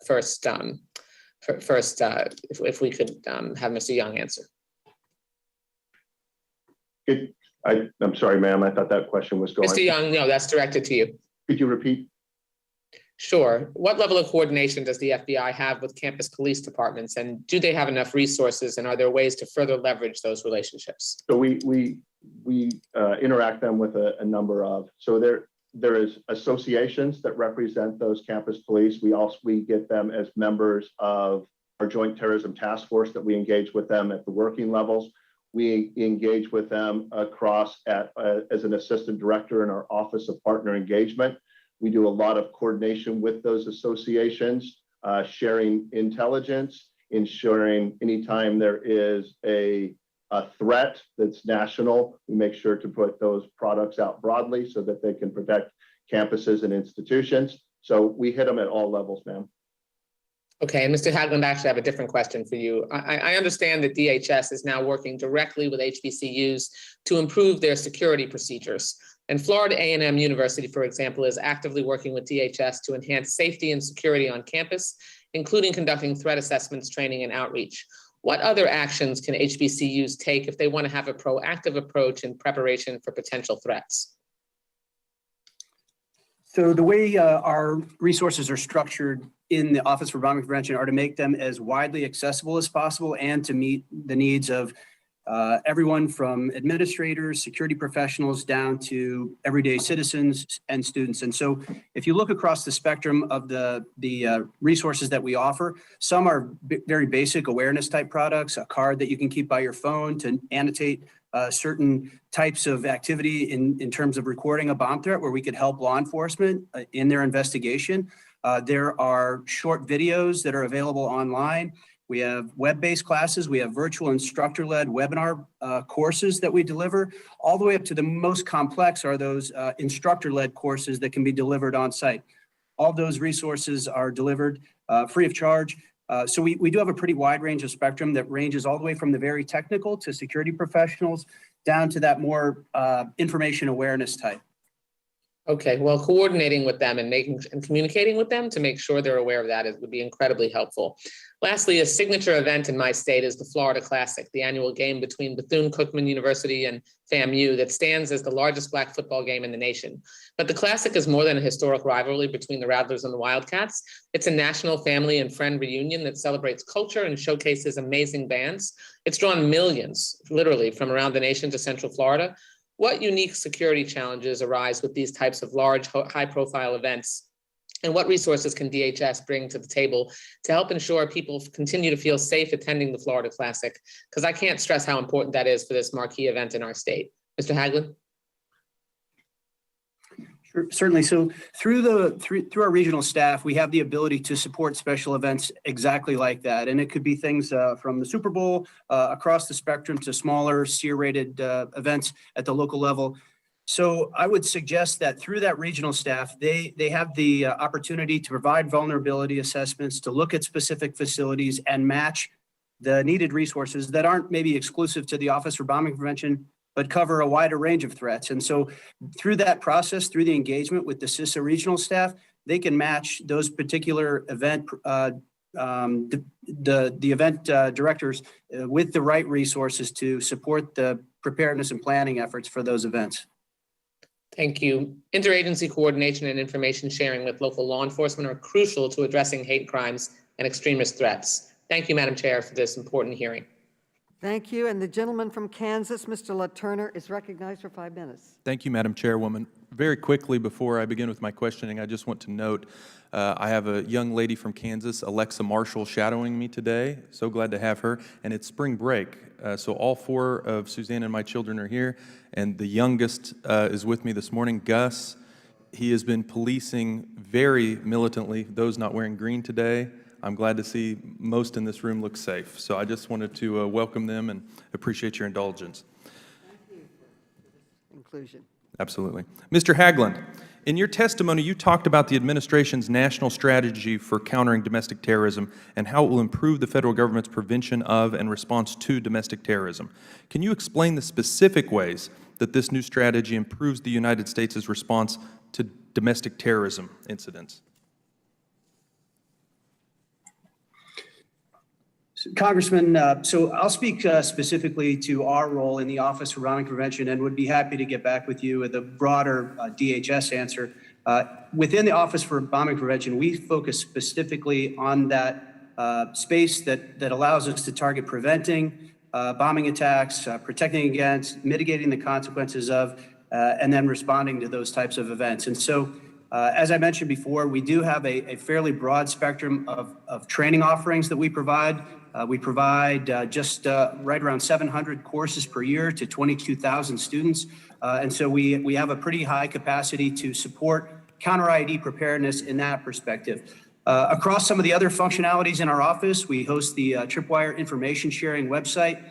first, if we could have Mr. Young answer. I'm sorry, ma'am. I thought that question was going. Mr. Young, no, that's directed to you. Could you repeat? Sure. What level of coordination does the FBI have with campus police departments, and do they have enough resources, and are there ways to further leverage those relationships? So we interact them with a number of, so there is associations that represent those campus police. We get them as members of our Joint Terrorism Task Force that we engage with them at the working levels. We engage with them across as an assistant director in our Office of Partner Engagement. We do a lot of coordination with those associations, sharing intelligence, ensuring anytime there is a threat that's national, we make sure to put those products out broadly so that they can protect campuses and institutions. So we hit them at all levels, ma'am. Okay, and Mr. Hagland, I actually have a different question for you. I understand that DHS is now working directly with HBCUs to improve their security procedures. And Florida A&M University, for example, is actively working with DHS to enhance safety and security on campus, including conducting threat assessments, training, and outreach. What other actions can HBCUs take if they want to have a proactive approach in preparation for potential threats? So the way our resources are structured in the Office for Bombing Prevention are to make them as widely accessible as possible and to meet the needs of everyone from administrators, security professionals, down to everyday citizens and students. And so if you look across the spectrum of the resources that we offer, some are very basic awareness type products, a card that you can keep by your phone to annotate certain types of activity in terms of recording a bomb threat where we could help law enforcement in their investigation. There are short videos that are available online. We have web-based classes. We have virtual instructor-led webinar courses that we deliver. All the way up to the most complex are those instructor-led courses that can be delivered on site. All those resources are delivered free of charge. So we do have a pretty wide range of spectrum that ranges all the way from the very technical to security professionals down to that more information awareness type. Okay, well, coordinating with them and communicating with them to make sure they're aware of that would be incredibly helpful. Lastly, a signature event in my state is the Florida Classic, the annual game between Bethune-Cookman University and FAMU that stands as the largest Black football game in the nation. But the Classic is more than a historic rivalry between the Rattlers and the Wildcats. It's a national family and friend reunion that celebrates culture and showcases amazing bands. It's drawn millions, literally, from around the nation to Central Florida. What unique security challenges arise with these types of large, high-profile events? And what resources can DHS bring to the table to help ensure people continue to feel safe attending the Florida Classic? Because I can't stress how important that is for this marquee event in our state. Mr. Haglund? Sure, certainly. So through our regional staff, we have the ability to support special events exactly like that. And it could be things from the Super Bowl across the spectrum to smaller SEER-rated events at the local level. So I would suggest that through that regional staff, they have the opportunity to provide vulnerability assessments, to look at specific facilities and match the needed resources that aren't maybe exclusive to the Office for Bombing Prevention, but cover a wider range of threats. And so through that process, through the engagement with the CISA regional staff, they can match those particular event, the event directors with the right resources to support the preparedness and planning efforts for those events. Thank you. Interagency coordination and information sharing with local law enforcement are crucial to addressing hate crimes and extremist threats. Thank you, Madam Chair, for this important hearing. Thank you. And the gentleman from Kansas, Mr. LaTurner, is recognized for 5 minutes. Thank you, Madam Chairwoman. Very quickly, before I begin with my questioning, I just want to note I have a young lady from Kansas, Alexa Marshall, shadowing me today. So glad to have her. And it's spring break. So all 4 of Suzanne and my children are here. And the youngest is with me this morning, Gus. He has been policing very militantly those not wearing green today. I'm glad to see most in this room look safe. So I just wanted to welcome them and appreciate your indulgence. Thank you for this inclusion. Absolutely. Mr. Haglund, in your testimony, you talked about the administration's national strategy for countering domestic terrorism and how it will improve the federal government's prevention of and response to domestic terrorism. Can you explain the specific ways that this new strategy improves the United States' response to domestic terrorism incidents? Congressman, so I'll speak specifically to our role in the Office for Bombing Prevention and would be happy to get back with you with a broader DHS answer. Within the Office for Bombing Prevention, we focus specifically on that space that allows us to target preventing bombing attacks, protecting against, mitigating the consequences of, and then responding to those types of events. And so, as I mentioned before, we do have a fairly broad spectrum of training offerings that we provide. We provide just right around 700 courses per year to 22,000 students. And so we have a pretty high capacity to support counter-IED preparedness in that perspective. Across some of the other functionalities in our office, we host the Tripwire information sharing website.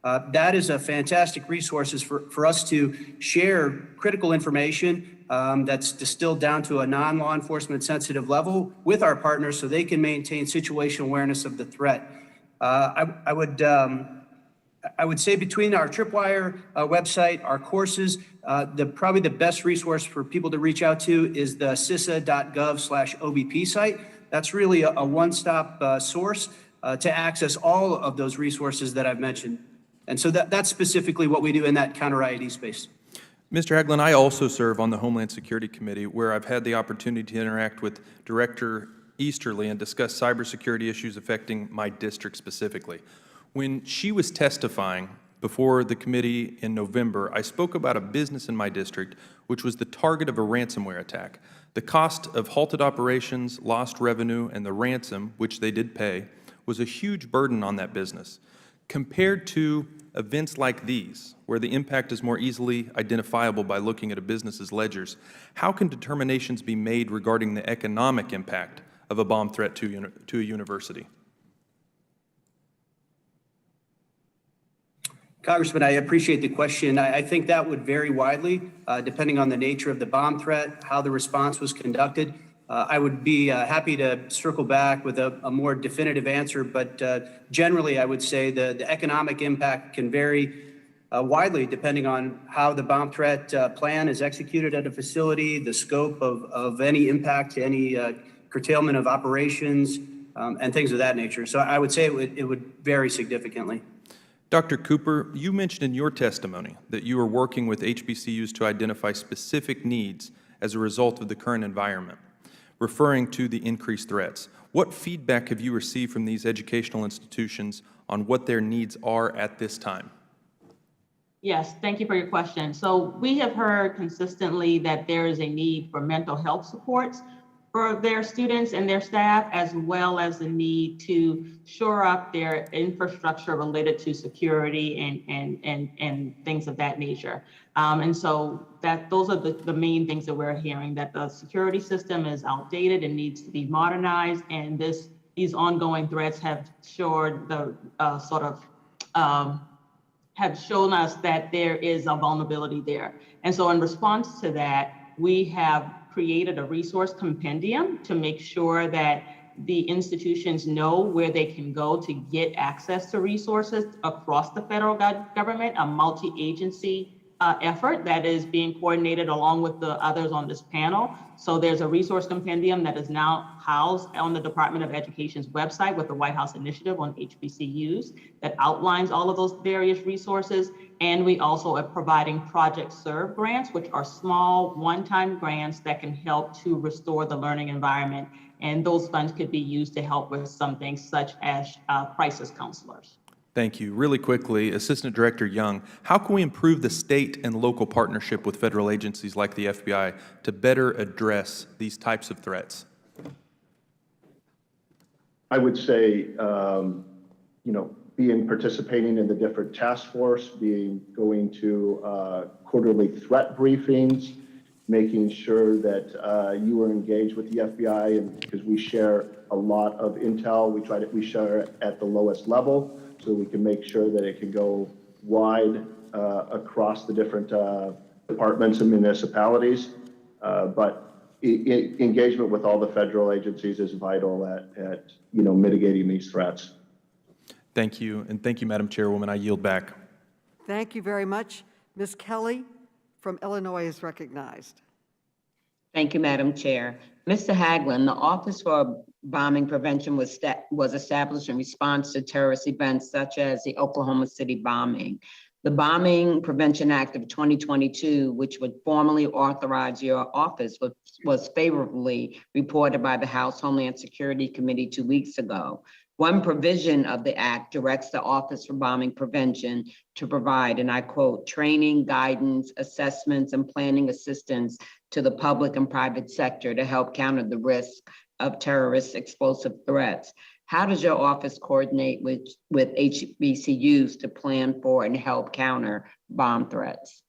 That is a fantastic resource for us to share critical information that's distilled down to a non-law enforcement sensitive level with our partners so they can maintain situational awareness of the threat. I would say between our Tripwire website, our courses, probably the best resource for people to reach out to is the CISA.gov/OBP site. That's really a one-stop source to access all of those resources that I've mentioned. And so that's specifically what we do in that counter-IED space. Mr. Hagelin, I also serve on the Homeland Security Committee, where I've had the opportunity to interact with Director Easterly and discuss cybersecurity issues affecting my district specifically. When she was testifying before the committee in November, I spoke about a business in my district which was the target of a ransomware attack. The cost of halted operations, lost revenue, and the ransom, which they did pay, was a huge burden on that business. Compared to events like these, where the impact is more easily identifiable by looking at a business's ledgers, how can determinations be made regarding the economic impact of a bomb threat to a university? Congressman, I appreciate the question. I think that would vary widely depending on the nature of the bomb threat, how the response was conducted. I would be happy to circle back with a more definitive answer, but generally I would say the economic impact can vary widely depending on how the bomb threat plan is executed at a facility, the scope of any impact to any curtailment of operations, and things of that nature. So I would say it would vary significantly. Dr. Cooper, you mentioned in your testimony that you are working with HBCUs to identify specific needs as a result of the current environment, referring to the increased threats. What feedback have you received from these educational institutions on what their needs are at this time? Yes, thank you for your question. So we have heard consistently that there is a need for mental health supports for their students and their staff, as well as the need to shore up their infrastructure related to security and things of that nature. And so those are the main things that we're hearing, that the security system is outdated and needs to be modernized, and these ongoing threats have shown have shown us that there is a vulnerability there. And so in response to that, we have created a resource compendium to make sure that the institutions know where they can go to get access to resources across the federal government, a multi-agency effort that is being coordinated along with the others on this panel. So there's a resource compendium that is now housed on the Department of Education's website with the White House Initiative on HBCUs that outlines all of those various resources. And we also are providing Project Serve grants, which are small one-time grants that can help to restore the learning environment. And those funds could be used to help with some things such as crisis counselors. Thank you. Really quickly, Assistant Director Young, how can we improve the state and local partnership with federal agencies like the FBI to better address these types of threats? I would say, participating in the different task force, going to quarterly threat briefings, making sure that you are engaged with the FBI, and because we share a lot of intel, we share it at the lowest level, so we can make sure that it can go wide across the different departments and municipalities. But engagement with all the federal agencies is vital at mitigating these threats. Thank you, and thank you, Madam Chairwoman. I yield back. Thank you very much. Ms. Kelly from Illinois is recognized. Thank you, Madam Chair. Mr. Hagelin, the Office for Bombing Prevention was established in response to terrorist events such as the Oklahoma City bombing. The Bombing Prevention Act of 2022, which would formally authorize your office, was favorably reported by the House Homeland Security Committee 2 weeks ago. One provision of the act directs the Office for Bombing Prevention to provide, and I quote, training, guidance, assessments, and planning assistance to the public and private sector to help counter the risk of terrorist explosive threats. How does your office coordinate with HBCUs to plan for and help counter bomb threats?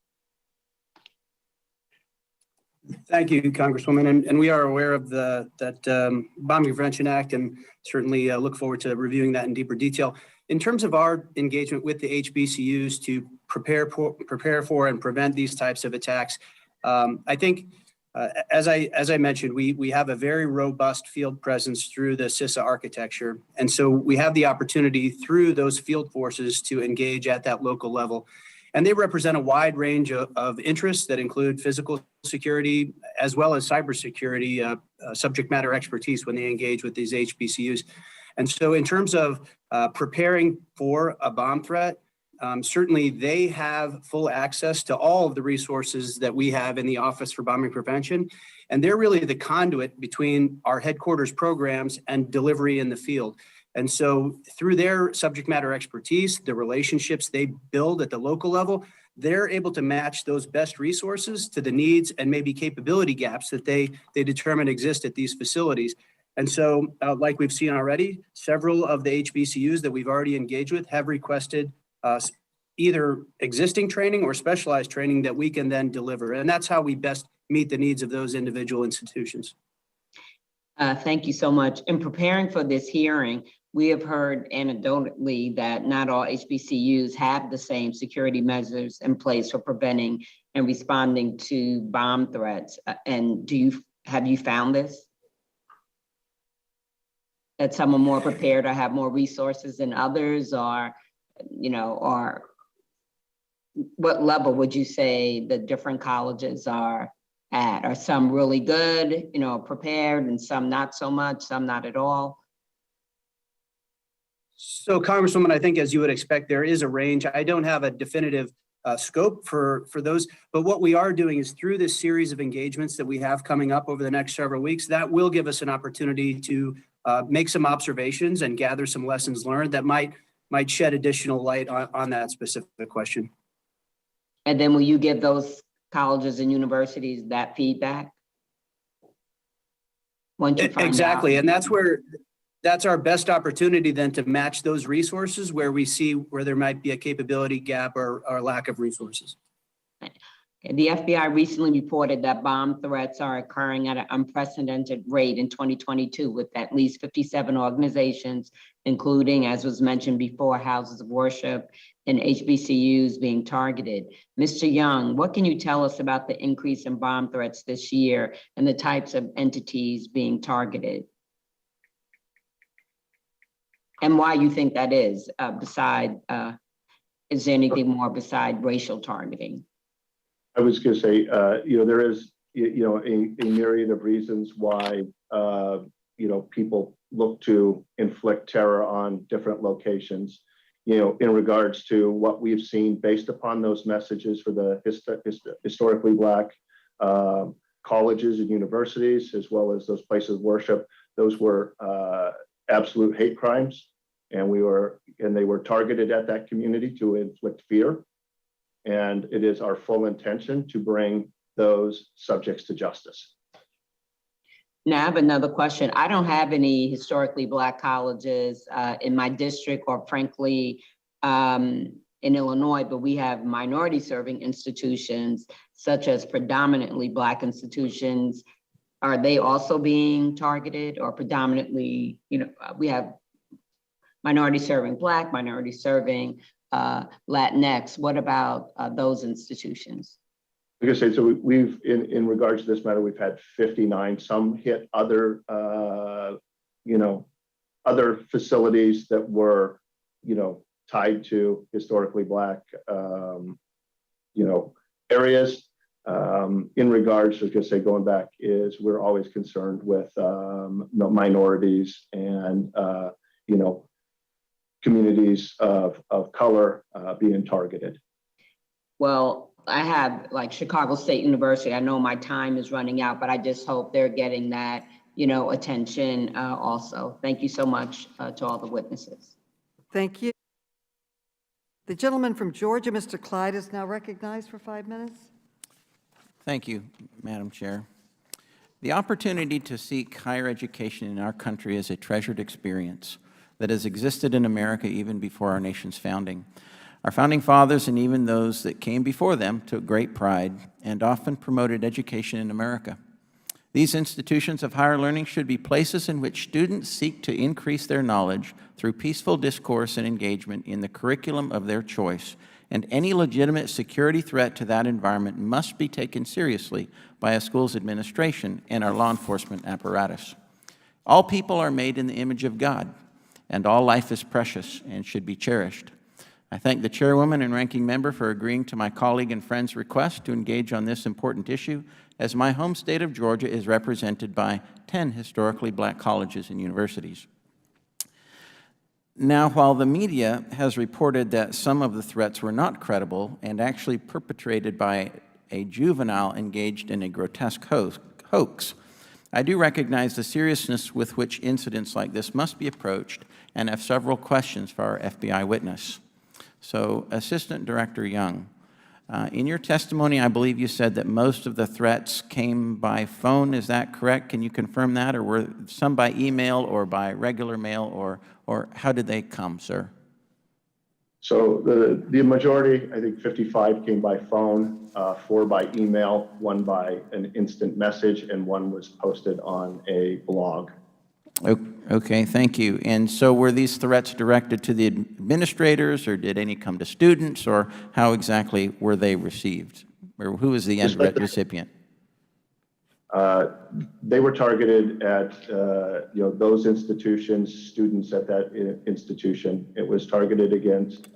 Thank you, Congresswoman. And we are aware of that Bombing Prevention Act, and certainly look forward to reviewing that in deeper detail. In terms of our engagement with the HBCUs to prepare for and prevent these types of attacks, I think, as I mentioned, we have a very robust field presence through the CISA architecture. And so we have the opportunity through those field forces to engage at that local level. And they represent a wide range of interests that include physical security as well as cybersecurity subject matter expertise when they engage with these HBCUs. And so in terms of preparing for a bomb threat, certainly they have full access to all of the resources that we have in the Office for Bombing Prevention. And they're really the conduit between our headquarters programs and delivery in the field. And so through their subject matter expertise, the relationships they build at the local level, they're able to match those best resources to the needs and maybe capability gaps that they determine exist at these facilities. And so like we've seen already, several of the HBCUs that we've already engaged with have requested either existing training or specialized training that we can then deliver. And that's how we best meet the needs of those individual institutions. Thank you so much. In preparing for this hearing, we have heard anecdotally that not all HBCUs have the same security measures in place for preventing and responding to bomb threats. And have you found this? That some are more prepared or have more resources than others, or, or what level would you say the different colleges are at? Are some really good, prepared, and some not so much, some not at all? So Congresswoman, I think as you would expect, there is a range. I don't have a definitive scope for those, but what we are doing is through this series of engagements that we have coming up over the next several weeks, that will give us an opportunity to make some observations and gather some lessons learned that might shed additional light on that specific question. And then will you give those colleges and universities that feedback? Once you find exactly, out. and that's our best opportunity then to match those resources where we see where there might be a capability gap or lack of resources. The FBI recently reported that bomb threats are occurring at an unprecedented rate in 2022 with at least 57 organizations, including, as was mentioned before, houses of worship and HBCUs being targeted. Mr. Young, what can you tell us about the increase in bomb threats this year and the types of entities being targeted? And why you think that is, is there anything more beside racial targeting? I was going to say, there is, a myriad of reasons why, people look to inflict terror on different locations, in regards to what we've seen based upon those messages for the historically Black colleges and universities, as well as those places of worship. Those were absolute hate crimes, and they were targeted at that community to inflict fear. And it is our full intention to bring those subjects to justice. Now, I have another question. I don't have any historically Black colleges in my district or frankly in Illinois, but we have minority serving institutions such as predominantly Black institutions. Are they also being targeted, or predominantly, we have minority serving Black, minority serving Latinx? What about those institutions? Like I say, so we've, in regards to this matter, we've had 59. Some hit other, other facilities that were, tied to historically Black, areas. In regards, like I say, going back, is we're always concerned with minorities and, communities of color being targeted. Well, I have like Chicago State University. I know my time is running out, but I just hope they're getting that, attention also. Thank you so much to all the witnesses. Thank you. The gentleman from Georgia, Mr. Clyde, is now recognized for 5 minutes. Thank you, Madam Chair. The opportunity to seek higher education in our country is a treasured experience that has existed in America even before our nation's founding. Our founding fathers and even those that came before them took great pride and often promoted education in America. These institutions of higher learning should be places in which students seek to increase their knowledge through peaceful discourse and engagement in the curriculum of their choice, and any legitimate security threat to that environment must be taken seriously by a school's administration and our law enforcement apparatus. All people are made in the image of God, and all life is precious and should be cherished. I thank the chairwoman and ranking member for agreeing to my colleague and friend's request to engage on this important issue, as my home state of Georgia is represented by 10 historically Black colleges and universities. Now, while the media has reported that some of the threats were not credible and actually perpetrated by a juvenile engaged in a grotesque hoax, I do recognize the seriousness with which incidents like this must be approached and have several questions for our FBI witness. So, Assistant Director Young, in your testimony, I believe you said that most of the threats came by phone. Is that correct? Can you confirm that? Or were some by email or by regular mail, or how did they come, sir? So the majority, I think 55 came by phone, 4 by email, 1 by an instant message, and 1 was posted on a blog. Okay, thank you. And so were these threats directed to the administrators, or did any come to students, or how exactly were they received? Or who was the end recipient? They were targeted at those institutions, students at that institution. It was targeted against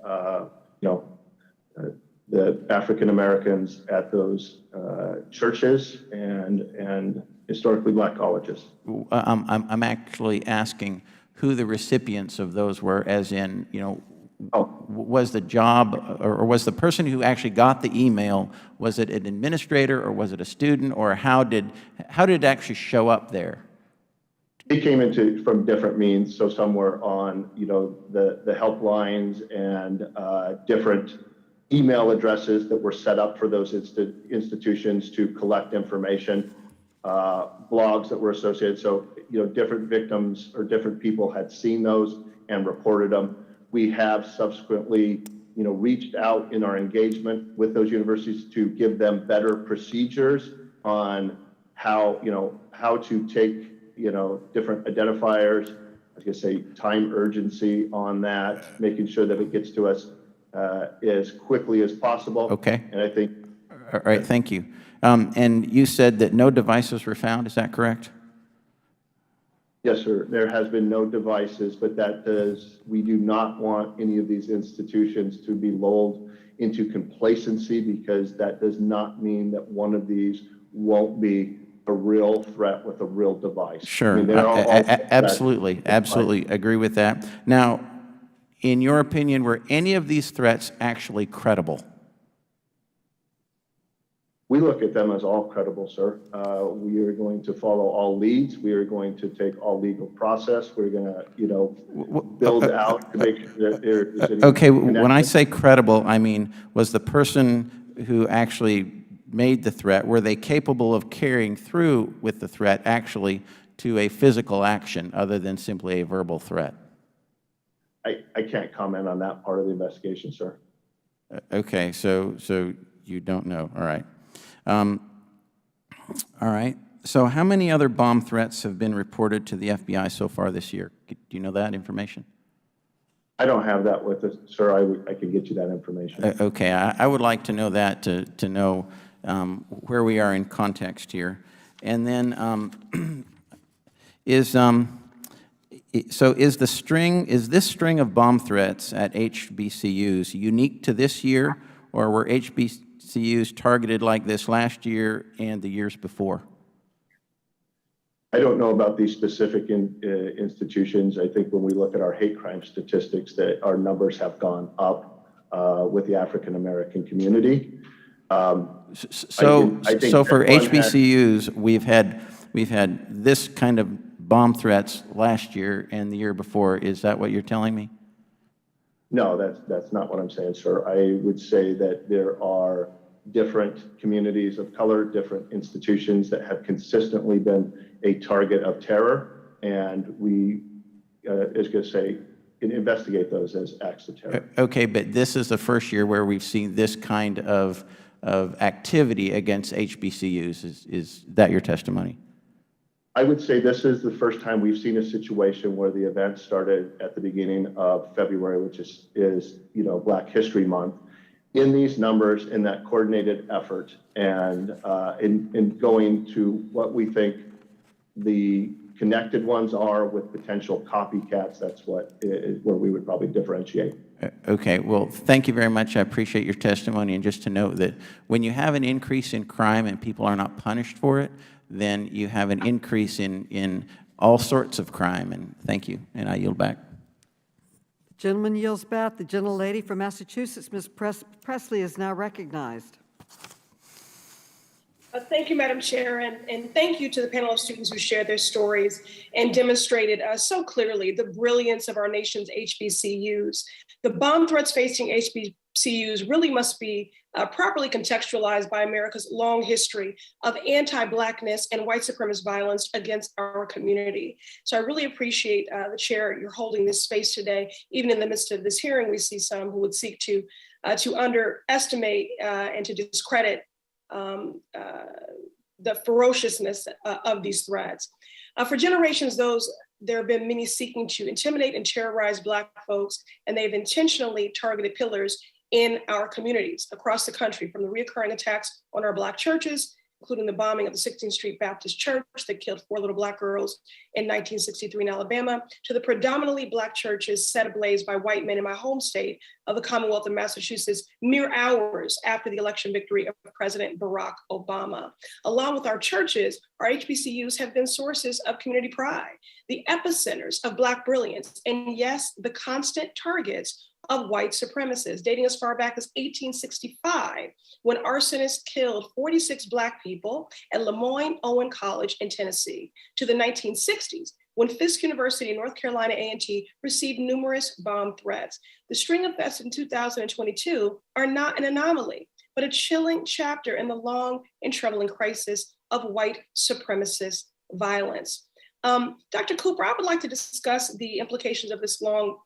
the African Americans at those churches and historically black colleges. I'm actually asking who the recipients of those were, as in, was the job, or was the person who actually got the email, was it an administrator, or was it a student, or how did it actually show up there? It came from different means. So some were on, the helplines and different email addresses that were set up for those institutions to collect information, blogs that were associated. So, different victims or different people had seen those and reported them. We have subsequently, reached out in our engagement with those universities to give them better procedures on how to take, different identifiers, I was gonna say time urgency on that, making sure that it gets to us as quickly as possible. Okay. And I think. All right, thank you. And you said that no devices were found, is that correct? Yes, sir. There has been no devices, but we do not want any of these institutions to be lulled into complacency, because that does not mean that one of these won't be a real threat with a real device. Sure, I mean, absolutely agree with that. Now, in your opinion, were any of these threats actually credible? We look at them as all credible, sir. We are going to follow all leads. We are going to take all legal process. We're going to, build out to make sure that there is any Okay, when I connection. say credible, I mean, was the person who actually made the threat, were they capable of carrying through with the threat actually to a physical action other than simply a verbal threat? I can't comment on that part of the investigation, sir. Okay, so you don't know, all right. All right, so how many other bomb threats have been reported to the FBI so far this year? Do you know that information? I don't have that with us, sir. I can get you that information. Okay, I would like to know that to know where we are in context here. And then is this string of bomb threats at HBCUs unique to this year, or were HBCUs targeted like this last year and the years before? I don't know about these specific institutions. I think when we look at our hate crime statistics, that our numbers have gone up with the African American community. So for HBCUs, we've had this kind of bomb threats last year and the year before. Is that what you're telling me? No, that's not what I'm saying, sir. I would say that there are different communities of color, different institutions that have consistently been a target of terror, and we, is going to say, investigate those as acts of terror. Okay, but this is the first year where we've seen this kind of activity against HBCUs. Is that your testimony? I would say this is the first time we've seen a situation where the event started at the beginning of February, which is Black History Month. In these numbers, in that coordinated effort, and in going to what we think the connected ones are with potential copycats, that's where we would probably differentiate. Okay, well, thank you very much. I appreciate your testimony. And just to note that when you have an increase in crime and people are not punished for it, then you have an increase in all sorts of crime. And thank you. And I yield back. Gentleman yields back. The gentlelady from Massachusetts, Ms. Presley, is now recognized. Thank you, Madam Chair, and thank you to the panel of students who shared their stories and demonstrated so clearly the brilliance of our nation's HBCUs. The bomb threats facing HBCUs really must be properly contextualized by America's long history of anti-Blackness and white supremacist violence against our community. So I really appreciate the chair, you're holding this space today. Even in the midst of this hearing, we see some who would seek to underestimate and to discredit the ferociousness of these threats. For generations, there have been many seeking to intimidate and terrorize Black folks, and they've intentionally targeted pillars in our communities across the country, from the reoccurring attacks on our Black churches, including the bombing of the 16th Street Baptist Church that killed 4 little Black girls in 1963 in Alabama, to the predominantly Black churches set ablaze by white men in my home state of the Commonwealth of Massachusetts mere hours after the election victory of President Barack Obama. Along with our churches, our HBCUs have been sources of community pride, the epicenters of Black brilliance, and yes, the constant targets of white supremacists, dating as far back as 1865, when arsonists killed 46 Black people at Lemoyne Owen College in Tennessee, to the 1960s, when Fisk University in North Carolina A&T received numerous bomb threats. The string of deaths in 2022 are not an anomaly, but a chilling chapter in the long and troubling crisis of white supremacist violence. Dr. Cooper, I would like to discuss the implications of this long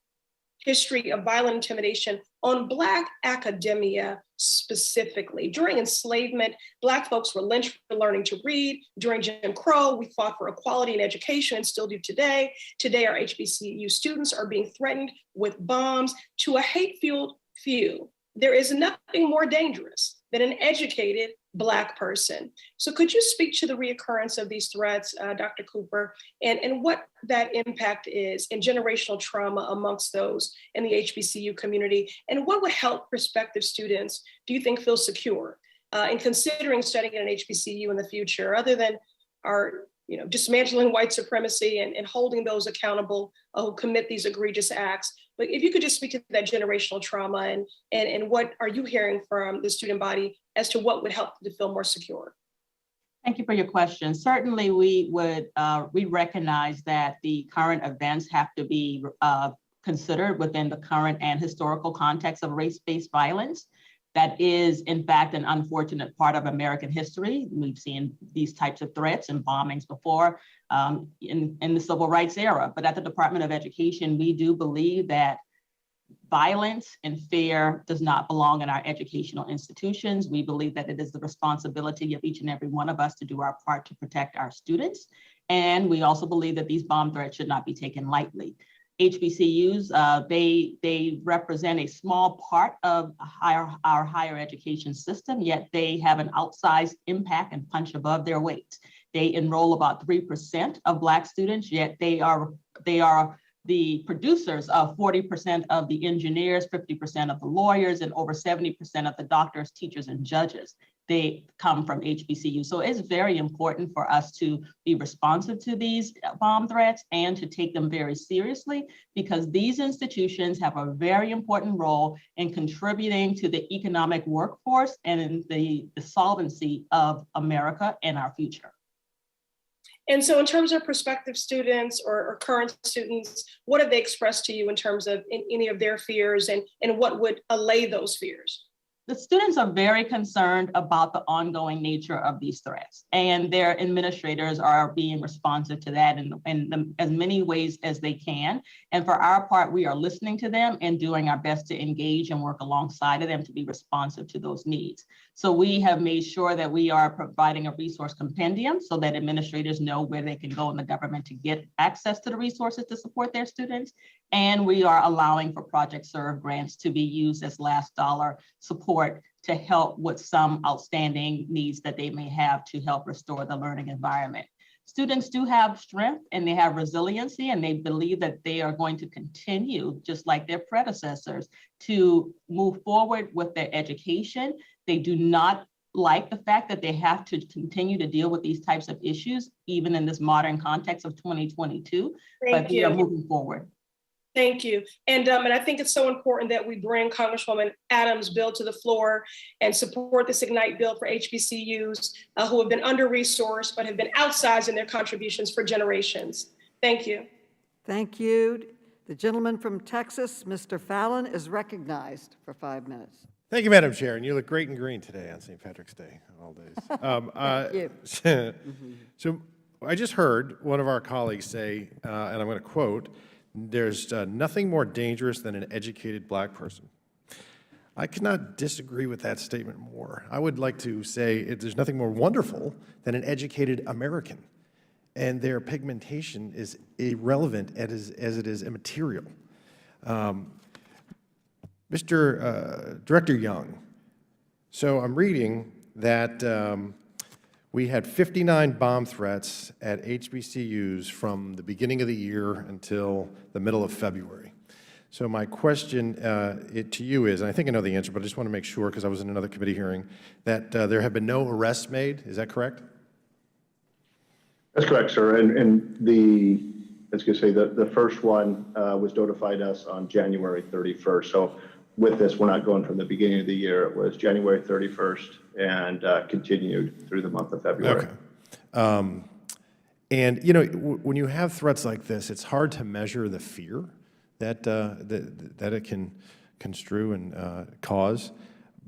history of violent intimidation on Black academia specifically. During enslavement, Black folks were lynched for learning to read. During Jim Crow, we fought for equality in education and still do today. Today, our HBCU students are being threatened with bombs. To a hate-fueled few, there is nothing more dangerous than an educated Black person. So could you speak to the reoccurrence of these threats, Dr. Cooper, and what that impact is in generational trauma amongst those in the HBCU community, and what would help prospective students, do you think, feel secure in considering studying at an HBCU in the future, other than our dismantling white supremacy and holding those accountable who commit these egregious acts? But if you could just speak to that generational trauma and what are you hearing from the student body as to what would help to feel more secure? Thank you for your question. Certainly, we recognize that the current events have to be considered within the current and historical context of race-based violence. That is, in fact, an unfortunate part of American history. We've seen these types of threats and bombings before in the civil rights era. But at the Department of Education, we do believe that violence and fear does not belong in our educational institutions. We believe that it is the responsibility of each and every one of us to do our part to protect our students. And we also believe that these bomb threats should not be taken lightly. HBCUs, they represent a small part of our higher education system, yet they have an outsized impact and punch above their weight. They enroll about 3% of Black students, yet they are the producers of 40% of the engineers, 50% of the lawyers, and over 70% of the doctors, teachers, and judges. They come from HBCU. So it's very important for us to be responsive to these bomb threats and to take them very seriously, because these institutions have a very important role in contributing to the economic workforce and in the solvency of America and our future. And so in terms of prospective students or current students, what have they expressed to you in terms of any of their fears, and what would allay those fears? The students are very concerned about the ongoing nature of these threats, and their administrators are being responsive to that in as many ways as they can. And for our part, we are listening to them and doing our best to engage and work alongside of them to be responsive to those needs. So we have made sure that we are providing a resource compendium so that administrators know where they can go in the government to get access to the resources to support their students. And we are allowing for Project Serve grants to be used as last dollar support to help with some outstanding needs that they may have to help restore the learning environment. Students do have strength and they have resiliency, and they believe that they are going to continue, just like their predecessors, to move forward with their education. They do not like the fact that they have to continue to deal with these types of issues, even in this modern context of 2022, but they are moving forward. Thank you. And I think it's so important that we bring Congresswoman Adams' bill to the floor and support this Ignite bill for HBCUs who have been under-resourced but have been outsized in their contributions for generations. Thank you. Thank you. The gentleman from Texas, Mr. Fallon, is recognized for 5 minutes. Thank you, Madam Chair, and you look great and green today on St. Patrick's Day, all days. Thank you. So I just heard one of our colleagues say, and I'm going to quote, "There's nothing more dangerous than an educated black person." I cannot disagree with that statement more. I would like to say there's nothing more wonderful than an educated American, and their pigmentation is irrelevant as it is immaterial. Mr. Director Young, so I'm reading that we had 59 bomb threats at HBCUs from the beginning of the year until the middle of February. So my question to you is, and I think I know the answer, but I just want to make sure because I was in another committee hearing, that there have been no arrests made. Is that correct? That's correct, sir. And the, as you say, the first one was notified us on January 31st. So with this, we're not going from the beginning of the year. It was January 31st and continued through the month of February. Okay. And, you know, when you have threats like this, it's hard to measure the fear that it can construe and cause.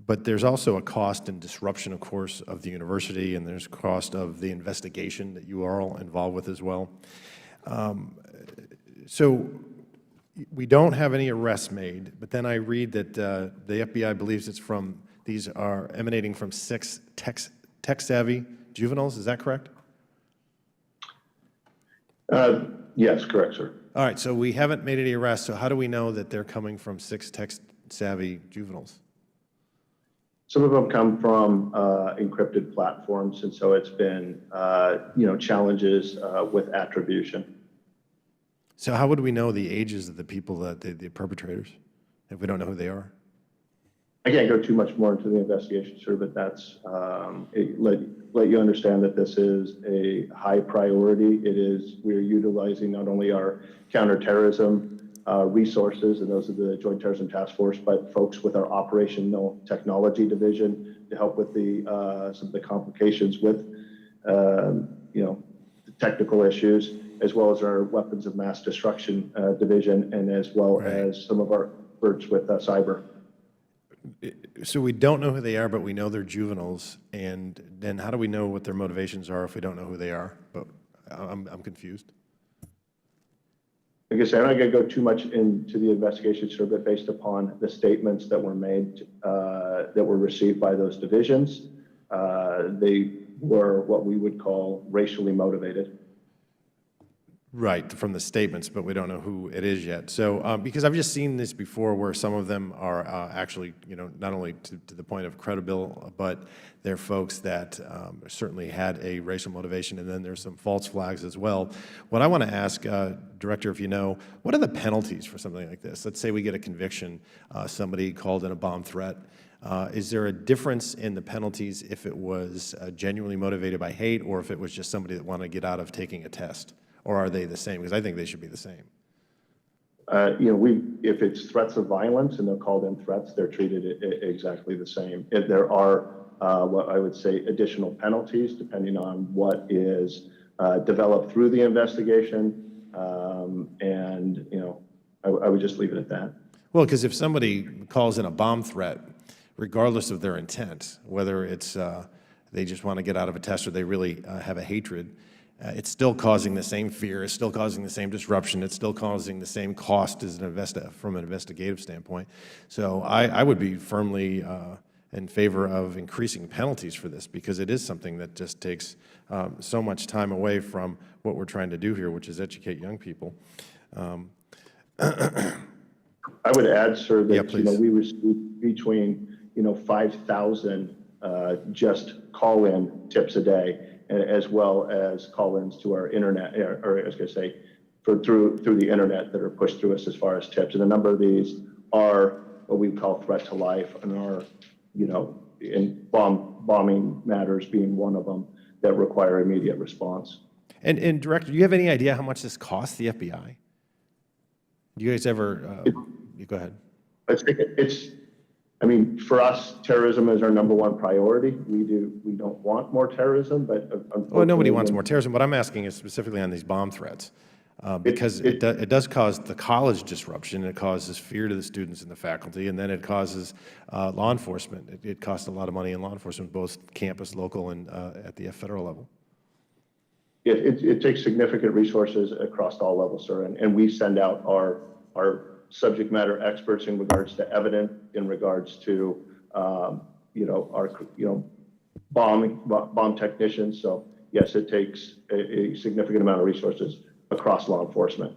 But there's also a cost and disruption, of course, of the university, and there's cost of the investigation that you are all involved with as well. So we don't have any arrests made, but then I read that the FBI believes these are emanating from 6 tech-savvy juveniles. Is that correct? Yes, correct, sir. All right, so we haven't made any arrests, so how do we know that they're coming from 6 tech-savvy juveniles? Some of them come from encrypted platforms, and so it's been, challenges with attribution. So how would we know the ages of the people, the perpetrators, if we don't know who they are? I can't go too much more into the investigation, sir, but that's let you understand that this is a high priority. We're utilizing not only our counterterrorism resources, and those are the Joint Terrorism Task Force, but folks with our Operational Technology Division to help with some of the complications with, the technical issues, as well as our Weapons of Mass Destruction Division, and as well as some of our efforts with cyber. So we don't know who they are, but we know they're juveniles, and then how do we know what their motivations are if we don't know who they are? But I'm confused. Like I said, I'm not going to go too much into the investigation, sir, but based upon the statements that were made, that were received by those divisions, they were what we would call racially motivated. Right, from the statements, but we don't know who it is yet. So, because I've just seen this before where some of them are actually, not only to the point of credible, but they're folks that certainly had a racial motivation, and then there's some false flags as well. What I want to ask, Director, if you know, what are the penalties for something like this? Let's say we get a conviction, somebody called in a bomb threat. Is there a difference in the penalties if it was genuinely motivated by hate or if it was just somebody that wanted to get out of taking a test? Or are they the same? Because I think they should be the same. If it's threats of violence and they're called in threats, they're treated exactly the same. If there are, what I would say, additional penalties, depending on what is developed through the investigation. I would just leave it at that. Well, because if somebody calls in a bomb threat, regardless of their intent, whether it's they just want to get out of a test or they really have a hatred, it's still causing the same fear, it's still causing the same disruption, it's still causing the same cost as from an investigative standpoint. So I would be firmly in favor of increasing penalties for this because it is something that just takes so much time away from what we're trying to do here, which is educate young people. I would add, sir, that we receive between 5,000 just call-in tips a day, as well as call-ins to our internet, or I was going to say, through the internet that are pushed through us as far as tips. And a number of these are what we call threat to life, and are, in bombing matters being one of them that require immediate response. And Director, do you have any idea how much this costs the FBI? Do you guys ever, you go ahead. I mean, for us, terrorism is our #1 priority. We don't want more terrorism, but unfortunately. Well, nobody wants more terrorism. What I'm asking is specifically on these bomb threats. Because it does cause the college disruption, it causes fear to the students and the faculty, and then it causes law enforcement. It costs a lot of money in law enforcement, both campus, local, and at the federal level. Yeah, it takes significant resources across all levels, sir, and we send out our subject matter experts in regards to evidence, in regards to bomb technicians. So yes, it takes a significant amount of resources across law enforcement,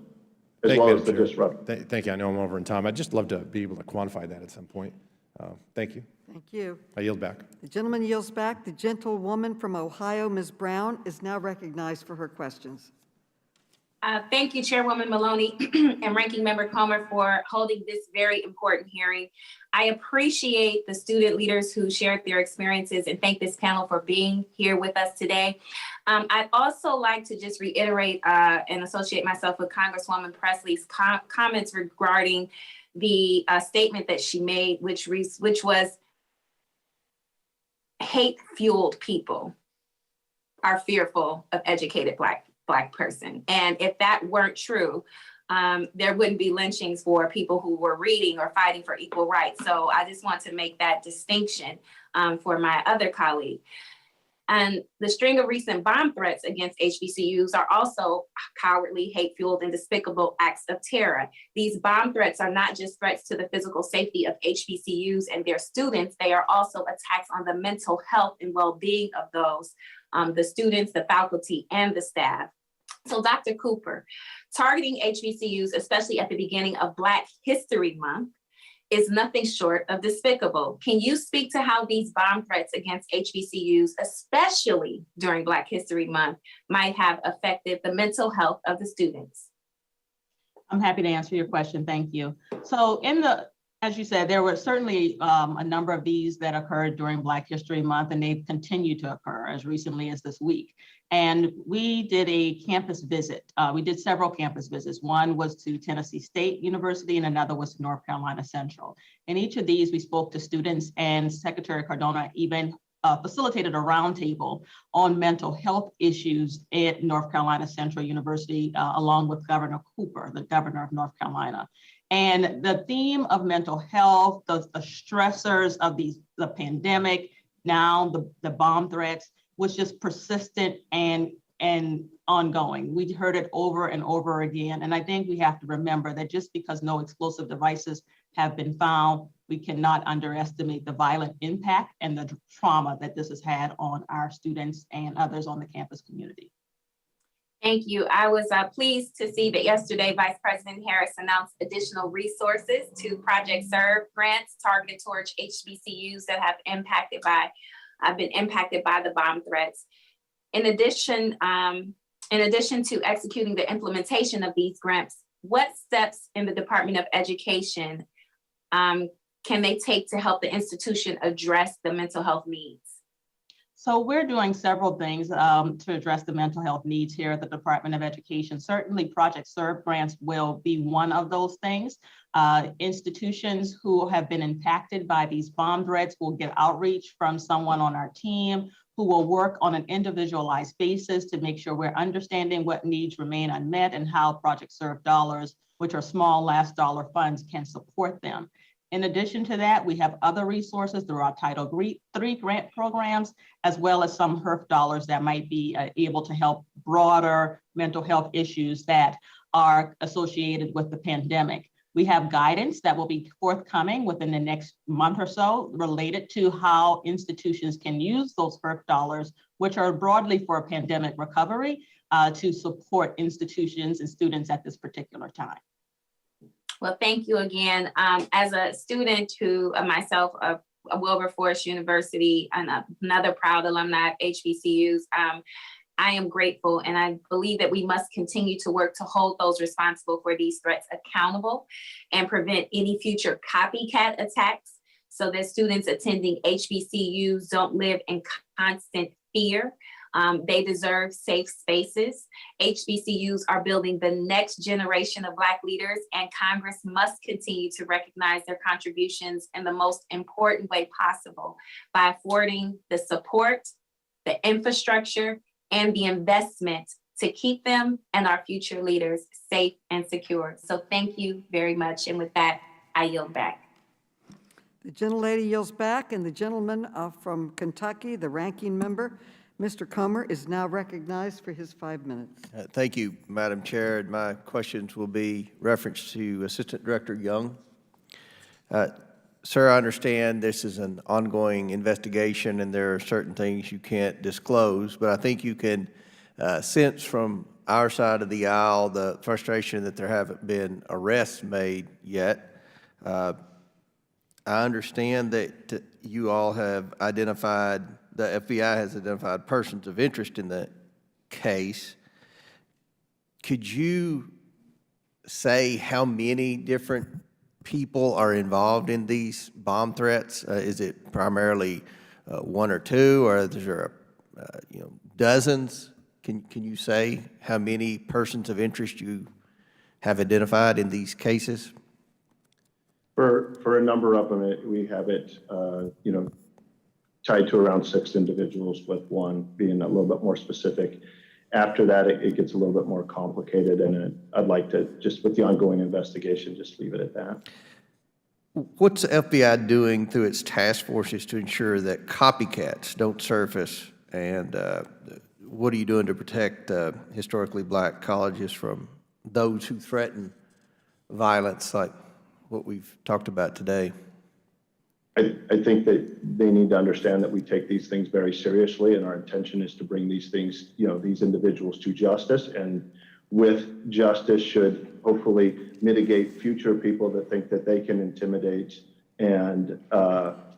as well as the disruption. Thank you. I know I'm over in time. I'd just love to be able to quantify that at some point. Thank you. Thank you. I yield back. The gentleman yields back. The gentlewoman from Ohio, Ms. Brown, is now recognized for her questions. Thank you, Chairwoman Maloney and Ranking Member Comer, for holding this very important hearing. I appreciate the student leaders who shared their experiences and thank this panel for being here with us today. I'd also like to just reiterate and associate myself with Congresswoman Presley's comments regarding the statement that she made, which was hate-fueled people are fearful of educated Black person. And if that weren't true, there wouldn't be lynchings for people who were reading or fighting for equal rights. So I just want to make that distinction for my other colleague. And the string of recent bomb threats against HBCUs are also cowardly, hate-fueled, and despicable acts of terror. These bomb threats are not just threats to the physical safety of HBCUs and their students, they are also attacks on the mental health and well-being of those, the students, the faculty, and the staff. So Dr. Cooper, targeting HBCUs, especially at the beginning of Black History Month, is nothing short of despicable. Can you speak to how these bomb threats against HBCUs, especially during Black History Month, might have affected the mental health of the students? I'm happy to answer your question. Thank you. So as you said, there were certainly a number of these that occurred during Black History Month, and they've continued to occur as recently as this week. And we did a campus visit. We did several campus visits. One was to Tennessee State University and another was to North Carolina Central. In each of these, we spoke to students, and Secretary Cardona even facilitated a roundtable on mental health issues at North Carolina Central University, along with Governor Cooper, the governor of North Carolina. And the theme of mental health, the stressors of the pandemic, now the bomb threats, was just persistent and ongoing. We heard it over and over again. And I think we have to remember that just because no explosive devices have been found, we cannot underestimate the violent impact and the trauma that this has had on our students and others on the campus community. Thank you. I was pleased to see that yesterday Vice President Harris announced additional resources to Project Serve grants targeted towards HBCUs that have been impacted by the bomb threats. In addition to executing the implementation of these grants, what steps in the Department of Education can they take to help the institution address the mental health needs? So we're doing several things to address the mental health needs here at the Department of Education. Certainly Project Serve grants will be one of those things. Institutions who have been impacted by these bomb threats will get outreach from someone on our team who will work on an individualized basis to make sure we're understanding what needs remain unmet and how Project Serve dollars, which are small last dollar funds, can support them. In addition to that, we have other resources through our Title III grant programs, as well as some HERF dollars that might be able to help broader mental health issues that are associated with the pandemic. We have guidance that will be forthcoming within the next month or so related to how institutions can use those HERF dollars, which are broadly for pandemic recovery, to support institutions and students at this particular time. Well, thank you again. As a student who myself of Wilberforce University and another proud alumni of HBCUs, I am grateful, and I believe that we must continue to work to hold those responsible for these threats accountable and prevent any future copycat attacks so that students attending HBCUs don't live in constant fear They deserve safe spaces. HBCUs are building the next generation of Black leaders, and Congress must continue to recognize their contributions in the most important way possible by affording the support, the infrastructure, and the investment to keep them and our future leaders safe and secure. So thank you very much. And with that, I yield back. The gentlelady yields back, and the gentleman from Kentucky, the ranking member, Mr. Comer, is now recognized for his 5 minutes. Thank you, Madam Chair. And my questions will be reference to Assistant Director Young. Sir, I understand this is an ongoing investigation and there are certain things you can't disclose, but I think you can sense from our side of the aisle the frustration that there haven't been arrests made yet. I understand that you all have identified, the FBI has identified persons of interest in the case. Could you say how many different people are involved in these bomb threats? Is it primarily one or two, or is there dozens? Can you say how many persons of interest you have identified in these cases? For a number of them, we have it, tied to around 6 individuals, with one being a little bit more specific. After that, it gets a little bit more complicated, and I'd like to, just with the ongoing investigation, just leave it at that. What's the FBI doing through its task forces to ensure that copycats don't surface, and what are you doing to protect historically Black colleges from those who threaten violence like what we've talked about today? I think that they need to understand that we take these things very seriously, and our intention is to bring these things, these individuals to justice, and with justice should hopefully mitigate future people that think that they can intimidate and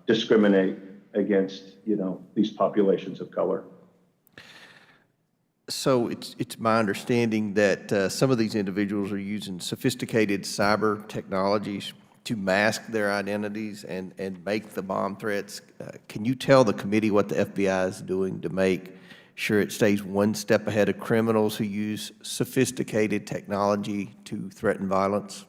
discriminate against, these populations of color. So it's my understanding that some of these individuals are using sophisticated cyber technologies to mask their identities and make the bomb threats. Can you tell the committee what the FBI is doing to make sure it stays one step ahead of criminals who use sophisticated technology to threaten violence?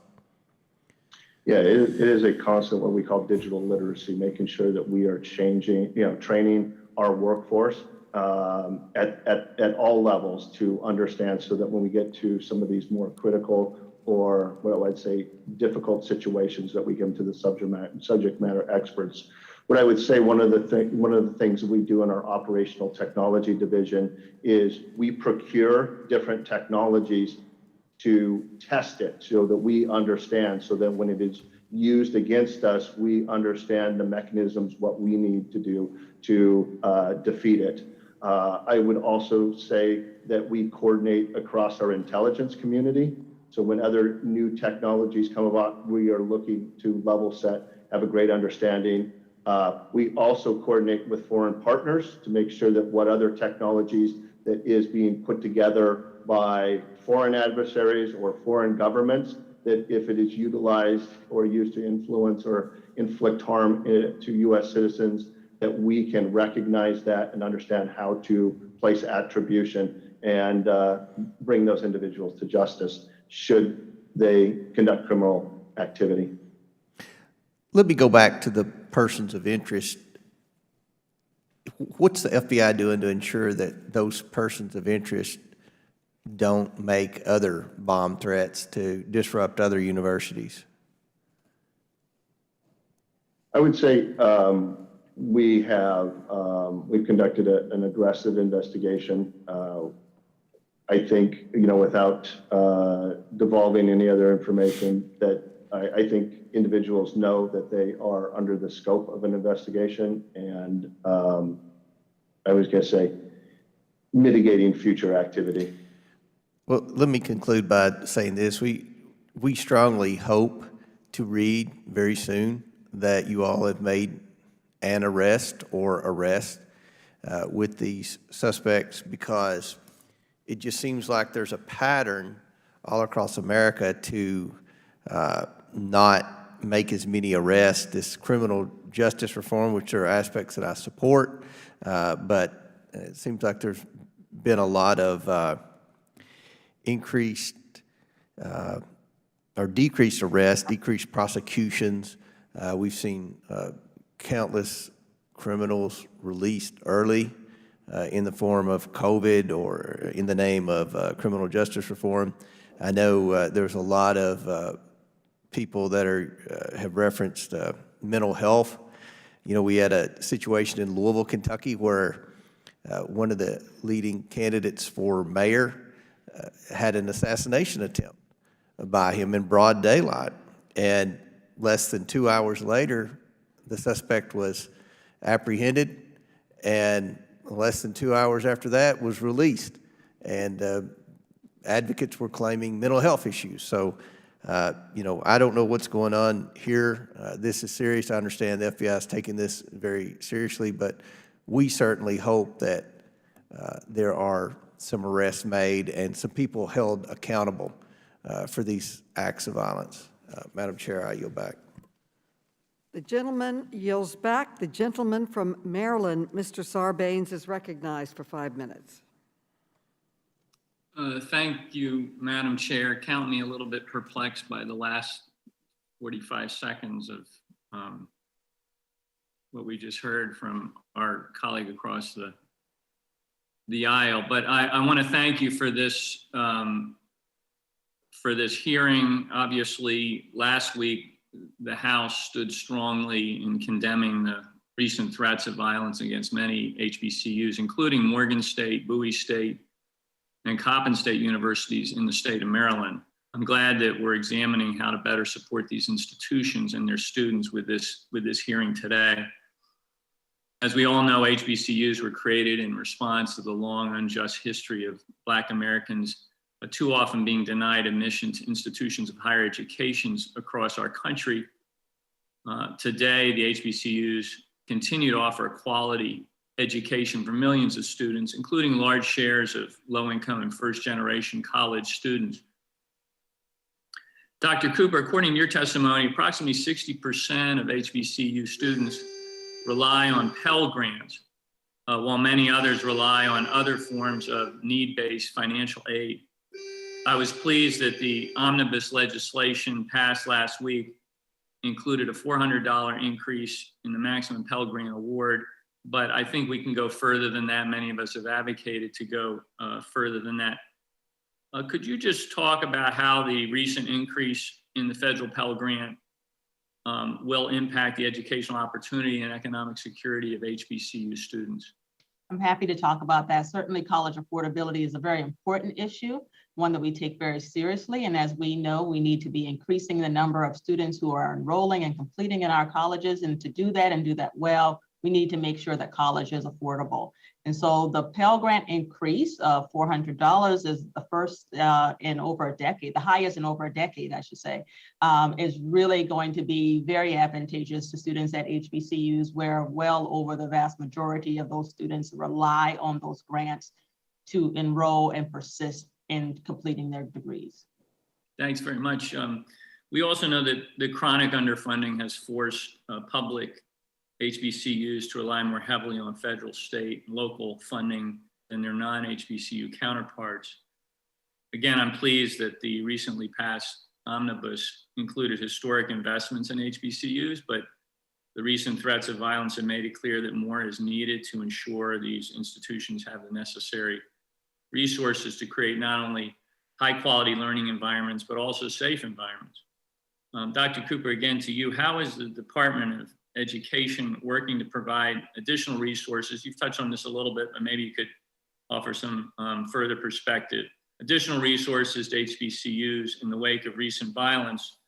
Yeah, it is a constant, what we call digital literacy, making sure that we are training our workforce at all levels to understand, so that when we get to some of these more critical or what I'd say difficult situations, that we get to the subject matter experts. What I would say, one of the things that we do in our operational technology division is we procure different technologies to test it, so that we understand, so that when it is used against us, we understand the mechanisms, what we need to do to defeat it. I would also say that we coordinate across our intelligence community. So when other new technologies come about, we are looking to level set, have a great understanding. We also coordinate with foreign partners to make sure that what other technologies that is being put together by foreign adversaries or foreign governments, that if it is utilized or used to influence or inflict harm to U.S. citizens, that we can recognize that and understand how to place attribution and bring those individuals to justice should they conduct criminal activity. Let me go back to the persons of interest. What's the FBI doing to ensure that those persons of interest don't make other bomb threats to disrupt other universities? I would say we've conducted an aggressive investigation. I think, without devolving any other information, that I think individuals know that they are under the scope of an investigation, and I was going to say mitigating future activity. Well, let me conclude by saying this. We strongly hope to read very soon that you all have made an arrest or arrest with these suspects, because it just seems like there's a pattern all across America to not make as many arrests. This criminal justice reform, which are aspects that I support, but it seems like there's been a lot of increased or decreased arrests, decreased prosecutions. We've seen countless criminals released early in the form of COVID or in the name of criminal justice reform. I know there's a lot of people that have referenced mental health. You know, we had a situation in Louisville, Kentucky, where one of the leading candidates for mayor had an assassination attempt by him in broad daylight. And less than 2 hours later, the suspect was apprehended, and less than 2 hours after that was released. And advocates were claiming mental health issues. So, you know, I don't know what's going on here. This is serious. I understand the FBI is taking this very seriously, but we certainly hope that there are some arrests made and some people held accountable for these acts of violence. Madam Chair, I yield back. The gentleman yields back. The gentleman from Maryland, Mr. Sarbanes, is recognized for 5 minutes. Thank you, Madam Chair. Count me a little bit perplexed by the last 45 seconds of what we just heard from our colleague across the aisle. But I want to thank you for this hearing. Obviously, last week, the House stood strongly in condemning the recent threats of violence against many HBCUs, including Morgan State, Bowie State, and Coppin State universities in the state of Maryland. I'm glad that we're examining how to better support these institutions and their students with this hearing today. As we all know, HBCUs were created in response to the long, unjust history of Black Americans too often being denied admission to institutions of higher educations across our country. Today, the HBCUs continue to offer a quality education for millions of students, including large shares of low-income and first-generation college students. Dr. Cooper, according to your testimony, approximately 60% of HBCU students rely on Pell Grants, while many others rely on other forms of need-based financial aid. I was pleased that the omnibus legislation passed last week included a $400 increase in the maximum Pell Grant award, but I think we can go further than that. Many of us have advocated to go further than that. Could you just talk about how the recent increase in the federal Pell Grant will impact the educational opportunity and economic security of HBCU students? I'm happy to talk about that. Certainly college affordability is a very important issue, one that we take very seriously. And as we know, we need to be increasing the number of students who are enrolling and completing in our colleges. And to do that and do that well, we need to make sure that college is affordable. And so the Pell Grant increase of $400 is the first in over a decade, the highest in over a decade, I should say, is really going to be very advantageous to students at HBCUs, where well over the vast majority of those students rely on those grants to enroll and persist in completing their degrees. Thanks very much. We also know that the chronic underfunding has forced public HBCUs to rely more heavily on federal, state, and local funding than their non-HBCU counterparts. Again, I'm pleased that the recently passed omnibus included historic investments in HBCUs, but the recent threats of violence have made it clear that more is needed to ensure these institutions have the necessary resources to create not only high quality learning environments, but also safe environments. Dr. Cooper, again to you, how is the Department of Education working to provide additional resources? You've touched on this a little bit, but maybe you could offer some further perspective. Additional resources to HBCUs in the wake of recent violence,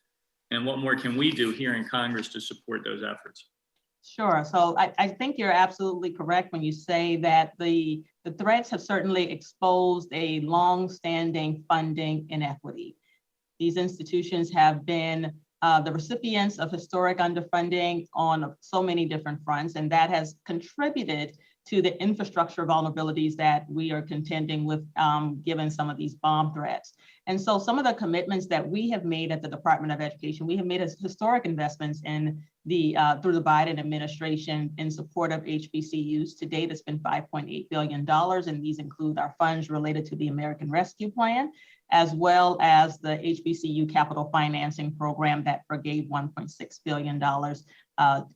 and what more can we do here in Congress to support those efforts? Sure. So I think you're absolutely correct when you say that the threats have certainly exposed a long-standing funding inequity. These institutions have been the recipients of historic underfunding on so many different fronts, and that has contributed to the infrastructure vulnerabilities that we are contending with given some of these bomb threats. And so some of the commitments that we have made at the Department of Education, we have made historic investments in through the Biden administration in support of HBCUs. To date, it's been $5.8 billion, and these include our funds related to the American Rescue Plan, as well as the HBCU Capital Financing Program that forgave $1.6 billion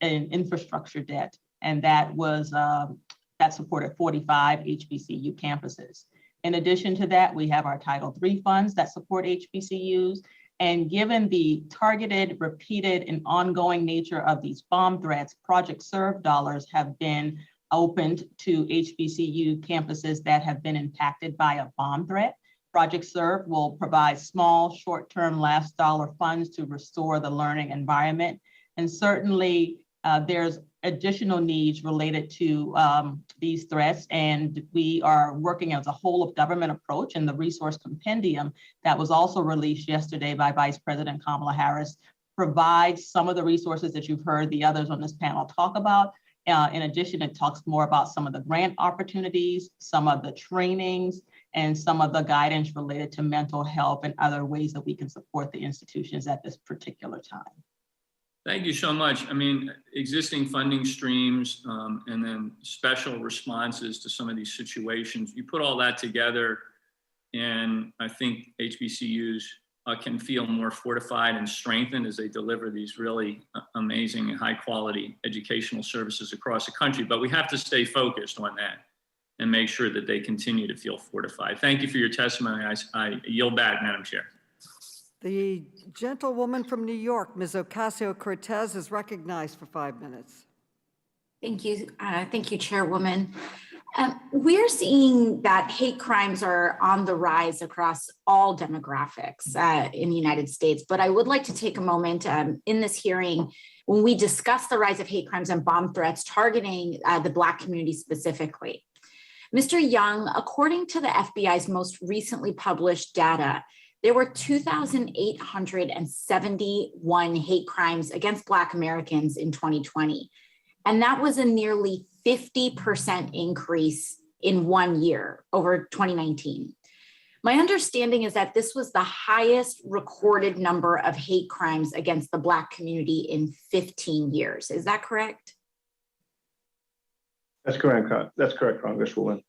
in infrastructure debt. And that was that supported 45 HBCU campuses. In addition to that, we have our Title III funds that support HBCUs. And given the targeted, repeated, and ongoing nature of these bomb threats, Project Serve dollars have been opened to HBCU campuses that have been impacted by a bomb threat. Project Serve will provide small, short-term, last dollar funds to restore the learning environment. And certainly there's additional needs related to these threats. And we are working as a whole of government approach, and the resource compendium that was also released yesterday by Vice President Kamala Harris provides some of the resources that you've heard the others on this panel talk about. In addition, it talks more about some of the grant opportunities, some of the trainings, and some of the guidance related to mental health and other ways that we can support the institutions at this particular time. Thank you so much. I mean, existing funding streams and then special responses to some of these situations, you put all that together, and I think HBCUs can feel more fortified and strengthened as they deliver these really amazing and high quality educational services across the country. But we have to stay focused on that and make sure that they continue to feel fortified. Thank you for your testimony. I yield back, Madam Chair. The gentlewoman from New York, Ms. Ocasio-Cortez, is recognized for 5 minutes. Thank you. Thank you, Chairwoman. We're seeing that hate crimes are on the rise across all demographics in the United States. But I would like to take a moment in this hearing when we discuss the rise of hate crimes and bomb threats targeting the Black community specifically. Mr. Young, according to the FBI's most recently published data, there were 2,871 hate crimes against Black Americans in 2020. And that was a nearly 50% increase in 1 year over 2019. My understanding is that this was the highest recorded number of hate crimes against the Black community in 15 years. Is that correct? That's correct. That's correct, Congresswoman.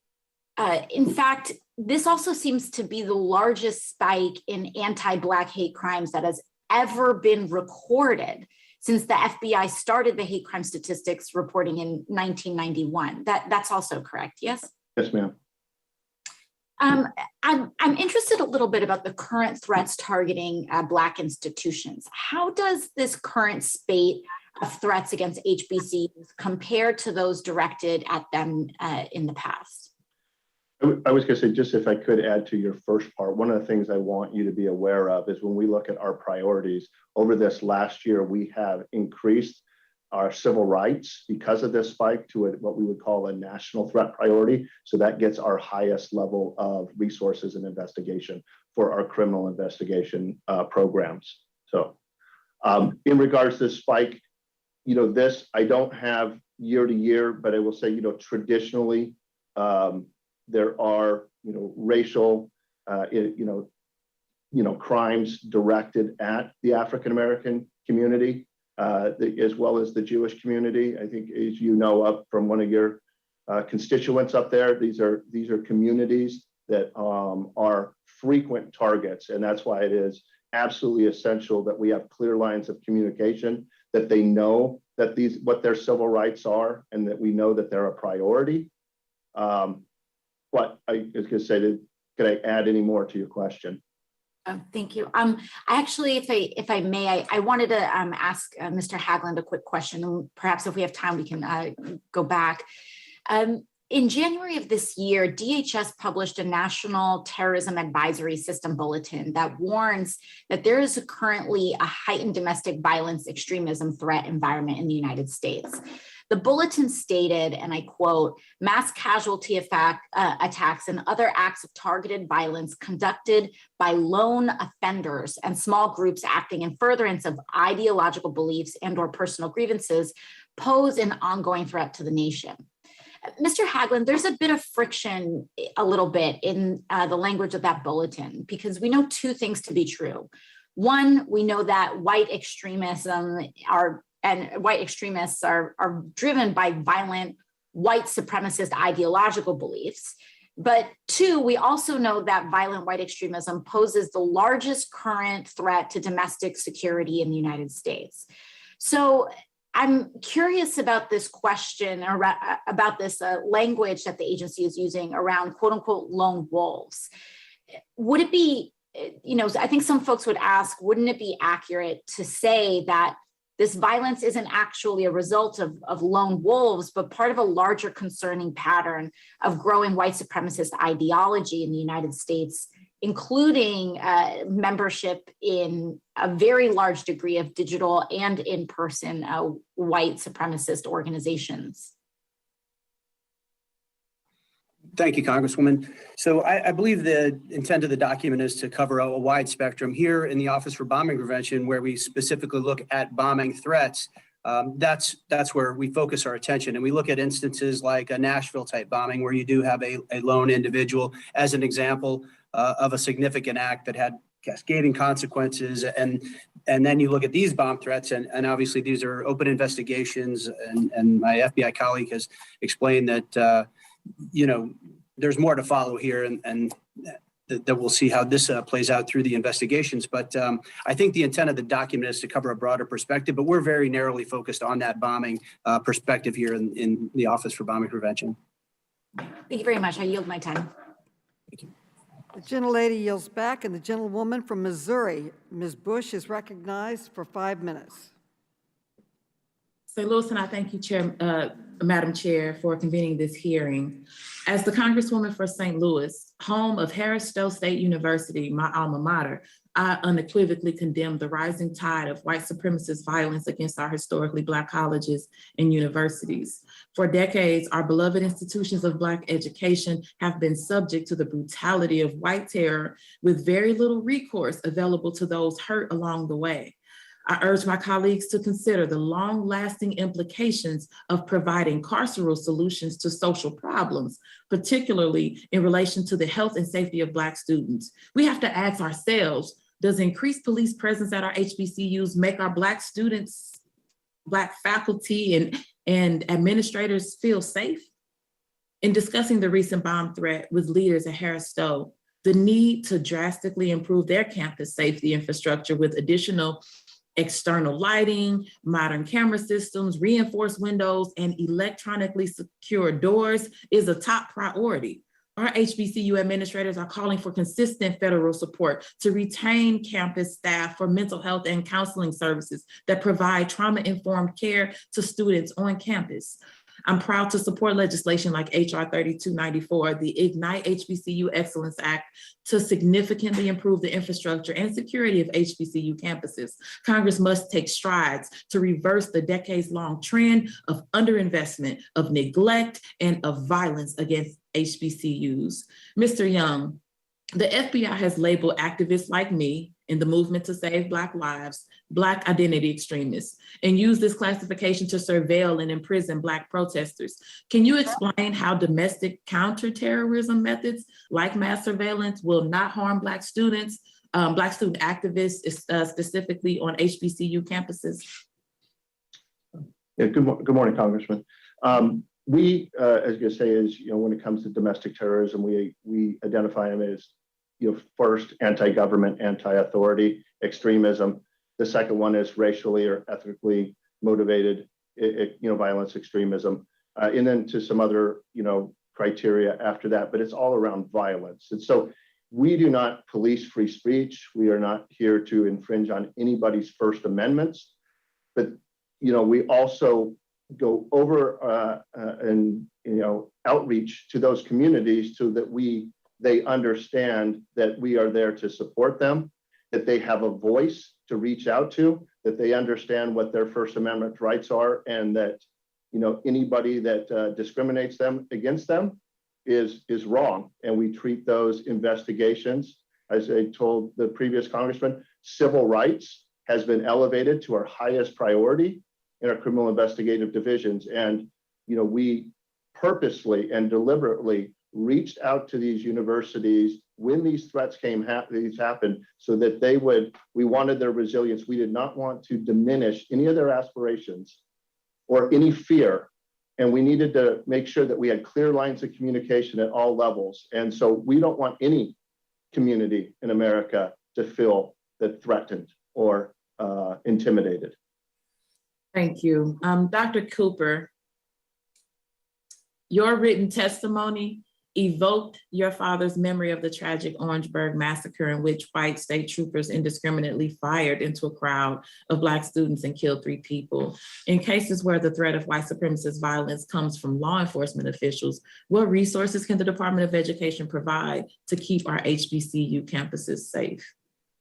In fact, this also seems to be the largest spike in anti-Black hate crimes that has ever been recorded since the FBI started the hate crime statistics reporting in 1991. That's also correct, yes? Yes, ma'am. I'm interested a little bit about the current threats targeting Black institutions. How does this current spate of threats against HBCUs compare to those directed at them in the past? I was going to say, just if I could add to your first part, one of the things I want you to be aware of is when we look at our priorities over this last year, we have increased our civil rights because of this spike to what we would call a national threat priority. So that gets our highest level of resources and investigation for our criminal investigation programs. So in regards to this spike, this I don't have year to year, but I will say, traditionally, there are, racial, crimes directed at the African-American community, as well as the Jewish community. I think, as you know, up from one of your constituents up there, these are communities that are frequent targets. And that's why it is absolutely essential that we have clear lines of communication, that they know that what their civil rights are, and that we know that they're a priority. But I was going to say, could I add any more to your question? Thank you. I actually, if I may, I wanted to ask Mr. Haglund a quick question, and perhaps if we have time, we can go back. In January of this year, DHS published a National Terrorism Advisory System bulletin that warns that there is currently a heightened domestic violence extremism threat environment in the United States. The bulletin stated, and I quote, mass casualty attacks and other acts of targeted violence conducted by lone offenders and small groups acting in furtherance of ideological beliefs and or personal grievances pose an ongoing threat to the nation. Mr. Haglund, there's a bit of friction, a little bit, in the language of that bulletin, because we know two things to be true. One, we know that white extremists are driven by violent white supremacist ideological beliefs. But two, we also know that violent white extremism poses the largest current threat to domestic security in the United States. So I'm curious about this question, or about this language that the agency is using around quote unquote lone wolves. Would it be, I think some folks would ask, wouldn't it be accurate to say that this violence isn't actually a result of lone wolves, but part of a larger concerning pattern of growing white supremacist ideology in the United States, including membership in a very large degree of digital and in-person white supremacist organizations? Thank you, Congresswoman. So I believe the intent of the document is to cover a wide spectrum. Here in the Office for Bombing Prevention, where we specifically look at bombing threats, that's where we focus our attention. And we look at instances like a Nashville type bombing, where you do have a lone individual as an example of a significant act that had cascading consequences. And then you look at these bomb threats, and obviously these are open investigations. And my FBI colleague has explained that, there's more to follow here, and that we'll see how this plays out through the investigations. But I think the intent of the document is to cover a broader perspective, but we're very narrowly focused on that bombing perspective here in the Office for Bombing Prevention. Thank you very much. I yield my time. Thank you. The gentlelady yields back, and the gentlewoman from Missouri, Ms. Bush, is recognized for 5 minutes. St. Louis, and I thank you, Madam Chair, for convening this hearing. As the Congresswoman for St. Louis, home of Harris Stowe State University, my alma mater, I unequivocally condemn the rising tide of white supremacist violence against our historically Black colleges and universities. For decades, our beloved institutions of Black education have been subject to the brutality of white terror, with very little recourse available to those hurt along the way. I urge my colleagues to consider the long-lasting implications of providing carceral solutions to social problems, particularly in relation to the health and safety of Black students. We have to ask ourselves, does increased police presence at our HBCUs make our Black students, Black faculty and administrators feel safe? In discussing the recent bomb threat with leaders at Harris Stowe, the need to drastically improve their campus safety infrastructure with additional external lighting, modern camera systems, reinforced windows, and electronically secure doors is a top priority. Our HBCU administrators are calling for consistent federal support to retain campus staff for mental health and counseling services that provide trauma-informed care to students on campus. I'm proud to support legislation like HR 3294, the Ignite HBCU Excellence Act, to significantly improve the infrastructure and security of HBCU campuses. Congress must take strides to reverse the decades-long trend of underinvestment, of neglect, and of violence against HBCUs. Mr. Young, the FBI has labeled activists like me in the movement to save Black lives, Black identity extremists, and use this classification to surveil and imprison Black protesters. Can you explain how domestic counterterrorism methods like mass surveillance will not harm Black students, Black student activists, specifically on HBCU campuses? Yeah, good morning, Congressman. We, as you say, when it comes to domestic terrorism, we identify them as, first, anti-government, anti-authority extremism. The second one is racially or ethnically motivated, violence extremism, and then to some other, criteria after that. But it's all around violence, and so we do not police free speech. We are not here to infringe on anybody's First Amendments, but we also go over and outreach to those communities so that they understand that we are there to support them, that they have a voice to reach out to, that they understand what their First Amendment rights are, and that anybody that discriminates against them is wrong. And we treat those investigations, as I told the previous congressman, civil rights has been elevated to our highest priority in our criminal investigative divisions. And we purposely and deliberately reached out to these universities when these threats happened, so that we wanted their resilience. We did not want to diminish any of their aspirations or any fear. And we needed to make sure that we had clear lines of communication at all levels. And so we don't want any community in America to feel that threatened or intimidated. Thank you. Dr. Cooper, your written testimony evoked your father's memory of the tragic Orangeburg massacre, in which white state troopers indiscriminately fired into a crowd of Black students and killed 3 people. In cases where the threat of white supremacist violence comes from law enforcement officials, what resources can the Department of Education provide to keep our HBCU campuses safe?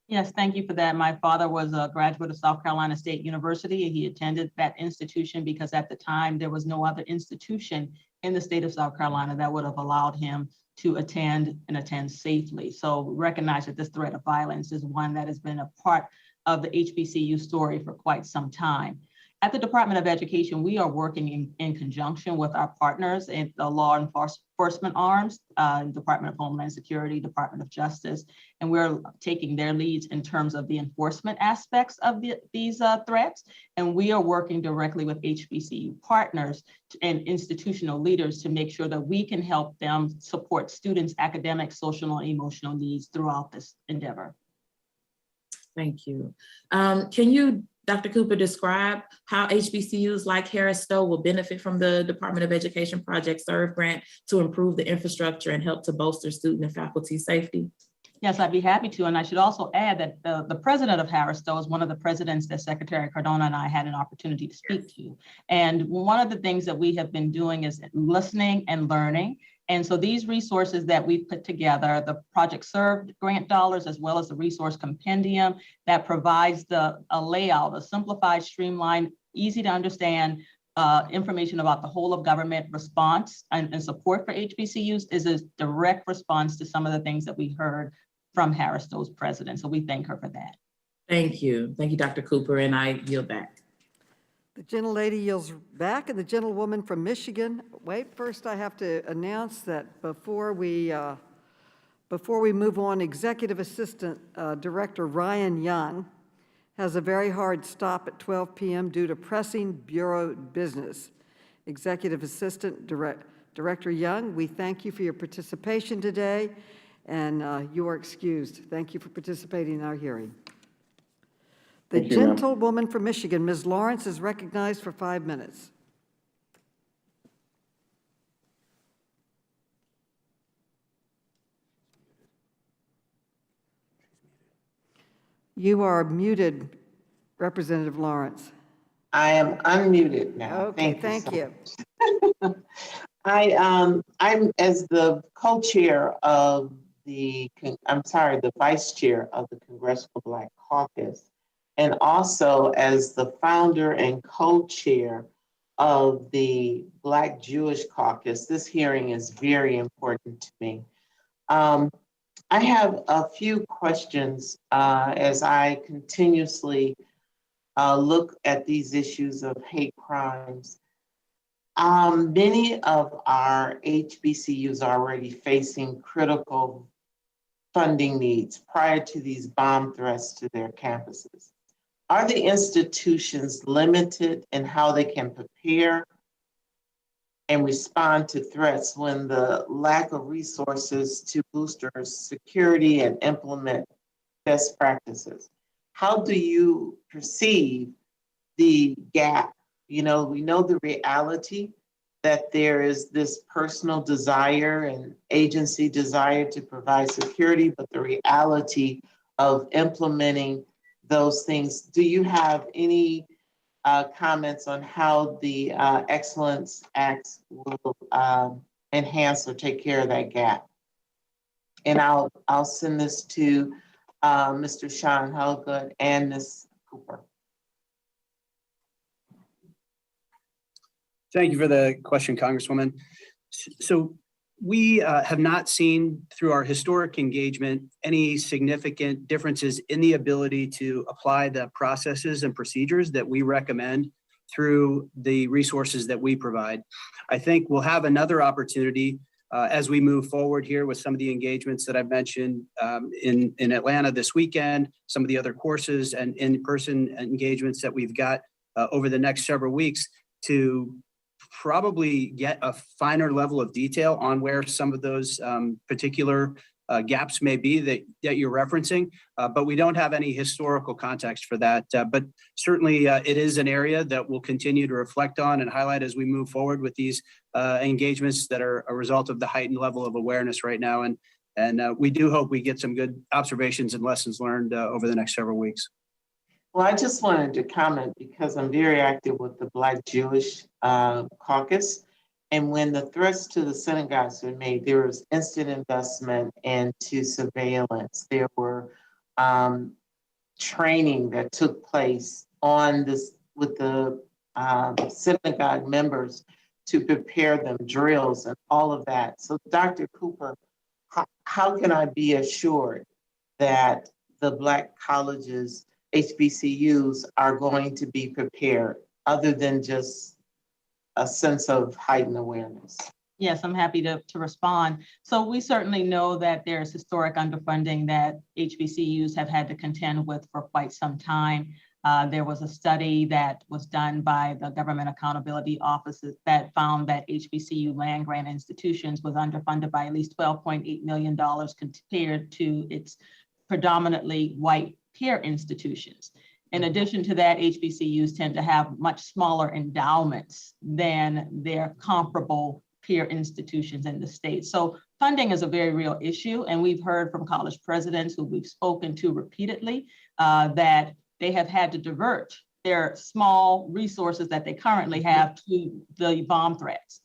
Yes, thank you for that. My father was a graduate of South Carolina State University. He attended that institution because at the time there was no other institution in the state of South Carolina that would have allowed him to attend and attend safely. So we recognize that this threat of violence is one that has been a part of the HBCU story for quite some time. At the Department of Education, we are working in conjunction with our partners in the law enforcement arms, Department of Homeland Security, Department of Justice, and we're taking their leads in terms of the enforcement aspects of these threats. And we are working directly with HBCU partners and institutional leaders to make sure that we can help them support students' academic, social, and emotional needs throughout this endeavor. Thank you. Can you, Dr. Cooper, describe how HBCUs like Harris-Stowe will benefit from the Department of Education Project SERVE grant to improve the infrastructure and help to bolster student and faculty safety? Yes, I'd be happy to. And I should also add that the president of Harris-Stowe is one of the presidents that Secretary Cardona and I had an opportunity to speak to. And one of the things that we have been doing is listening and learning. And so these resources that we've put together, the Project SERVE grant dollars, as well as the resource compendium that provides a layout, a simplified, streamlined, easy to understand information about the whole of government response and support for HBCUs, is a direct response to some of the things that we heard from Harris-Stowe's president. So we thank her for that. Thank you. Thank you, Dr. Cooper, and I yield back. The gentlelady yields back, and the gentlewoman from Michigan. Wait, first I have to announce that before we move on, Executive Assistant Director Ryan Young has a very hard stop at 12 p.m. due to pressing Bureau business. Executive Assistant Director Young, we thank you for your participation today, and you are excused. Thank you for participating in our hearing. The gentlewoman from Michigan, Ms. Lawrence, is recognized for 5 minutes. You are muted, Representative Lawrence. I am unmuted now. Okay, thank you. I'm as the co-chair of the vice chair of the Congressional Black Caucus, and also as the founder and co-chair of the Black Jewish Caucus. This hearing is very important to me. I have a few questions as I continuously look at these issues of hate crimes. Many of our HBCUs are already facing critical funding needs prior to these bomb threats to their campuses. Are the institutions limited in how they can prepare and respond to threats when the lack of resources to boost their security and implement best practices? How do you perceive the gap? You know, we know the reality that there is this personal desire and agency desire to provide security, but the reality of implementing those things. Do you have any comments on how the Excellence Acts will enhance or take care of that gap? And I'll send this to Mr. Sean Helgood and Ms. Cooper. Thank you for the question, Congresswoman. So we have not seen through our historic engagement any significant differences in the ability to apply the processes and procedures that we recommend through the resources that we provide. I think we'll have another opportunity as we move forward here with some of the engagements that I've mentioned in Atlanta this weekend, some of the other courses and in-person engagements that we've got over the next several weeks to probably get a finer level of detail on where some of those particular gaps may be that you're referencing, but we don't have any historical context for that. But certainly it is an area that we'll continue to reflect on and highlight as we move forward with these engagements that are a result of the heightened level of awareness right now. And we do hope we get some good observations and lessons learned over the next several weeks. Well, I just wanted to comment because I'm very active with the Black Jewish Caucus. And when the threats to the synagogues were made, there was instant investment into surveillance. There were training that took place on this with the synagogue members to prepare them, drills and all of that. So Dr. Cooper, how can I be assured that the Black colleges, HBCUs, are going to be prepared other than just a sense of heightened awareness? Yes, I'm happy to respond. So we certainly know that there's historic underfunding that HBCUs have had to contend with for quite some time. There was a study that was done by the Government Accountability Offices that found that HBCU land grant institutions was underfunded by at least $12.8 million compared to its predominantly white peer institutions. In addition to that, HBCUs tend to have much smaller endowments than their comparable peer institutions in the state. So funding is a very real issue. And we've heard from college presidents who we've spoken to repeatedly that they have had to divert their small resources that they currently have to the bomb threats.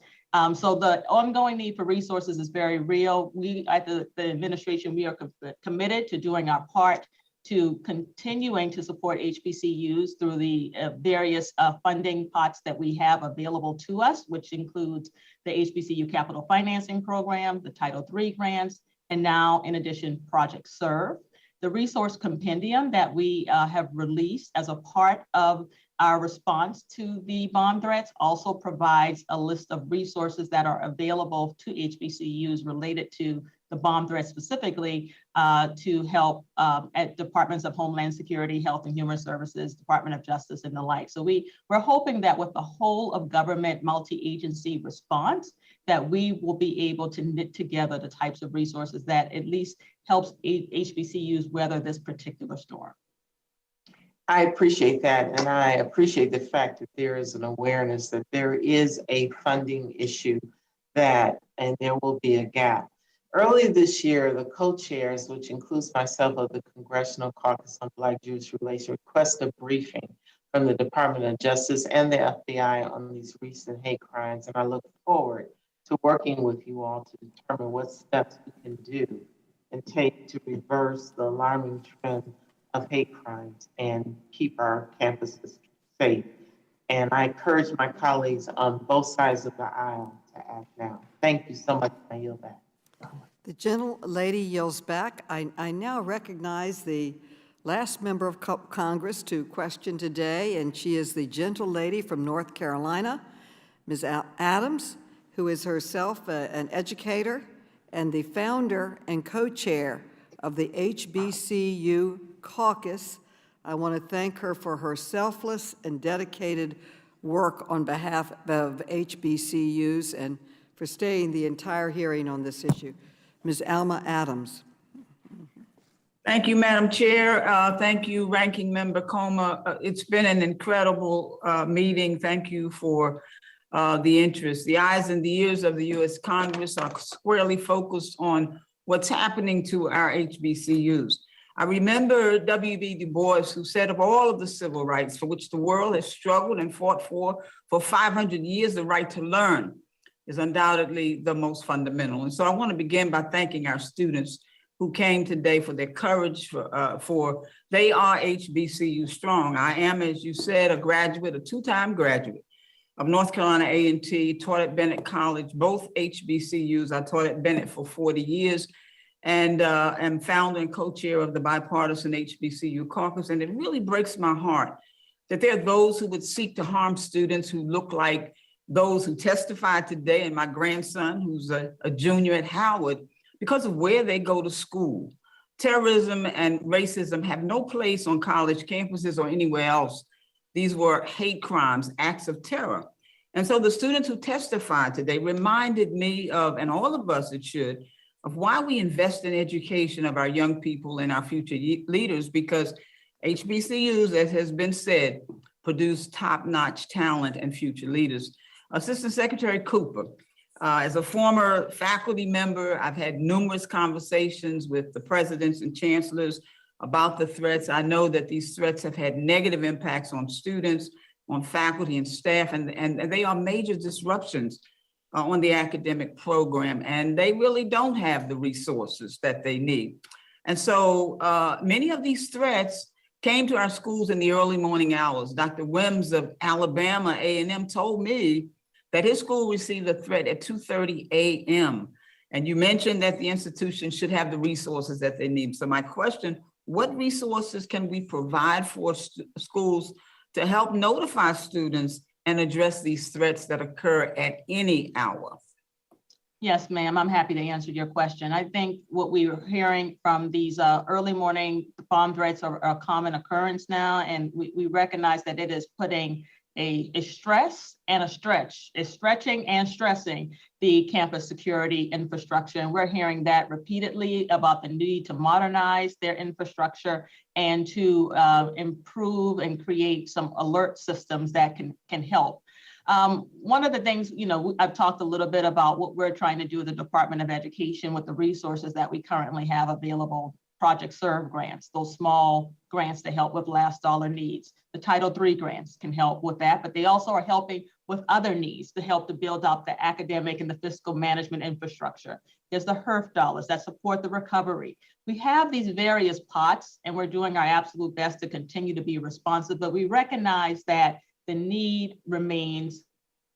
So the ongoing need for resources is very real. We at the administration, we are committed to doing our part to continuing to support HBCUs through the various funding pots that we have available to us, which includes the HBCU Capital Financing Program, the Title III grants, and now, in addition, Project Serve. The resource compendium that we have released as a part of our response to the bomb threats also provides a list of resources that are available to HBCUs related to the bomb threat specifically to help at Departments of Homeland Security, Health and Human Services, Department of Justice, and the like. So we're hoping that with the whole of government multi-agency response, that we will be able to knit together the types of resources that at least helps HBCUs weather this particular storm. I appreciate that, and I appreciate the fact that there is an awareness that there is a funding issue and there will be a gap. Earlier this year, the co-chairs, which includes myself of the Congressional Caucus on Black-Jewish Relations, requested a briefing from the Department of Justice and the FBI on these recent hate crimes, and I look forward to working with you all to determine what steps we can do and take to reverse the alarming trend of hate crimes and keep our campuses safe. And I encourage my colleagues on both sides of the aisle to act now. Thank you so much. I yield back. The gentlelady yields back. I now recognize the last member of Congress to question today, and she is the gentlelady from North Carolina, Ms. Adams, who is herself an educator and the founder and co-chair of the HBCU Caucus. I want to thank her for her selfless and dedicated work on behalf of HBCUs and for staying the entire hearing on this issue. Ms. Alma Adams. Thank you, Madam Chair. Thank you, Ranking Member Comer. It's been an incredible meeting. Thank you for the interest. The eyes and the ears of the U.S. Congress are squarely focused on what's happening to our HBCUs. I remember W.B. Du Bois, who said of all of the civil rights for which the world has struggled and fought for 500 years, the right to learn is undoubtedly the most fundamental. And so I want to begin by thanking our students who came today for their courage, for they are HBCU strong. I am, as you said, a graduate, a two-time graduate of North Carolina A&T, taught at Bennett College, both HBCUs. I taught at Bennett for 40 years and am founder and co-chair of the bipartisan HBCU caucus. And it really breaks my heart that there are those who would seek to harm students who look like those who testified today, and my grandson, who's a junior at Howard, because of where they go to school. Terrorism and racism have no place on college campuses or anywhere else. These were hate crimes, acts of terror. And so the students who testified today reminded me of, and all of us it should, of why we invest in education of our young people and our future leaders, because HBCUs, as has been said, produce top-notch talent and future leaders. Assistant Secretary Cooper, as a former faculty member, I've had numerous conversations with the presidents and chancellors about the threats. I know that these threats have had negative impacts on students, on faculty and staff, and they are major disruptions on the academic program, and they really don't have the resources that they need. And so many of these threats came to our schools in the early morning hours. Dr. Wims of Alabama A&M told me that his school received a threat at 2:30 a.m. And you mentioned that the institution should have the resources that they need. So my question, what resources can we provide for schools to help notify students and address these threats that occur at any hour? Yes, ma'am, I'm happy to answer your question. I think what we are hearing from these early morning bomb threats are a common occurrence now, and we recognize that it is putting a stress and a stretch. It's stretching and stressing the campus security infrastructure. And we're hearing that repeatedly about the need to modernize their infrastructure and to improve and create some alert systems that can help. One of the things, I've talked a little bit about what we're trying to do with the Department of Education with the resources that we currently have available. Project Serve grants, those small grants to help with last dollar needs. The Title III grants can help with that, but they also are helping with other needs to help to build up the academic and the fiscal management infrastructure. There's the HERF dollars that support the recovery. We have these various pots, and we're doing our absolute best to continue to be responsive, but we recognize that the need remains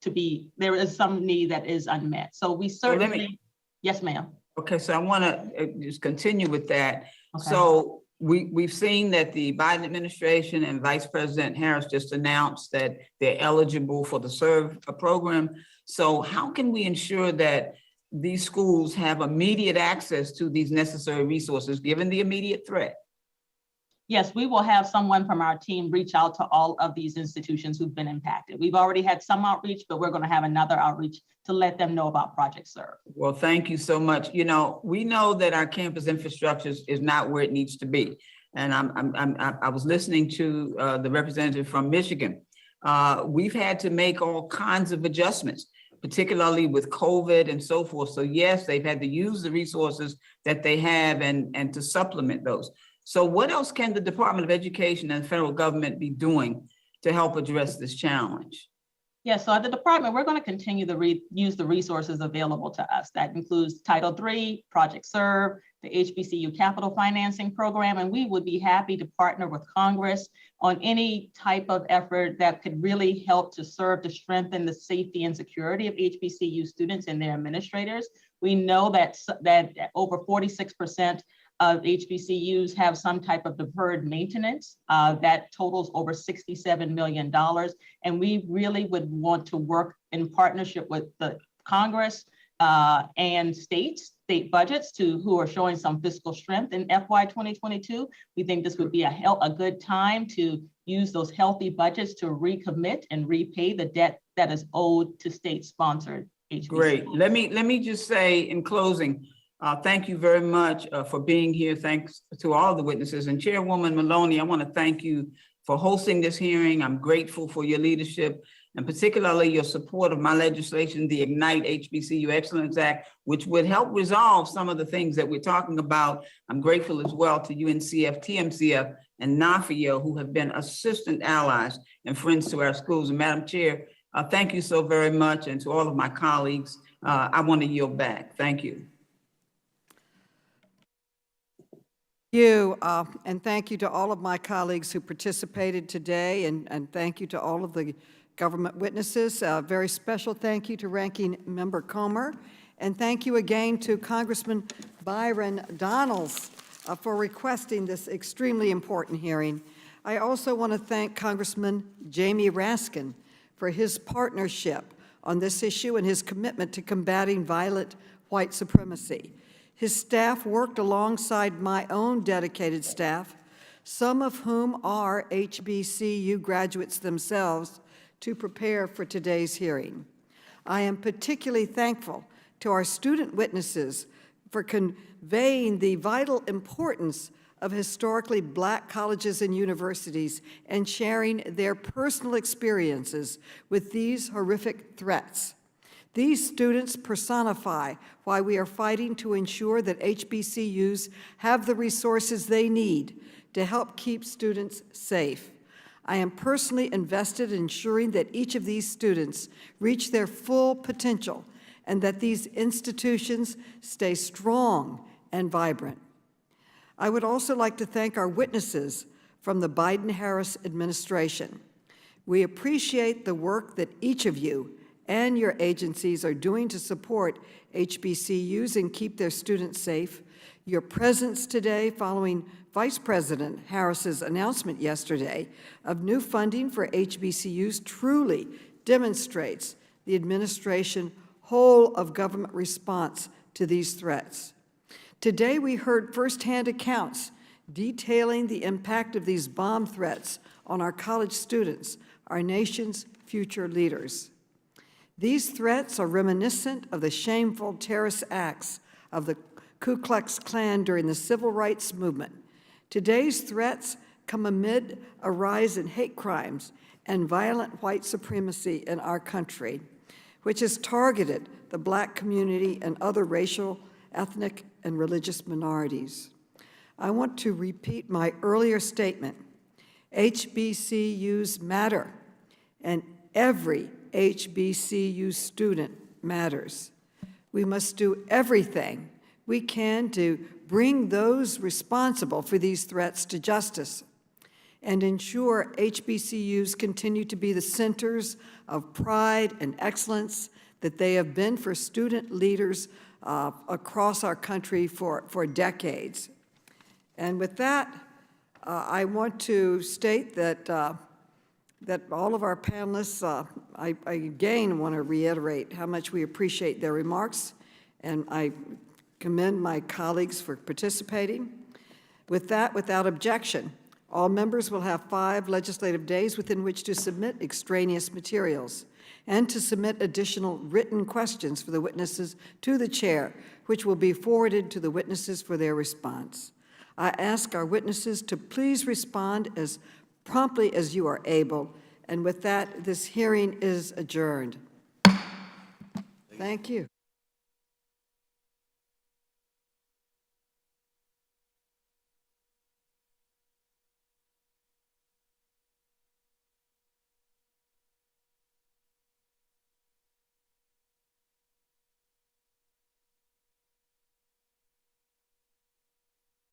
to be, there is some need that is unmet. So we certainly, yes, ma'am. Okay, so I want to just continue with that. Okay. So we've seen that the Biden administration and Vice President Harris just announced that they're eligible for the SERVE program. So how can we ensure that these schools have immediate access to these necessary resources, given the immediate threat? Yes, we will have someone from our team reach out to all of these institutions who've been impacted. We've already had some outreach, but we're going to have another outreach to let them know about Project Serve. Well, thank you so much. We know that our campus infrastructure is not where it needs to be. And I was listening to the representative from Michigan. We've had to make all kinds of adjustments, particularly with COVID and so forth. So yes, they've had to use the resources that they have and to supplement those. So what else can the Department of Education and the federal government be doing to help address this challenge? Yes, so at the department, we're going to continue to use the resources available to us. That includes Title III, Project Serve, the HBCU Capital Financing Program, and we would be happy to partner with Congress on any type of effort that could really help to serve to strengthen the safety and security of HBCU students and their administrators. We know that over 46% of HBCUs have some type of deferred maintenance that totals over $67 million. And we really would want to work in partnership with the Congress and state budgets who are showing some fiscal strength in FY 2022. We think this would be a good time to use those healthy budgets to recommit and repay the debt that is owed to state-sponsored HBCUs. Great. Let me just say in closing, thank you very much for being here. Thanks to all the witnesses. And Chairwoman Maloney, I want to thank you for hosting this hearing. I'm grateful for your leadership and particularly your support of my legislation, the Ignite HBCU Excellence Act, which would help resolve some of the things that we're talking about. I'm grateful as well to UNCF, TMCF, and NAFIO, who have been assistant allies and friends to our schools. And Madam Chair, thank you so very much. And to all of my colleagues, I want to yield back. Thank you. And thank you to all of my colleagues who participated today, and thank you to all of the government witnesses. A very special thank you to Ranking Member Comer, and thank you again to Congressman Byron Donalds for requesting this extremely important hearing. I also want to thank Congressman Jamie Raskin for his partnership on this issue and his commitment to combating violent white supremacy. His staff worked alongside my own dedicated staff, some of whom are HBCU graduates themselves, to prepare for today's hearing. I am particularly thankful to our student witnesses for conveying the vital importance of historically Black colleges and universities and sharing their personal experiences with these horrific threats. These students personify why we are fighting to ensure that HBCUs have the resources they need to help keep students safe. I am personally invested in ensuring that each of these students reach their full potential and that these institutions stay strong and vibrant. I would also like to thank our witnesses from the Biden-Harris administration. We appreciate the work that each of you and your agencies are doing to support HBCUs and keep their students safe. Your presence today following Vice President Harris's announcement yesterday of new funding for HBCUs truly demonstrates the administration's whole of government response to these threats. Today we heard firsthand accounts detailing the impact of these bomb threats on our college students, our nation's future leaders. These threats are reminiscent of the shameful terrorist acts of the Ku Klux Klan during the Civil Rights Movement. Today's threats come amid a rise in hate crimes and violent white supremacy in our country, which has targeted the Black community and other racial, ethnic, and religious minorities. I want to repeat my earlier statement. HBCUs matter, and every HBCU student matters. We must do everything we can to bring those responsible for these threats to justice and ensure HBCUs continue to be the centers of pride and excellence that they have been for student leaders across our country for decades. And with that, I want to state that that all of our panelists, I again want to reiterate how much we appreciate their remarks, and I commend my colleagues for participating. With that, without objection, all members will have 5 legislative days within which to submit extraneous materials and to submit additional written questions for the witnesses to the chair, which will be forwarded to the witnesses for their response. I ask our witnesses to please respond as promptly as you are able. And with that, this hearing is adjourned. Thank you.